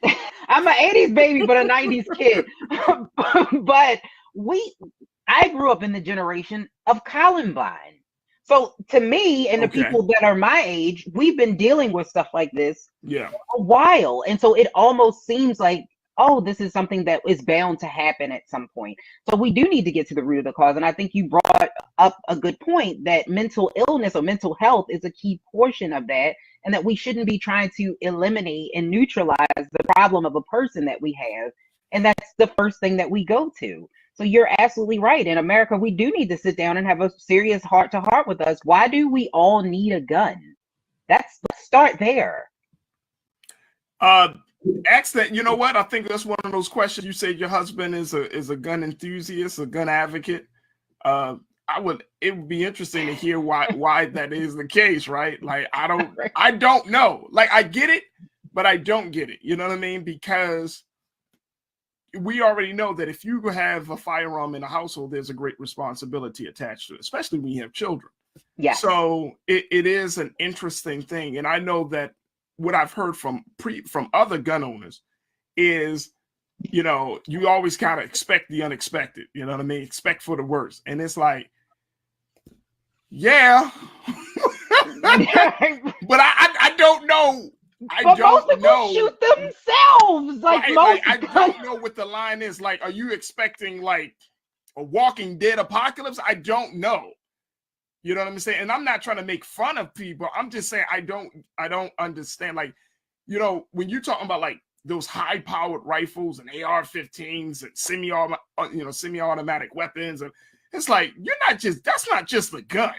I'm an 80s baby, but a 90s kid. But I grew up in the generation of Columbine. So to me and the people that are my age, we've been dealing with stuff like this for a while. And so it almost seems like, oh, this is something that is bound to happen at some point. So we do need to get to the root of the cause. And I think you brought up a good point that mental illness or mental health is a key portion of that, and that we shouldn't be trying to eliminate and neutralize the problem of a person that we have. And that's the first thing that we go to. So you're absolutely right. In America, we do need to sit down and have a serious heart-to-heart with us. Why do we all need a gun? Let's start there. Ask that. You know what? I think that's one of those questions. You said your husband is a gun enthusiast, a gun advocate. It would be interesting to hear why that is the case, right? Like I don't know. Like I get it, but I don't get it. You know what I mean? Because we already know that if you have a firearm in a household, there's a great responsibility attached to it, especially when you have children. Yeah. So it is an interesting thing. And I know that what I've heard from other gun owners is you know, you always kind of expect the unexpected. You know what I mean? Expect for the worst, and it's like, yeah, but I don't know. But most people shoot themselves. Like most. I don't know what the line is. Like, are you expecting like a Walking Dead apocalypse? I don't know. You know what I'm saying? And I'm not trying to make fun of people. I'm just saying I don't understand. Like, you know, when you're talking about like those high-powered rifles and AR-15s and semi-automatic weapons, and it's like that's not just a gun.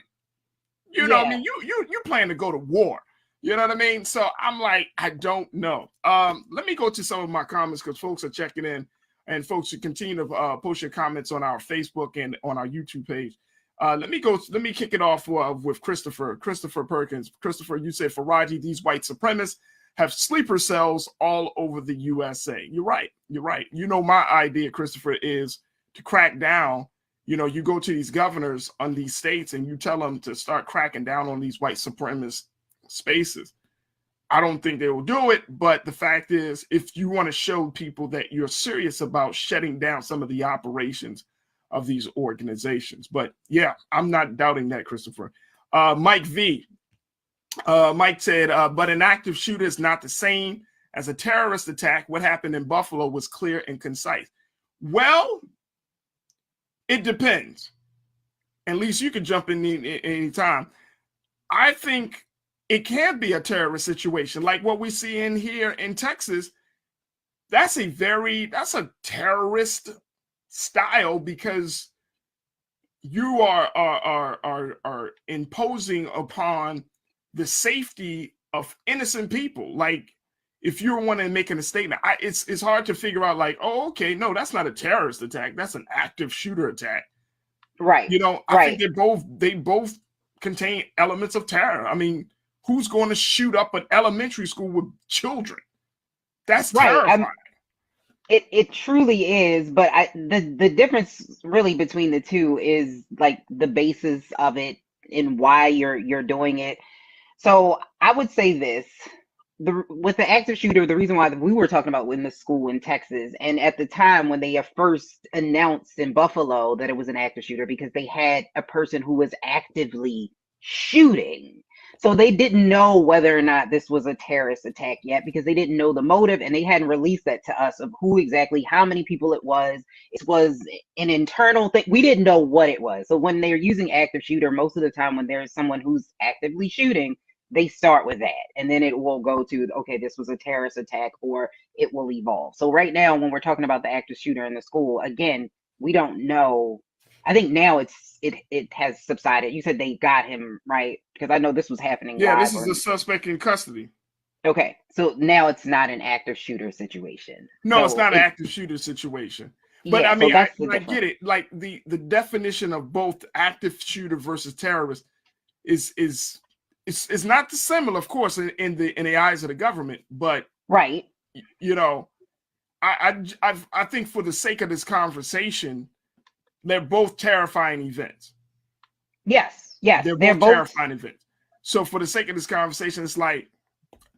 You know what I mean? You plan to go to war. You know what I mean? So I'm like, I don't know. Let me go to some of my comments because folks are checking in, and folks should continue to post your comments on our Facebook and on our YouTube page. Let me kick it off with Christopher Perkins. Christopher, you said, Faraji, these white supremacists have sleeper cells all over the USA. You're right. You know, my idea, Christopher, is to crack down. You know, you go to these governors on these states and you tell them to start cracking down on these white supremacist spaces. I don't think they will do it, but the fact is, if you want to show people that you're serious about shutting down some of the operations of these organizations. But yeah, I'm not doubting that, Christopher. Mike V. Mike said, but an active shooter is not the same as a terrorist attack. What happened in Buffalo was clear and concise. Well, it depends. At least you can jump in any time. I think it can be a terrorist situation like what we see in here in Texas. That's a terrorist style because you are imposing upon the safety of innocent people. Like, if you're one and making a statement, it's hard to figure out like, oh, okay, no, that's not a terrorist attack. That's an active shooter attack. Right. You know, I think they both contain elements of terror. I mean, who's going to shoot up an elementary school with children? That's terrifying. It truly is, but the difference really between the two is like the basis of it and why you're doing it. So I would say this. With the active shooter, the reason why we were talking about in the school in Texas, and at the time when they first announced in Buffalo that it was an active shooter, because they had a person who was actively shooting. So they didn't know whether or not this was a terrorist attack yet, because they didn't know the motive and they hadn't released that to us of who exactly, how many people it was. It was an internal thing. We didn't know what it was. So when they're using active shooter, most of the time when there's someone who's actively shooting, they start with that, and then it will go to, okay, this was a terrorist attack, or it will evolve. So right now, when we're talking about the active shooter in the school, again, we don't know. I think now it has subsided. You said they got him, right? Because I know this was happening. Yeah, this is a suspect in custody. Okay, so now it's not an active shooter situation. No, so it's not an active shooter situation. But yeah, I mean, I get it. Like the definition of both active shooter versus terrorist is it's not dissimilar, of course, in the eyes of the government, but you know, I think for the sake of this conversation, they're both terrifying events. Yes, they're both terrifying events. So for the sake of this conversation, it's like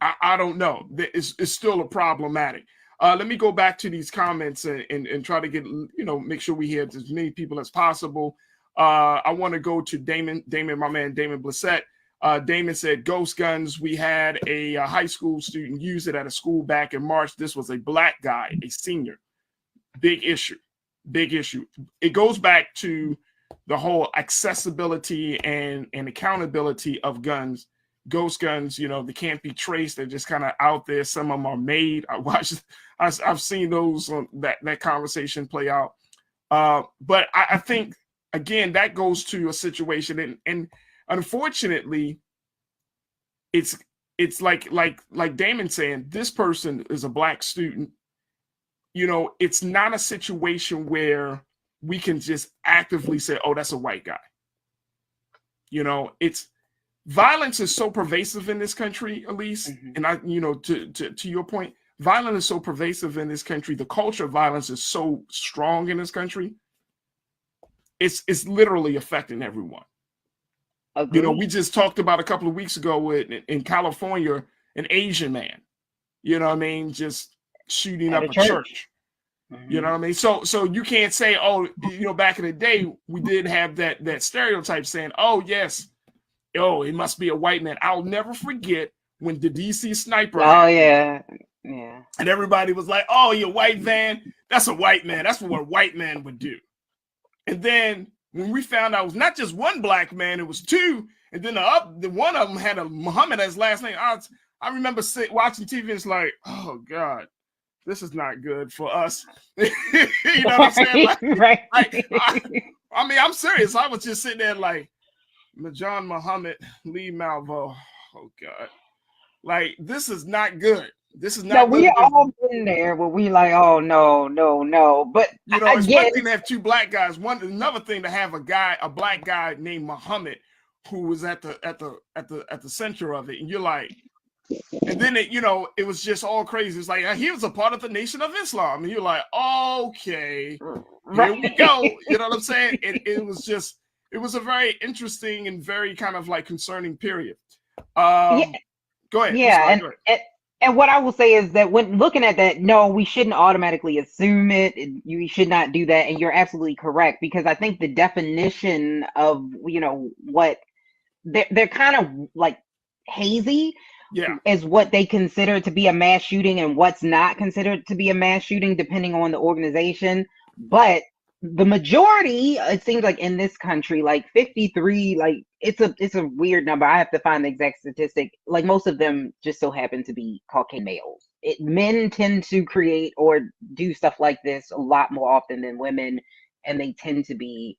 I don't know. It's still a problematic. Let me go back to these comments and try to get, you know, make sure we hear as many people as possible. I want to go to Damon, my man, Damon Blissett. Damon said, ghost guns. We had a high school student use it at a school back in March. This was a black guy, a senior. Big issue. It goes back to the whole accessibility and accountability of guns. Ghost guns, you know, they can't be traced. They're just kind of out there. Some of them are made. I've seen those, that conversation play out. But I think, again, that goes to a situation and unfortunately, it's like Damon saying, this person is a black student. You know, it's not a situation where we can just actively say, oh, that's a white guy. You know, violence is so pervasive in this country, Elise. And to your point, violence is so pervasive in this country. The culture of violence is so strong in this country. It's literally affecting everyone. Agreed. You know, we just talked about a couple of weeks ago in California, an Asian man, you know what I mean, just shooting up a church. You know what I mean? So you can't say, oh, back in the day, we did have that stereotype saying, oh, yes, it must be a white man. I'll never forget when the DC sniper yeah. And everybody was like, oh, you're white van. That's a white man. That's what a white man would do. And then when we found out it was not just one black man, it was two. And then the one of them had a Muhammad as last name. I remember watching TV and it's like, oh, God. This is not good for us. You know what I'm saying? Like, I mean, I'm serious. I was just sitting there like, John Muhammad Lee Malvo. Oh, God. Like, this is not good. This is not no, good. we all been there where we like, oh, no. But it's one thing to have two black guys. Another thing to have a black guy named Muhammad who was at the center of it. And you're like, and then it was just all crazy. It's like he was a part of the Nation of Islam, and you're like, okay, here we go. You know what I'm saying? It was a very interesting and very kind of like concerning period. Go ahead. Yeah, and what I will say is that when looking at that, no, we shouldn't automatically assume it. You should not do that, and you're absolutely correct, because I think the definition of what they're kind of like hazy. Yeah, is what they consider to be a mass shooting and what's not considered to be a mass shooting, depending on the organization. But the majority, it seems like in this country, like 53, like it's a weird number. I have to find the exact statistic. Like most of them just so happen to be Caucasian males. Men tend to create or do stuff like this a lot more often than women, and they tend to be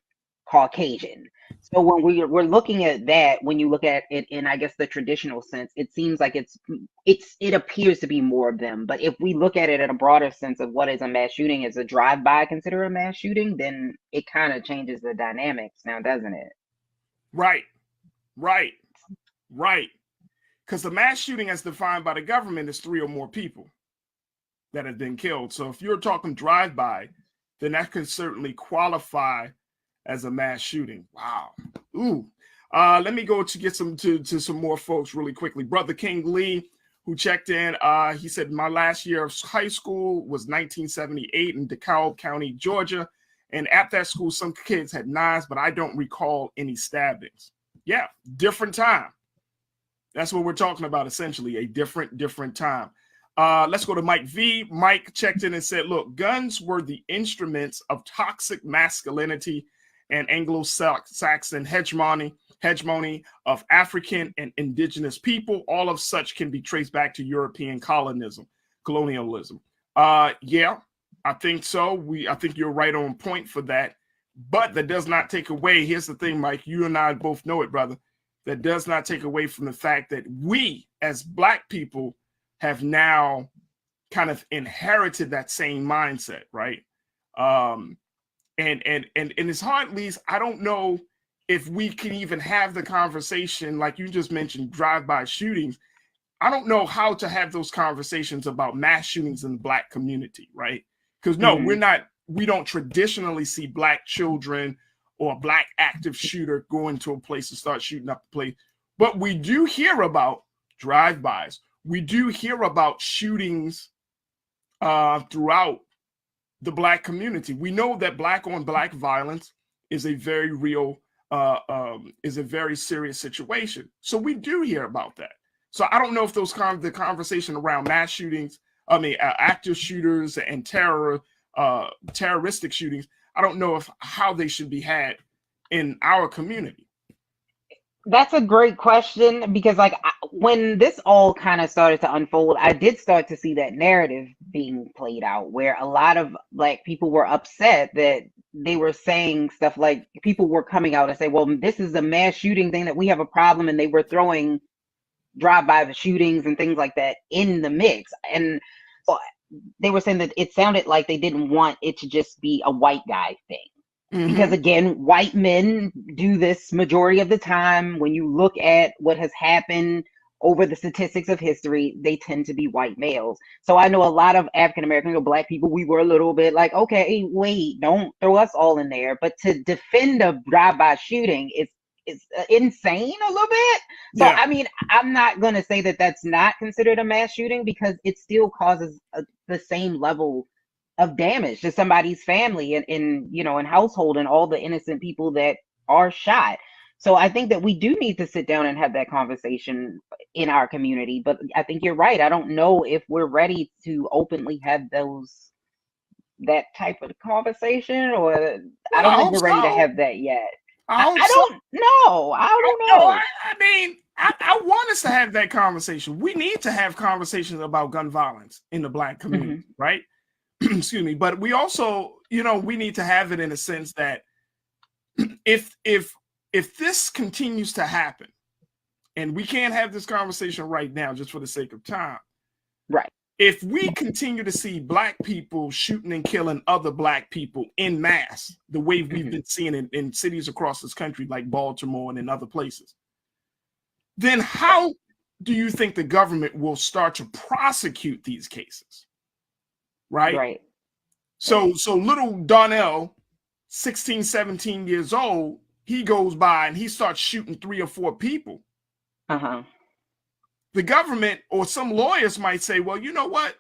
Caucasian. So when we're looking at that, when you look at it in, I guess, the traditional sense, it seems like it appears to be more of them. But if we look at it in a broader sense of what is a mass shooting, is a drive-by considered a mass shooting, then it kind of changes the dynamics now, doesn't it? Right. Because the mass shooting as defined by the government is 3 or more people that have been killed. So if you're talking drive-by, then that could certainly qualify as a mass shooting. Wow. Ooh. Let me go to get to some more folks really quickly. Brother King Lee, who checked in, he said, my last year of high school was 1978 in DeKalb County, Georgia. And at that school, some kids had knives, but I don't recall any stabbings. Yeah, different time. That's what we're talking about, essentially, a different time. Let's go to Mike V. Mike checked in and said, look, guns were the instruments of toxic masculinity and Anglo-Saxon hegemony of African and indigenous people. All of such can be traced back to European colonialism. Yeah, I think so. I think you're right on point for that. But that does not take away. Here's the thing, Mike. You and I both know it, brother. That does not take away from the fact that we, as Black people, have now kind of inherited that same mindset, right? And it's hard, Lise, I don't know if we can even have the conversation, like you just mentioned, drive-by shootings. I don't know how to have those conversations about mass shootings in the Black community, right? Because no, we don't traditionally see Black children or a Black active shooter go into a place and start shooting up the place. But we do hear about drive-bys. We do hear about shootings throughout the Black community. We know that Black on Black violence is a very real, is a very serious situation. So we do hear about that. So I don't know if the conversation around mass shootings, active shooters and terroristic shootings, I don't know how they should be had in our community. That's a great question, because when this all kind of started to unfold, I did start to see that narrative being played out where a lot of Black people were upset that they were saying stuff like, people were coming out and say, well, this is a mass shooting thing, that we have a problem, and they were throwing drive-by shootings and things like that in the mix. And they were saying that it sounded like they didn't want it to just be a white guy thing. Because again, white men do this majority of the time. When you look at what has happened over the statistics of history, they tend to be white males. So I know a lot of African American or Black people, we were a little bit like, okay, wait, don't throw us all in there. But to defend a drive-by shooting is insane a little bit. So yeah. I mean, I'm not going to say that that's not considered a mass shooting, because it still causes the same level of damage to somebody's family and in household and all the innocent people that are shot. So I think that we do need to sit down and have that conversation in our community. But I think you're right. I don't know if we're ready to openly have that type of conversation, or I don't think we're ready to have that yet. I don't know. I mean, I want us to have that conversation. We need to have conversations about gun violence in the Black community, right? Excuse me. But we also, we need to have it in a sense that if this continues to happen, and we can't have this conversation right now just for the sake of time, right? If we continue to see Black people shooting and killing other Black people in mass, the way we've been seeing it in cities across this country, like Baltimore and in other places, then how do you think the government will start to prosecute these cases? Right. So little Donnell, 16, 17 years old, he goes by and he starts shooting 3 or 4 people. The government or some lawyers might say, well, you know what?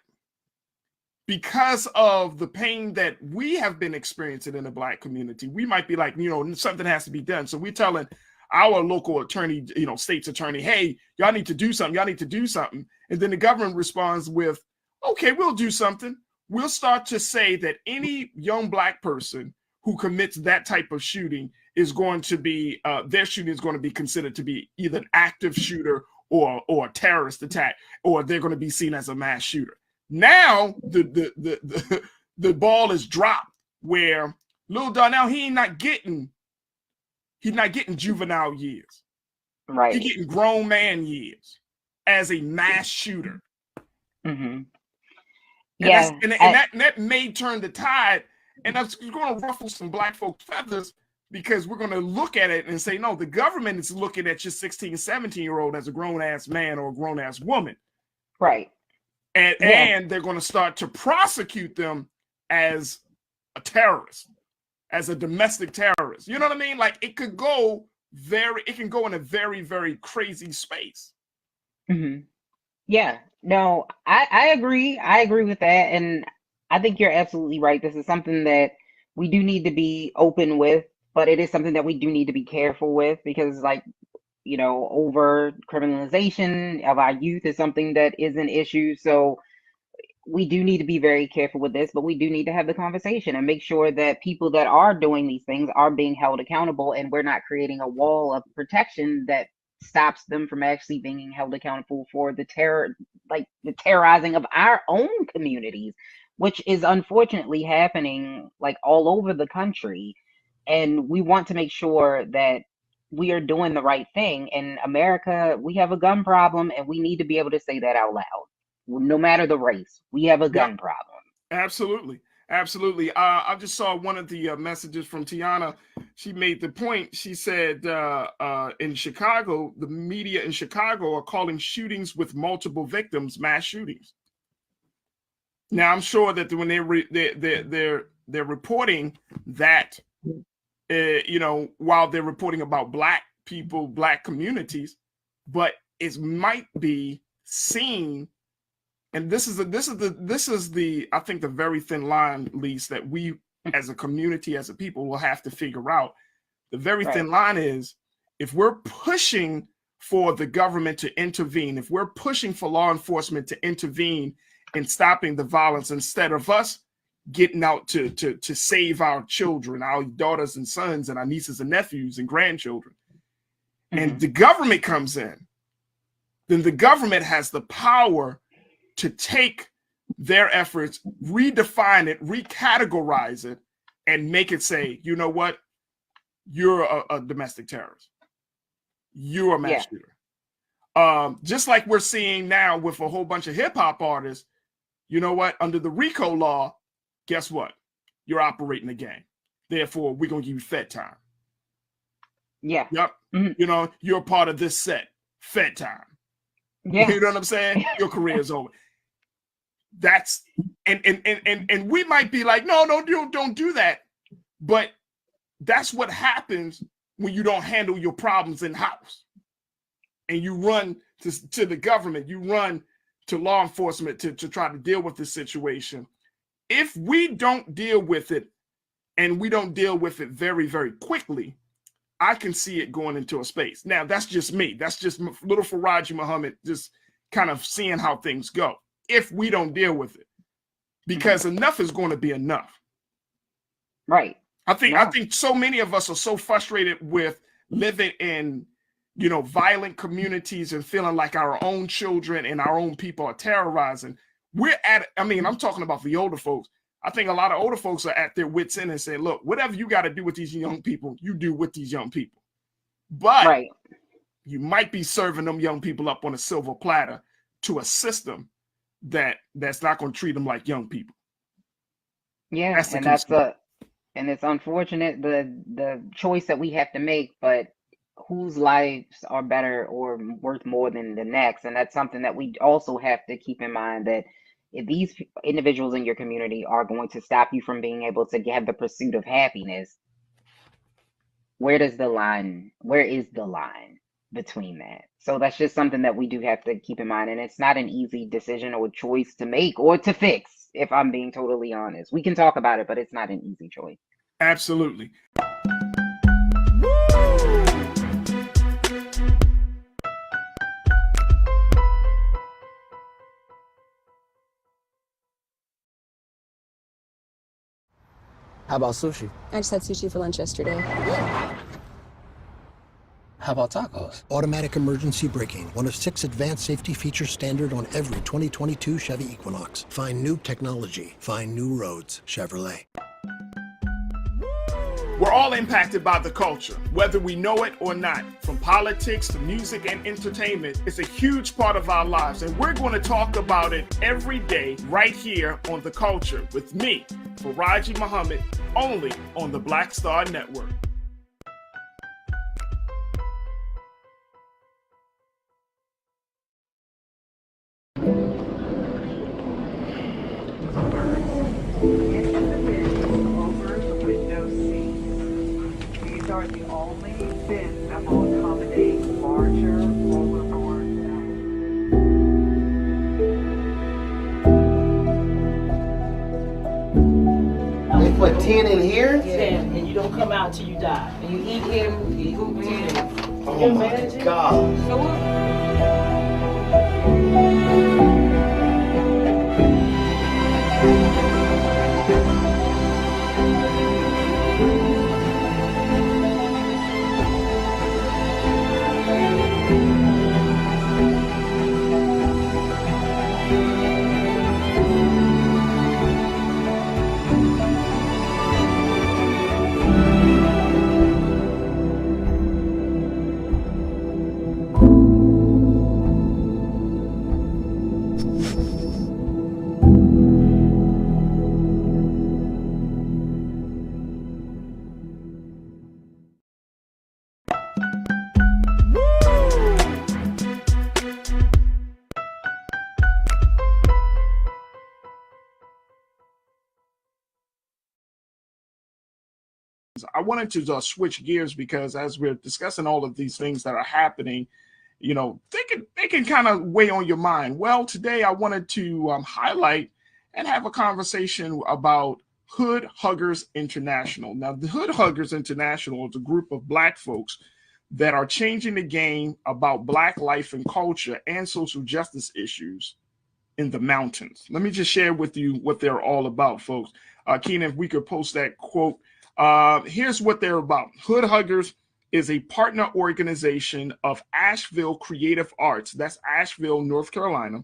Because of the pain that we have been experiencing in the Black community, we might be like, something has to be done. So we're telling our local attorney, state's attorney, hey, y'all need to do something. Y'all need to do something. And then the government responds with, okay, we'll do something. We'll start to say that any young Black person who commits that type of shooting is going to be, their shooting is going to be considered to be either an active shooter or a terrorist attack, or they're going to be seen as a mass shooter. Now the ball is dropped where Lil Donnell, he's not getting juvenile years. Right. He's getting grown man years as a mass shooter. Yeah. And that may turn the tide, and that's going to ruffle some Black folks' feathers, because we're going to look at it and say, no, the government is looking at your 16, 17-year-old as a grown-ass man or a grown-ass woman. Right. And they're going to start to prosecute them as a terrorist, as a domestic terrorist. You know what I mean? Like, it can go in a very, very crazy space. Yeah. No, I agree. I agree with that. And I think you're absolutely right. This is something that we do need to be open with, but it is something that we do need to be careful with, because over criminalization of our youth is something that is an issue. So we do need to be very careful with this, but we do need to have the conversation and make sure that people that are doing these things are being held accountable, and we're not creating a wall of protection that stops them from actually being held accountable for the terrorizing of our own communities, which is unfortunately happening like all over the country. And we want to make sure that we are doing the right thing. In America, we have a gun problem, and we need to be able to say that out loud. No matter the race, we have a gun problem. Absolutely. I just saw one of the messages from Tiana. She made the point. She said in Chicago, the media in Chicago are calling shootings with multiple victims mass shootings. Now, I'm sure that when they're reporting that, while they're reporting about Black people, Black communities, but it might be seen. And this is the I think the very thin line, Lise, that we as a community, as a people, will have to figure out. The very thin line is, if we're pushing for the government to intervene, if we're pushing for law enforcement to intervene in stopping the violence, instead of us getting out to save our children, our daughters and sons, and our nieces and nephews and grandchildren, and the government comes in, then the government has the power to take their efforts, redefine it, recategorize it, and make it say, you know what? You're a domestic terrorist. You're a mass shooter. Just like we're seeing now with a whole bunch of hip hop artists, you know what? Under the RICO law, guess what? You're operating a gang. Therefore, we're going to give you Fed time. Yeah. Yep. You're a part of this set. Fed time. Yeah. You know what I'm saying? Your career is over. That's and we might be like, no, don't do that. But that's what happens when you don't handle your problems in house, and you run to the government, you run to law enforcement to try to deal with this situation. if we don't deal with it, and we don't deal with it very, very quickly, I can see it going into a space. Now, that's just me. That's just little Faraji Muhammad, just kind of seeing how things go if we don't deal with it, because enough is going to be enough. Right. I think so many of us are so frustrated with living in, violent communities and feeling like our own children and our own people are terrorizing. I'm talking about the older folks. I think a lot of older folks are at their wits' end and saying, look, whatever you got to do with these young people, you do with these young people. But you might be serving them young people up on a silver platter to a system that's not going to treat them like young people. Yeah, and it's unfortunate the choice that we have to make, but whose lives are better or worth more than the next? And that's something that we also have to keep in mind, that if these individuals in your community are going to stop you from being able to have the pursuit of happiness, where is the line between that? So that's just something that we do have to keep in mind. And it's not an easy decision or choice to make or to fix, if I'm being totally honest. We can talk about it, but it's not an easy choice. Absolutely. How about sushi? I just had sushi for lunch yesterday. How about tacos? Automatic emergency braking, one of 6 advanced safety features standard on every 2022 Chevy Equinox. Find new technology. Find new roads. Chevrolet. We're all impacted by the culture, whether we know it or not. From politics to music and entertainment, it's a huge part of our lives, and we're going to talk about it every day right here on The Culture with me, Faraji Muhammad, only on the Black Star Network. Are the only bins that will accommodate larger rollerboards. They put 10 in here? 10, and you don't come out till you die. And you eat here, you hoop here. Oh my God. So what? I wanted to switch gears because as we're discussing all of these things that are happening, they can kind of weigh on your mind. Well, today I wanted to highlight and have a conversation about Hood Huggers International. Now, the Hood Huggers International is a group of Black folks that are changing the game about Black life and culture and social justice issues in the mountains. Let me just share with you what they're all about, folks. Keenan, if we could post that quote. Here's what they're about. Hood Huggers is a partner organization of Asheville Creative Arts. That's Asheville, North Carolina.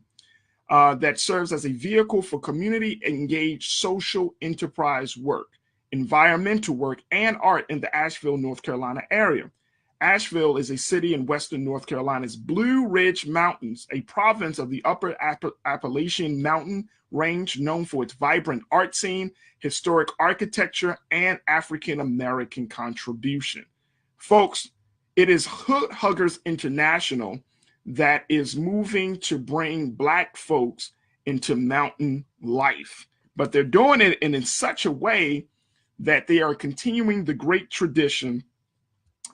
That serves as a vehicle for community-engaged social enterprise work, environmental work, and art in the Asheville, North Carolina area. Asheville is a city in western North Carolina's Blue Ridge Mountains, a province of the Upper Appalachian Mountain Range known for its vibrant art scene, historic architecture, and African-American contribution. Folks, it is Hood Huggers International that is moving to bring Black folks into mountain life. But they're doing it in such a way that they are continuing the great tradition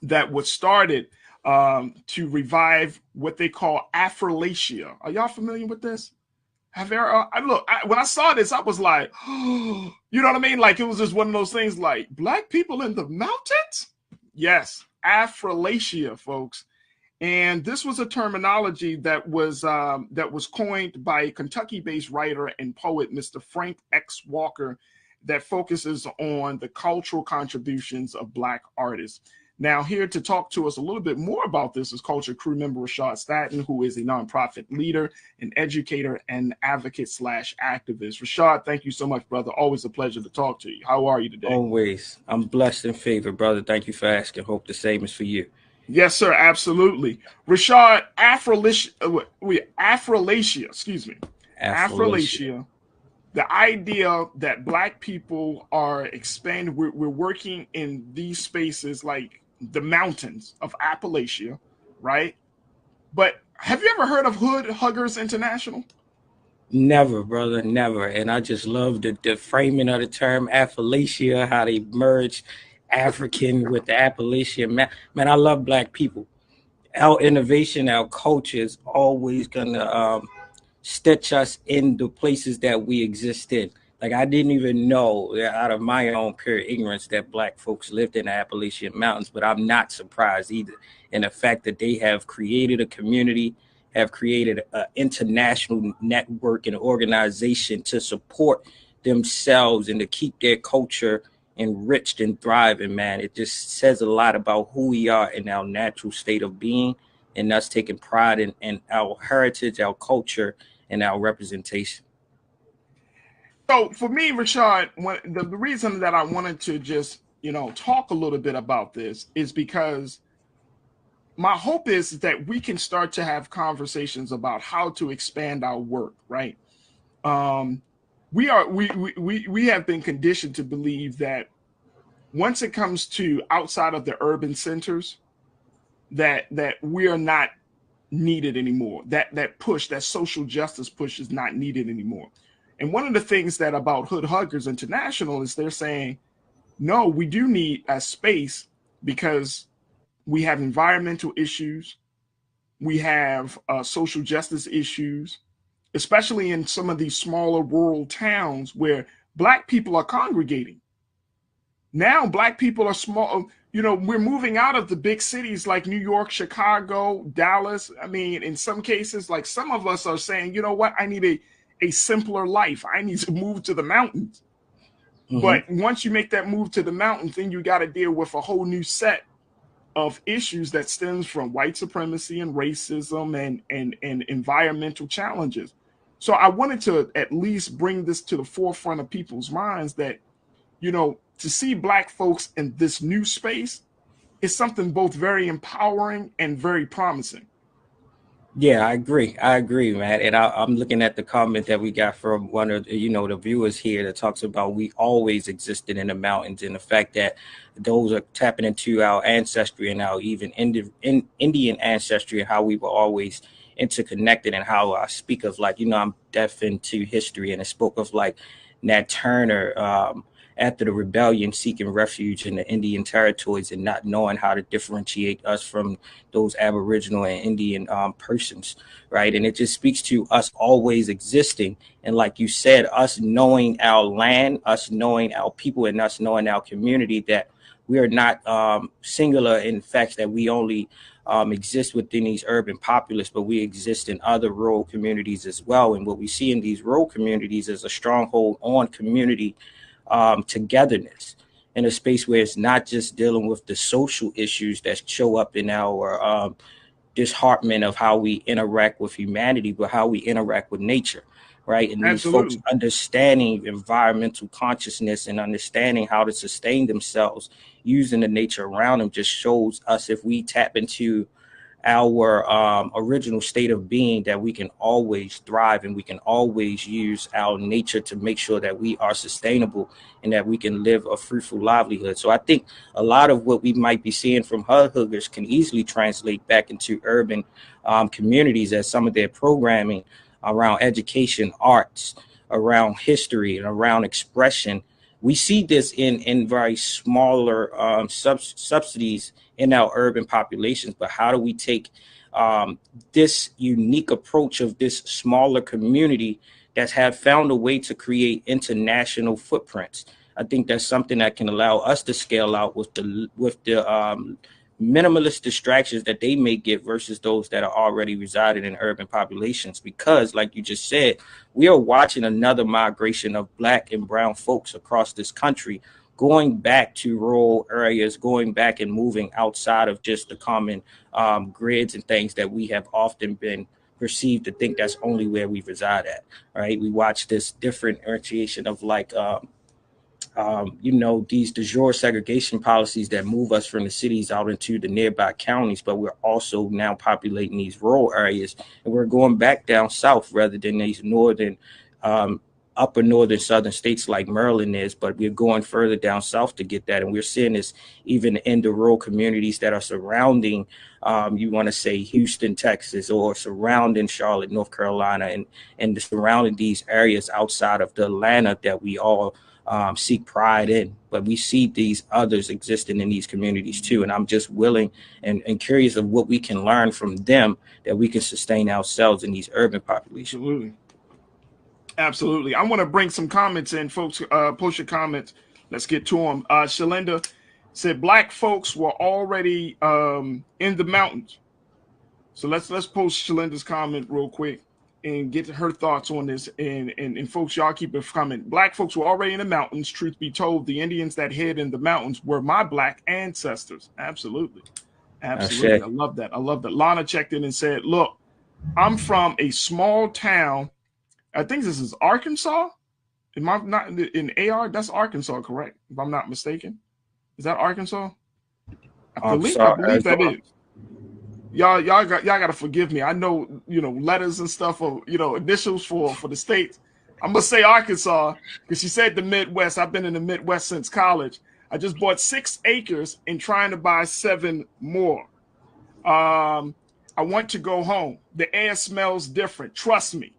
that was started to revive what they call Affrilachia. Are y'all familiar with this? When I saw this, I was like, oh, you know what I mean? Like it was just one of those things like black people in the mountains? Yes, Affrilachia, folks. And this was a terminology that was coined by a Kentucky-based writer and poet, Mr. Frank X. Walker, that focuses on the cultural contributions of Black artists. Now, here to talk to us a little bit more about this is Culture Crew member Rashad Staton, who is a nonprofit leader, an educator, and advocate / activist. Rashad, thank you so much, brother. Always a pleasure to talk to you. How are you today? Always. I'm blessed and favored, brother. Thank you for asking. Hope the same is for you. Yes, sir. Absolutely. Rashad, Affrilachia, excuse me. Affrilachia. The idea that Black people are expanding, we're working in these spaces like the mountains of Appalachia, right? But have you ever heard of Hood Huggers International? Never, brother, never. And I just love the framing of the term Affrilachia, how they merge African with the Appalachian. Man, I love Black people. Our innovation, our culture is always gonna stitch us in the places that we exist in. Like I didn't even know, out of my own pure ignorance, that Black folks lived in the Appalachian Mountains, but I'm not surprised either in the fact that they have created a community, have created an international network and organization to support themselves and to keep their culture enriched and thriving, man. It just says a lot about who we are in our natural state of being and us taking pride in our heritage, our culture, and our representation. So for me, Rashad, the reason that I wanted to just, talk a little bit about this is because my hope is that we can start to have conversations about how to expand our work, right? We have been conditioned to believe that once it comes to outside of the urban centers, that we are not needed anymore. That push, that social justice push is not needed anymore. And one of the things that about Hood Huggers International is they're saying, no, we do need a space because we have environmental issues. We have social justice issues, especially in some of these smaller rural towns where Black people are congregating. Now, Black people are small. We're moving out of the big cities like New York, Chicago, Dallas. I mean, in some cases, like some of us are saying, you know what, I need a simpler life. I need to move to the mountains. Mm-hmm. But once you make that move to the mountains, then you got to deal with a whole new set of issues that stems from white supremacy and racism and environmental challenges. So I wanted to at least bring this to the forefront of people's minds that, to see Black folks in this new space is something both very empowering and very promising. Yeah, I agree, man. And I'm looking at the comment that we got from one of the viewers here that talks about we always existed in the mountains, and the fact that those are tapping into our ancestry and our even Indian ancestry and how we were always interconnected, and how I speak of I'm deaf into history, and I spoke of Nat Turner after the rebellion seeking refuge in the Indian territories and not knowing how to differentiate us from those Aboriginal and Indian persons, right? And it just speaks to us always existing. And like you said, us knowing our land, us knowing our people, and us knowing our community, that we are not singular in fact that we only exist within these urban populace, but we exist in other rural communities as well. And what we see in these rural communities is a stronghold on community togetherness, in a space where it's not just dealing with the social issues that show up in our disheartenment of how we interact with humanity, but how we interact with nature, right? And these folks understanding environmental consciousness and understanding how to sustain themselves using the nature around them just shows us, if we tap into our original state of being, that we can always thrive and we can always use our nature to make sure that we are sustainable and that we can live a fruitful livelihood. So I think a lot of what we might be seeing from Hood Huggers can easily translate back into urban communities, as some of their programming around education, arts, around history, and around expression. We see this in very smaller subsidies in our urban populations, but how do we take this unique approach of this smaller community that have found a way to create international footprints. I think that's something that can allow us to scale out with the minimalist distractions that they may get versus those that are already residing in urban populations. Because, like you just said, we are watching another migration of Black and brown folks across this country, going back to rural areas, going back and moving outside of just the common grids and things that we have often been perceived to think that's only where we reside at, right? We watch this differentiation of like, these de jure segregation policies that move us from the cities out into the nearby counties, but we're also now populating these rural areas, and we're going back down south rather than these northern, upper northern southern states like Maryland is, but we're going further down south to get that. And we're seeing this even in the rural communities that are surrounding, you want to say Houston, Texas, or surrounding Charlotte, North Carolina, and surrounding these areas outside of the Atlanta that we all seek pride in. But we see these others existing in these communities too. And I'm just willing and curious of what we can learn from them that we can sustain ourselves in these urban populations. Absolutely. I want to bring some comments in, folks. Post your comments. Let's get to them. Shalinda said Black folks were already in the mountains. So let's post Shalinda's comment real quick and get her thoughts on this. And folks, y'all keep it coming. Black folks were already in the mountains. Truth be told, the Indians that hid in the mountains were my Black ancestors. Absolutely. Absolutely. I love that. I love that. Lana checked in and said, look, I'm from a small town. I think this is Arkansas. Am I not in AR? That's Arkansas, correct? If I'm not mistaken. Is that Arkansas? I believe that is. Y'all gotta forgive me. I know, letters and stuff or initials for the states. I'm gonna say Arkansas because she said the Midwest. I've been in the Midwest since college. I just bought 6 acres and trying to buy 7 more. I want to go home. The air smells different. Trust me.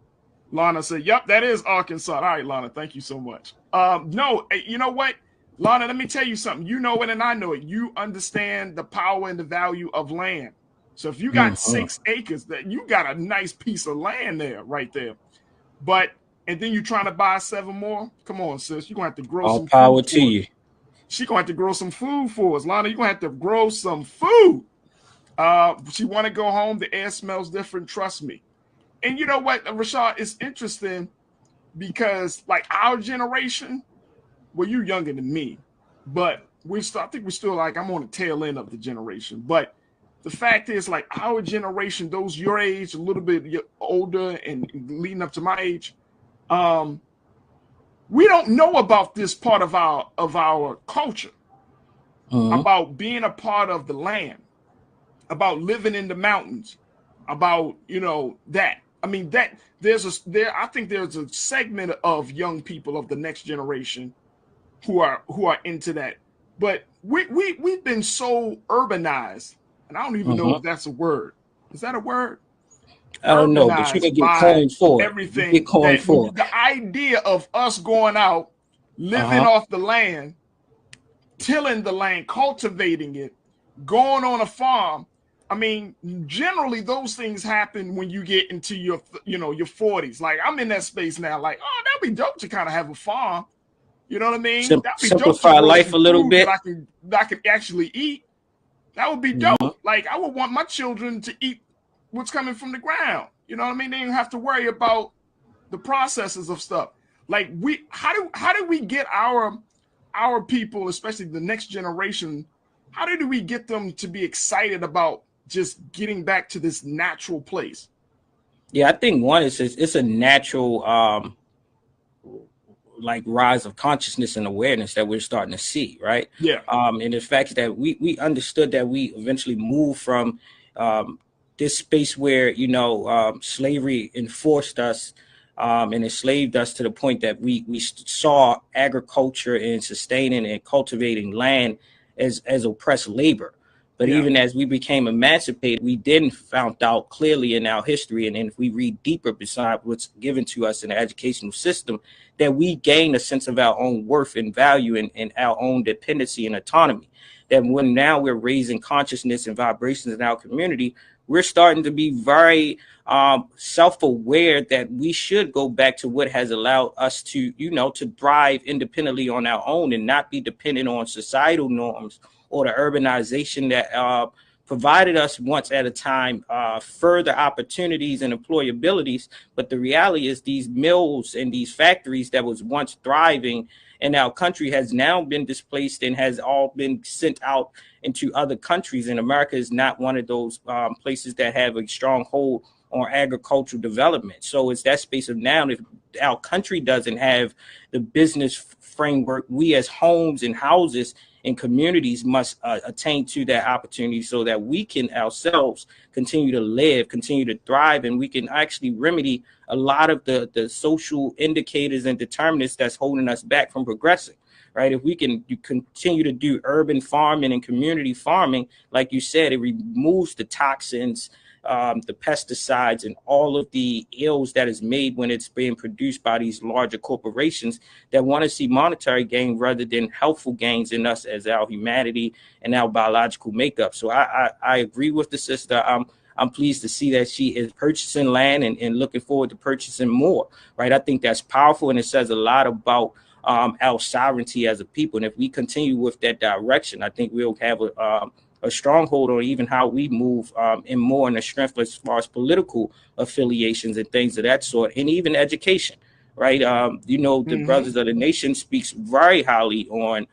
Lana said, yep, that is Arkansas. All right, Lana, thank you so much. No, you know what? Lana, let me tell you something. You know it and I know it. You understand the power and the value of land. So if you got 6 acres, that you got a nice piece of land there, right there. And then you're trying to buy 7 more? Come on, sis. You're going to have to grow some food. All power to you. She's going to have to grow some food for us. Lana, you're going to have to grow some food. She want to go home. The air smells different. Trust me. And you know what, Rashad, it's interesting because like our generation, well, you're younger than me, but I think we're still like, I'm on the tail end of the generation. But the fact is, like our generation, those your age, a little bit older and leading up to my age, we don't know about this part of our culture, about being a part of the land, about living in the mountains, about that. I mean, I think there's a segment of young people of the next generation who are into that. But we've been so urbanized, and I don't even know if that's a word. Is that a word? I don't know, but you can get coined for everything. The idea of us going out, living off the land, tilling the land, cultivating it, going on a farm. I mean, generally those things happen when you get into your 40s. Like I'm in that space now. Like, oh, that'd be dope to kind of have a farm. You know what I mean? That'd be simplify dope to life a little bit. That I can actually eat. That would be dope. Like I would want my children to eat what's coming from the ground. You know what I mean? They don't have to worry about the processes of stuff. Like how do we get our people, especially the next generation? How do we get them to be excited about just getting back to this natural place? Yeah, I think one is it's a natural like rise of consciousness and awareness that we're starting to see, right? Yeah. And the fact that we understood that we eventually moved from this space where slavery enforced us and enslaved us to the point that we saw agriculture and sustaining and cultivating land as oppressed labor. But even as we became emancipated, we then found out clearly in our history, and if we read deeper beside what's given to us in the educational system, that we gain a sense of our own worth and value and our own dependency and autonomy. That when now we're raising consciousness and vibrations in our community, we're starting to be very self-aware that we should go back to what has allowed us to, to thrive independently on our own and not be dependent on societal norms or the urbanization that provided us once at a time further opportunities and employabilities. But the reality is these mills and these factories that was once thriving in our country has now been displaced and has all been sent out into other countries. And America is not one of those places that have a strong hold on agricultural development. So it's that space of now, if our country doesn't have the business framework, we as homes and houses and communities must attain to that opportunity so that we can ourselves continue to live, continue to thrive, and we can actually remedy a lot of the social indicators and determinants that's holding us back from progressing. Right? If we can continue to do urban farming and community farming, like you said, it removes the toxins, the pesticides, and all of the ills that is made when it's being produced by these larger corporations that want to see monetary gain rather than healthful gains in us as our humanity and our biological makeup. So I agree with the sister. I'm pleased to see that she is purchasing land and looking forward to purchasing more. Right? I think that's powerful, and it says a lot about our sovereignty as a people. And if we continue with that direction, I think we'll have a stronghold on even how we move in more in the strength as far as political affiliations and things of that sort, and even education, right? The Brothers of the Nation speaks very highly on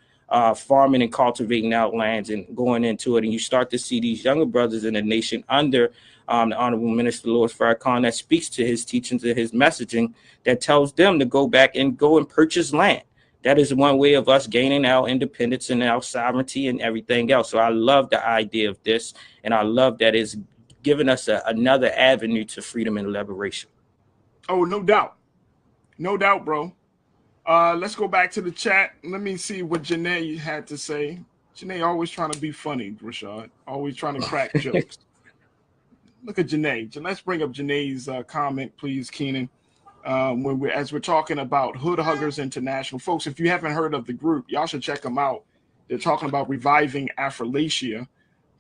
farming and cultivating our lands and going into it. And you start to see these younger brothers in the nation under the Honorable Minister Louis Farrakhan that speaks to his teachings and his messaging that tells them to go back and go and purchase land. That is one way of us gaining our independence and our sovereignty and everything else. So I love the idea of this, and I love that it's giving us another avenue to freedom and liberation. Oh, no doubt. No doubt, bro. Let's go back to the chat. Let me see what Janae had to say. Janae always trying to be funny, Rashad. Always trying to crack jokes. Look at Janae. Let's bring up Janae's comment, please, Keenan. As we're talking about Hood Huggers International. Folks, if you haven't heard of the group, y'all should check them out. They're talking about reviving Affrilachia.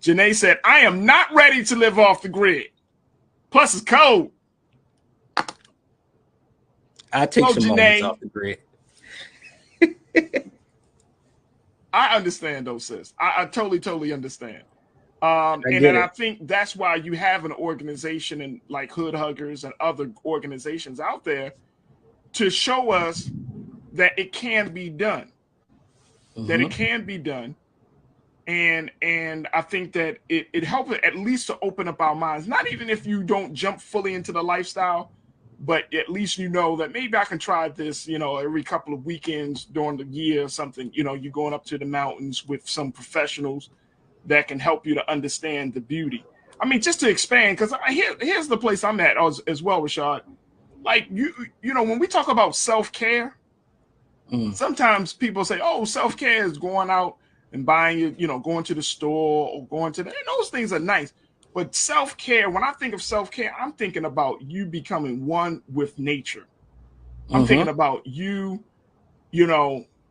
Janae said, I am not ready to live off the grid. Plus, it's cold. I take some moments off the grid. I understand those, sis. I totally understand. I think that's why you have an organization and like Hood Huggers and other organizations out there to show us that it can be done. That it can be done. And I think that it helps at least to open up our minds. Not even if you don't jump fully into the lifestyle, but at least you know that maybe I can try this, every couple of weekends during the year or something. You're going up to the mountains with some professionals that can help you to understand the beauty. I mean, just to expand, because here's the place I'm at as well, Rashad. Like, when we talk about self-care, sometimes people say, oh, self-care is going out and buying, going to the store or going to and those things are nice. But self-care, when I think of self-care, I'm thinking about you becoming one with nature. I'm thinking about you,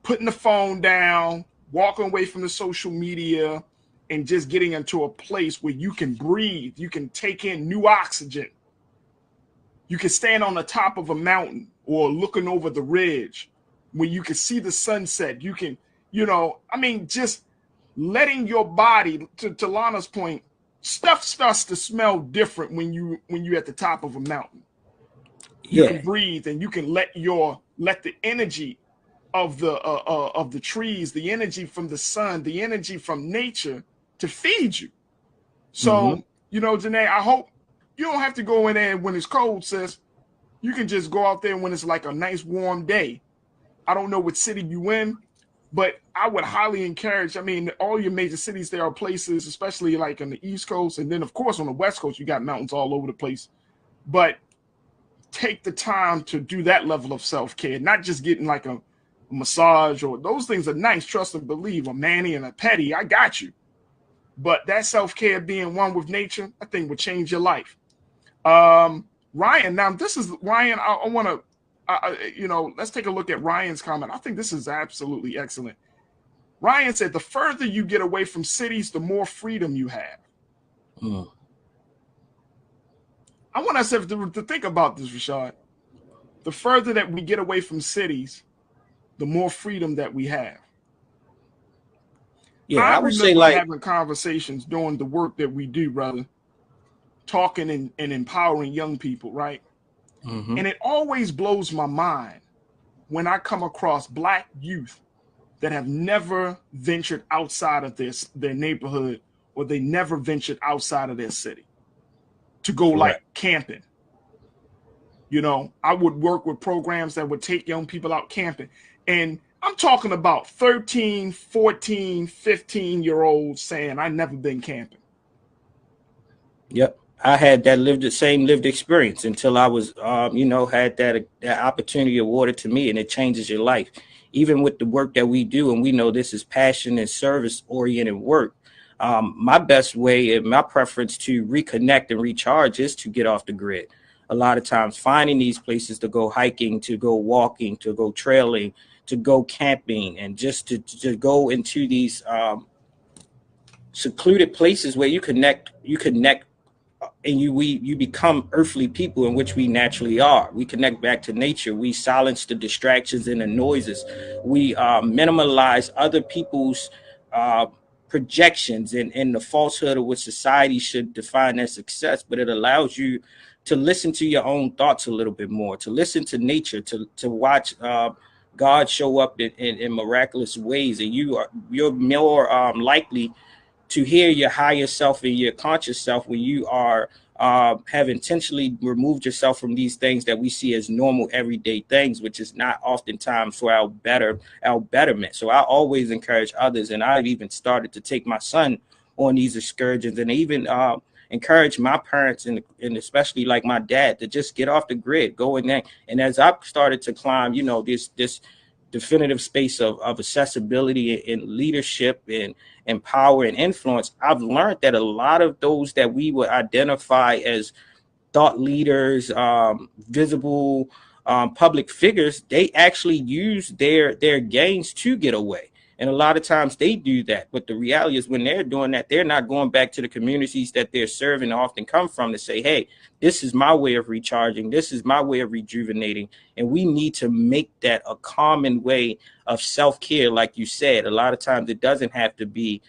putting the phone down, walking away from the social media, and just getting into a place where you can breathe, you can take in new oxygen. You can stand on the top of a mountain or looking over the ridge where you can see the sunset. You can, just letting your body, to Lana's point, stuff starts to smell different when you're at the top of a mountain. You can breathe and you can let the energy of the trees, the energy from the sun, the energy from nature to feed you. So, Janae, I hope you don't have to go in there when it's cold, sis. You can just go out there when it's like a nice warm day. I don't know what city you in, but I would highly encourage, all your major cities, there are places, especially like on the East Coast. And then, of course, on the West Coast, you got mountains all over the place. But take the time to do that level of self-care, not just getting like a massage or those things are nice, trust and believe, a mani and a pedi, I got you. But that self-care, being one with nature, I think would change your life. Ryan, now this is Ryan. I want to, let's take a look at Ryan's comment. I think this is absolutely excellent. Ryan said, the further you get away from cities, the more freedom you have. I want us to think about this, Rashad. The further that we get away from cities, the more freedom that we have. Yeah, I I would say remember like, having conversations doing the work that we do, brother, talking and empowering young people, right? And it always blows my mind when I come across Black youth that have never ventured outside of their neighborhood, or they never ventured outside of their city to go like correct. camping. You know, I would work with programs that would take young people out camping. And I'm talking about 13, 14, 15-year-olds saying, I never been camping. Yep. I had that same lived experience until I was, had that opportunity awarded to me, and it changes your life. Even with the work that we do, and we know this is passion and service oriented work. My best way and my preference to reconnect and recharge is to get off the grid. A lot of times finding these places to go hiking, to go walking, to go trailing, to go camping, and just to go into these secluded places where you connect, and you become earthly people, in which we naturally are. We connect back to nature. We silence the distractions and the noises. We minimalize other people's projections and the falsehood of what society should define as success. But it allows you to listen to your own thoughts a little bit more, to listen to nature, to watch God show up in miraculous ways, and you're more likely to hear your higher self and your conscious self when you are have intentionally removed yourself from these things that we see as normal everyday things, which is not oftentimes for our betterment. So I always encourage others, and I've even started to take my son on these excursions, and even encourage my parents and especially like my dad to just get off the grid, go in there. And as I've started to climb, this definitive space of accessibility and leadership and power and influence, I've learned that a lot of those that we would identify as thought leaders, visible public figures, they actually use their gains to get away. And a lot of times they do that. But the reality is, when they're doing that, they're not going back to the communities that they're serving, often come from, to say, hey, this is my way of recharging. This is my way of rejuvenating. And we need to make that a common way of self-care. Like you said, a lot of times it doesn't have to be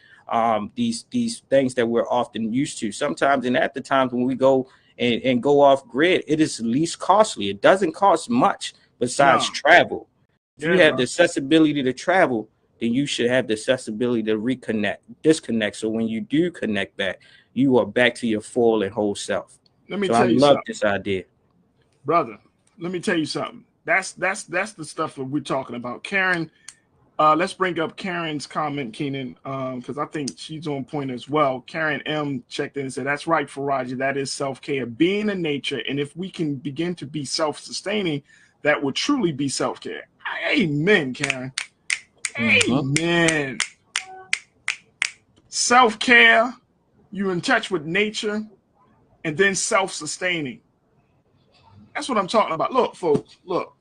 these things that we're often used to. Sometimes, and at the times when we go and go off grid, it is least costly. It doesn't cost much besides travel. If you have the accessibility to travel, then you should have the accessibility to disconnect. So when you do connect back, you are back to your full and whole self. Let me so tell I you love something, this idea, brother. Let me tell you something. That's the stuff that we're talking about. Karen, let's bring up Karen's comment, Keenan, because I think she's on point as well. Karen M checked in and said, "That's right, Faraji. That is self-care, being in nature, and if we can begin to be self-sustaining, that would truly be self-care." Amen, Karen. Amen. Self-care, you're in touch with nature, and then self-sustaining. That's what I'm talking about. Look, folks, look.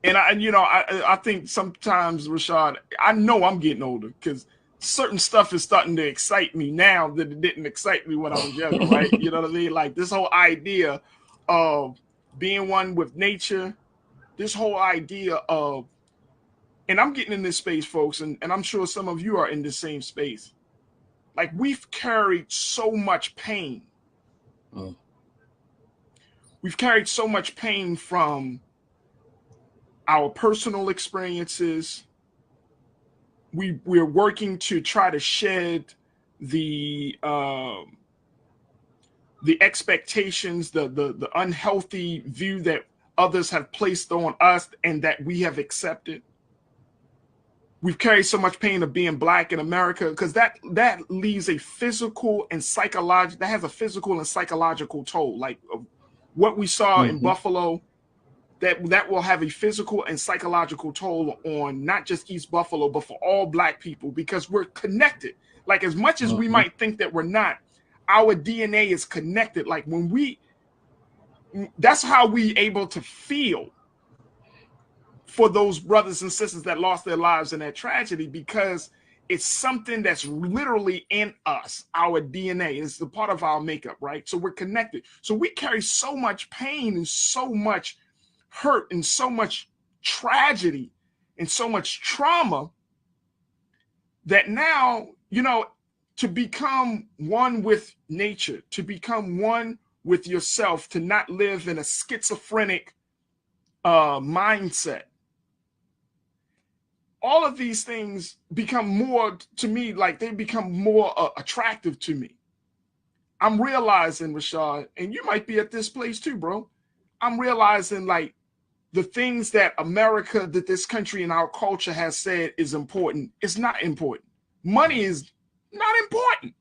And I think sometimes, Rashad, I know I'm getting older because certain stuff is starting to excite me now that it didn't excite me when I was younger, right? You know what I mean? Like this whole idea of being one with nature, this whole idea of, and I'm getting in this space, folks, and I'm sure some of you are in the same space. Like, we've carried so much pain. We've carried so much pain from our personal experiences. We're working to try to shed the expectations, the unhealthy view that others have placed on us and that we have accepted. We've carried so much pain of being Black in America because that leaves a physical and psychological, that has a physical and psychological toll. Like what we saw in Buffalo, that will have a physical and psychological toll on not just East Buffalo, but for all Black people, because we're connected. Like, as much as we might think that we're not, our DNA is connected. Like that's how we able to feel for those brothers and sisters that lost their lives in that tragedy, because It's something that's literally in us, our DNA. It's a part of our makeup, right? So we're connected. So we carry so much pain and so much hurt and so much tragedy and so much trauma that now, you know, to become one with nature, to become one with yourself, to not live in a schizophrenic mindset. All of these things become more to me, like they become more attractive to me. I'm realizing, Rashad, and you might be at this place too, bro. I'm realizing like the things that America, that this country and our culture has said is important, is not important. Money is not important.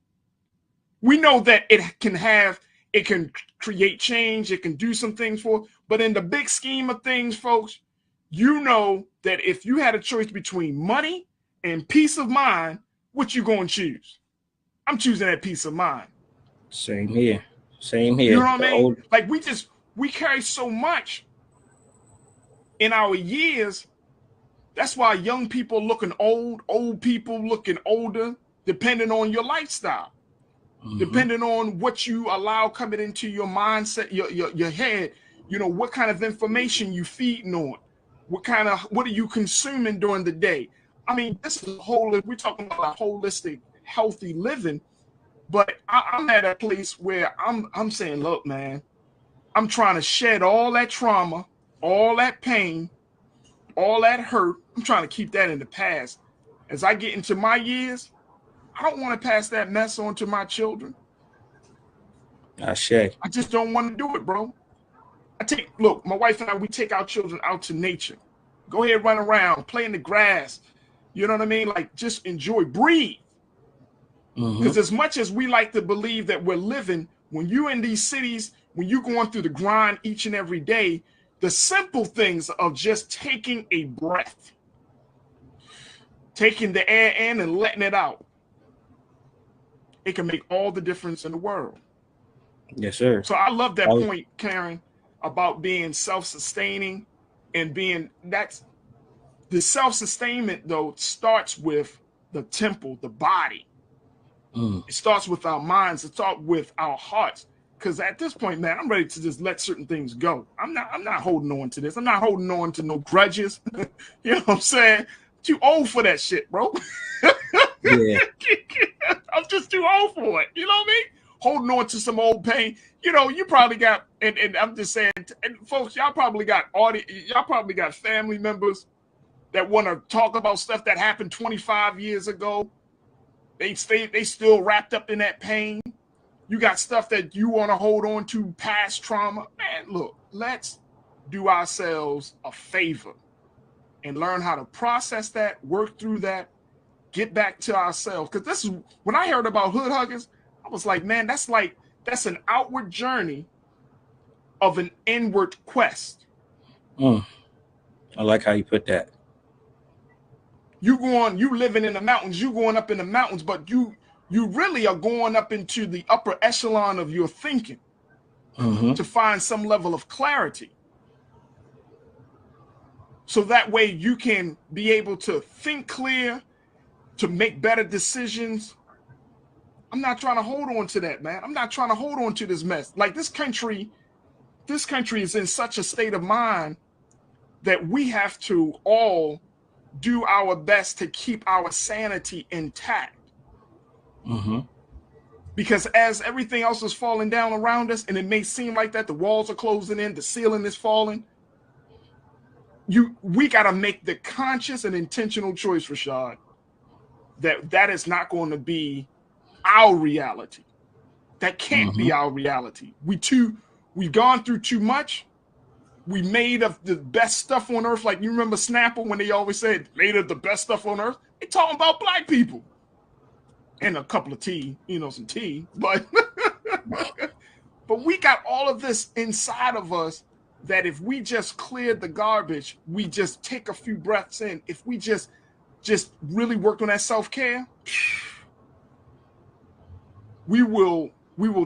We know that it can create change, it can do some things for, but in the big scheme of things, folks, you know that if you had a choice between money and peace of mind, what you gonna choose? I'm choosing that peace of mind. Same here. Same here. You know what I mean? Like we carry so much in our years. That's why young people looking old people looking older, depending on your lifestyle, depending on what you allow coming into your mindset, your head. You know, what kind of information you feeding on, what are you consuming during the day? I mean, this is we're talking about a holistic, healthy living. But I'm at a place where I'm saying, look, man, I'm trying to shed all that trauma, all that pain, all that hurt. I'm trying to keep that in the past. As I get into my years, I don't want to pass that mess on to my children. I just don't want to do it, bro. Look, my wife and I, we take our children out to nature. Go ahead, run around, play in the grass. You know what I mean? Like, just enjoy, breathe. Because as much as we like to believe that we're living, when you're in these cities, when you're going through the grind each and every day, the simple things of just taking a breath, taking the air in and letting it out, it can make all the difference in the world. Yes, sir. So I love that point, Karen, about being self-sustaining and that's the self-sustainment, though, starts with the temple, the body. It starts with our minds. It starts with our hearts. Because at this point, man, I'm ready to just let certain things go. I'm not holding on to this. I'm not holding on to no grudges. You know what I'm saying? Too old for that shit, bro. Yeah. I'm just too old for it. You know what I mean? Holding on to some old pain. You know, you probably got, and I'm just saying, and folks, y'all probably got family members that want to talk about stuff that happened 25 years ago. They still wrapped up in that pain. You got stuff that you want to hold on to, past trauma. Man, look, let's do ourselves a favor and learn how to process that, work through that, get back to ourselves. Because this is, when I heard about hood huggers, I was like, man, that's an outward journey of an inward quest. I like how you put that. You living in the mountains, you going up in the mountains, but you really are going up into the upper echelon of your thinking to find some level of clarity. So that way you can be able to think clear, to make better decisions. I'm not trying to hold on to that, man. I'm not trying to hold on to this mess. Like this country is in such a state of mind that we have to all do our best to keep our sanity intact. Because as everything else is falling down around us, and it may seem like that, the walls are closing in, the ceiling is falling, we got to make the conscious and intentional choice, Rashad, that is not going to be our reality. That can't be our reality. We've gone through too much. We made of the best stuff on earth. Like, you remember Snapple when they always said made of the best stuff on earth? They talking about black people. And a couple of tea, some tea. But but we got all of this inside of us that if we just cleared the garbage, we just take a few breaths in. If we just really work on that self-care, we will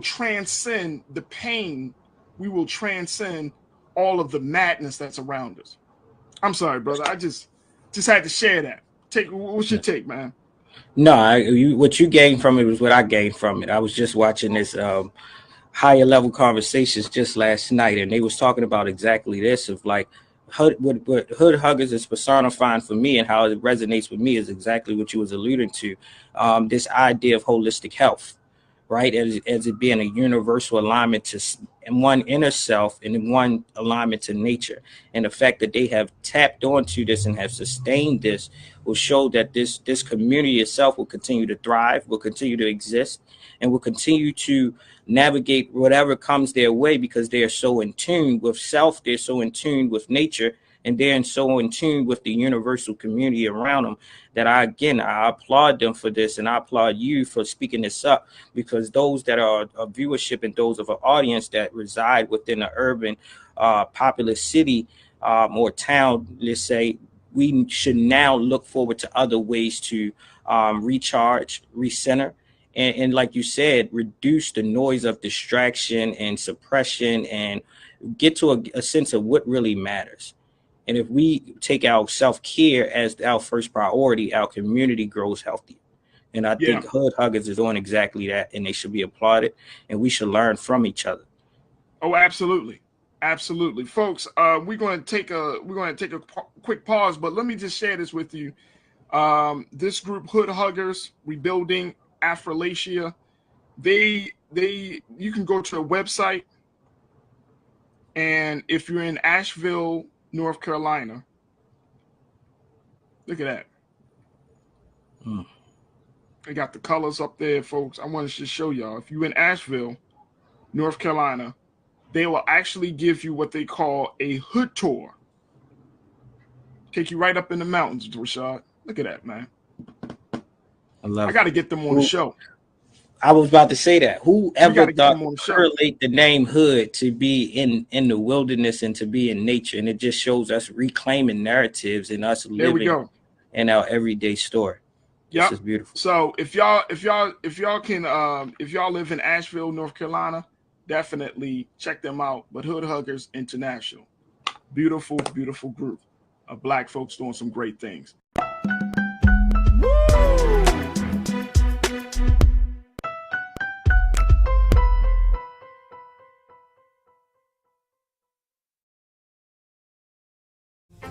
transcend the pain. We will transcend all of the madness that's around us. I'm sorry, brother. I just had to share that. What's your take, man? No, what you gained from it was what I gained from it. I was just watching this higher level conversations just last night, and they was talking about exactly this of like what hood huggers is personifying for me, and how it resonates with me is exactly what you was alluding to. This idea of holistic health, right? As it being a universal alignment to in one inner self and in one alignment to nature. And the fact that they have tapped onto this and have sustained this will show that this community itself will continue to thrive, will continue to exist, and will continue to navigate whatever comes their way, because they are so in tune with self, they're so in tune with nature, and they're so in tune with the universal community around them that I applaud them for this, and I applaud you for speaking this up, because those that are a viewership and those of an audience that reside within an urban populous city or town, let's say, we should now look forward to other ways to recharge, recenter, and like you said, reduce the noise of distraction and suppression and get to a sense of what really matters. And if we take our self-care as our first priority, our community grows healthy. And I think Hood Huggers is on exactly that, and they should be applauded, and we should learn from each other. Oh, absolutely. Absolutely. Folks, we're going to take a quick pause, but let me just share this with you. This group, Hood Huggers, Rebuilding Affrilachia, you can go to a website, and if you're in Asheville, North Carolina, look at that. They got the colors up there, folks. I wanted to show y'all. If you're in Asheville, North Carolina, they will actually give you what they call a hood tour. Take you right up in the mountains, Rashad. Look at that, man. I got to get them on the show. I was about to say that. Whoever thought to correlate the name Hood to be in the wilderness and to be in nature, and it just shows us reclaiming narratives and us living in our everyday story. Yeah, this is beautiful. So if y'all live in Asheville, North Carolina, definitely check them out. But Hood Huggers International, beautiful, beautiful group of Black folks doing some great things.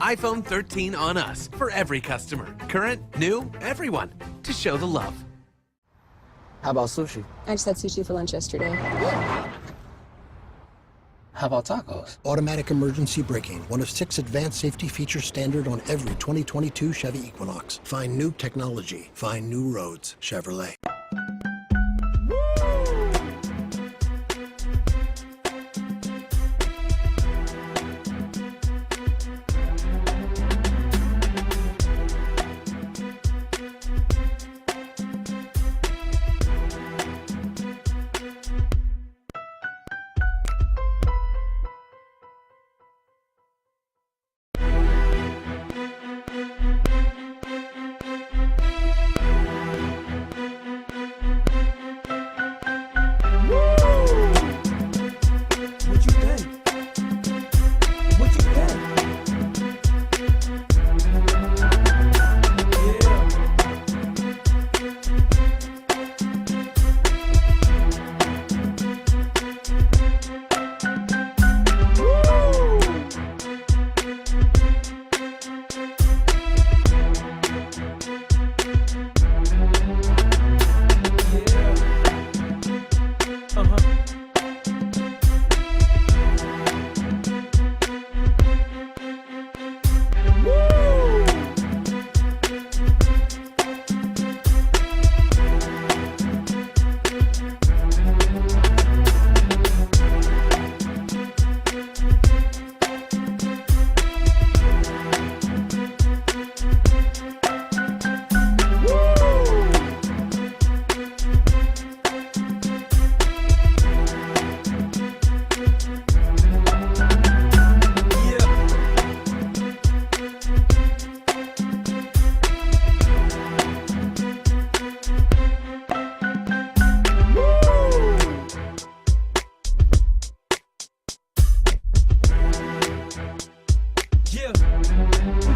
iPhone 13 on us for every customer. Current, new, everyone. To show the love. How about sushi? I just had sushi for lunch yesterday. How about tacos? Automatic emergency braking, one of 6 advanced safety features standard on every 2022 Chevy Equinox. Find new technology. Find new roads. Chevrolet.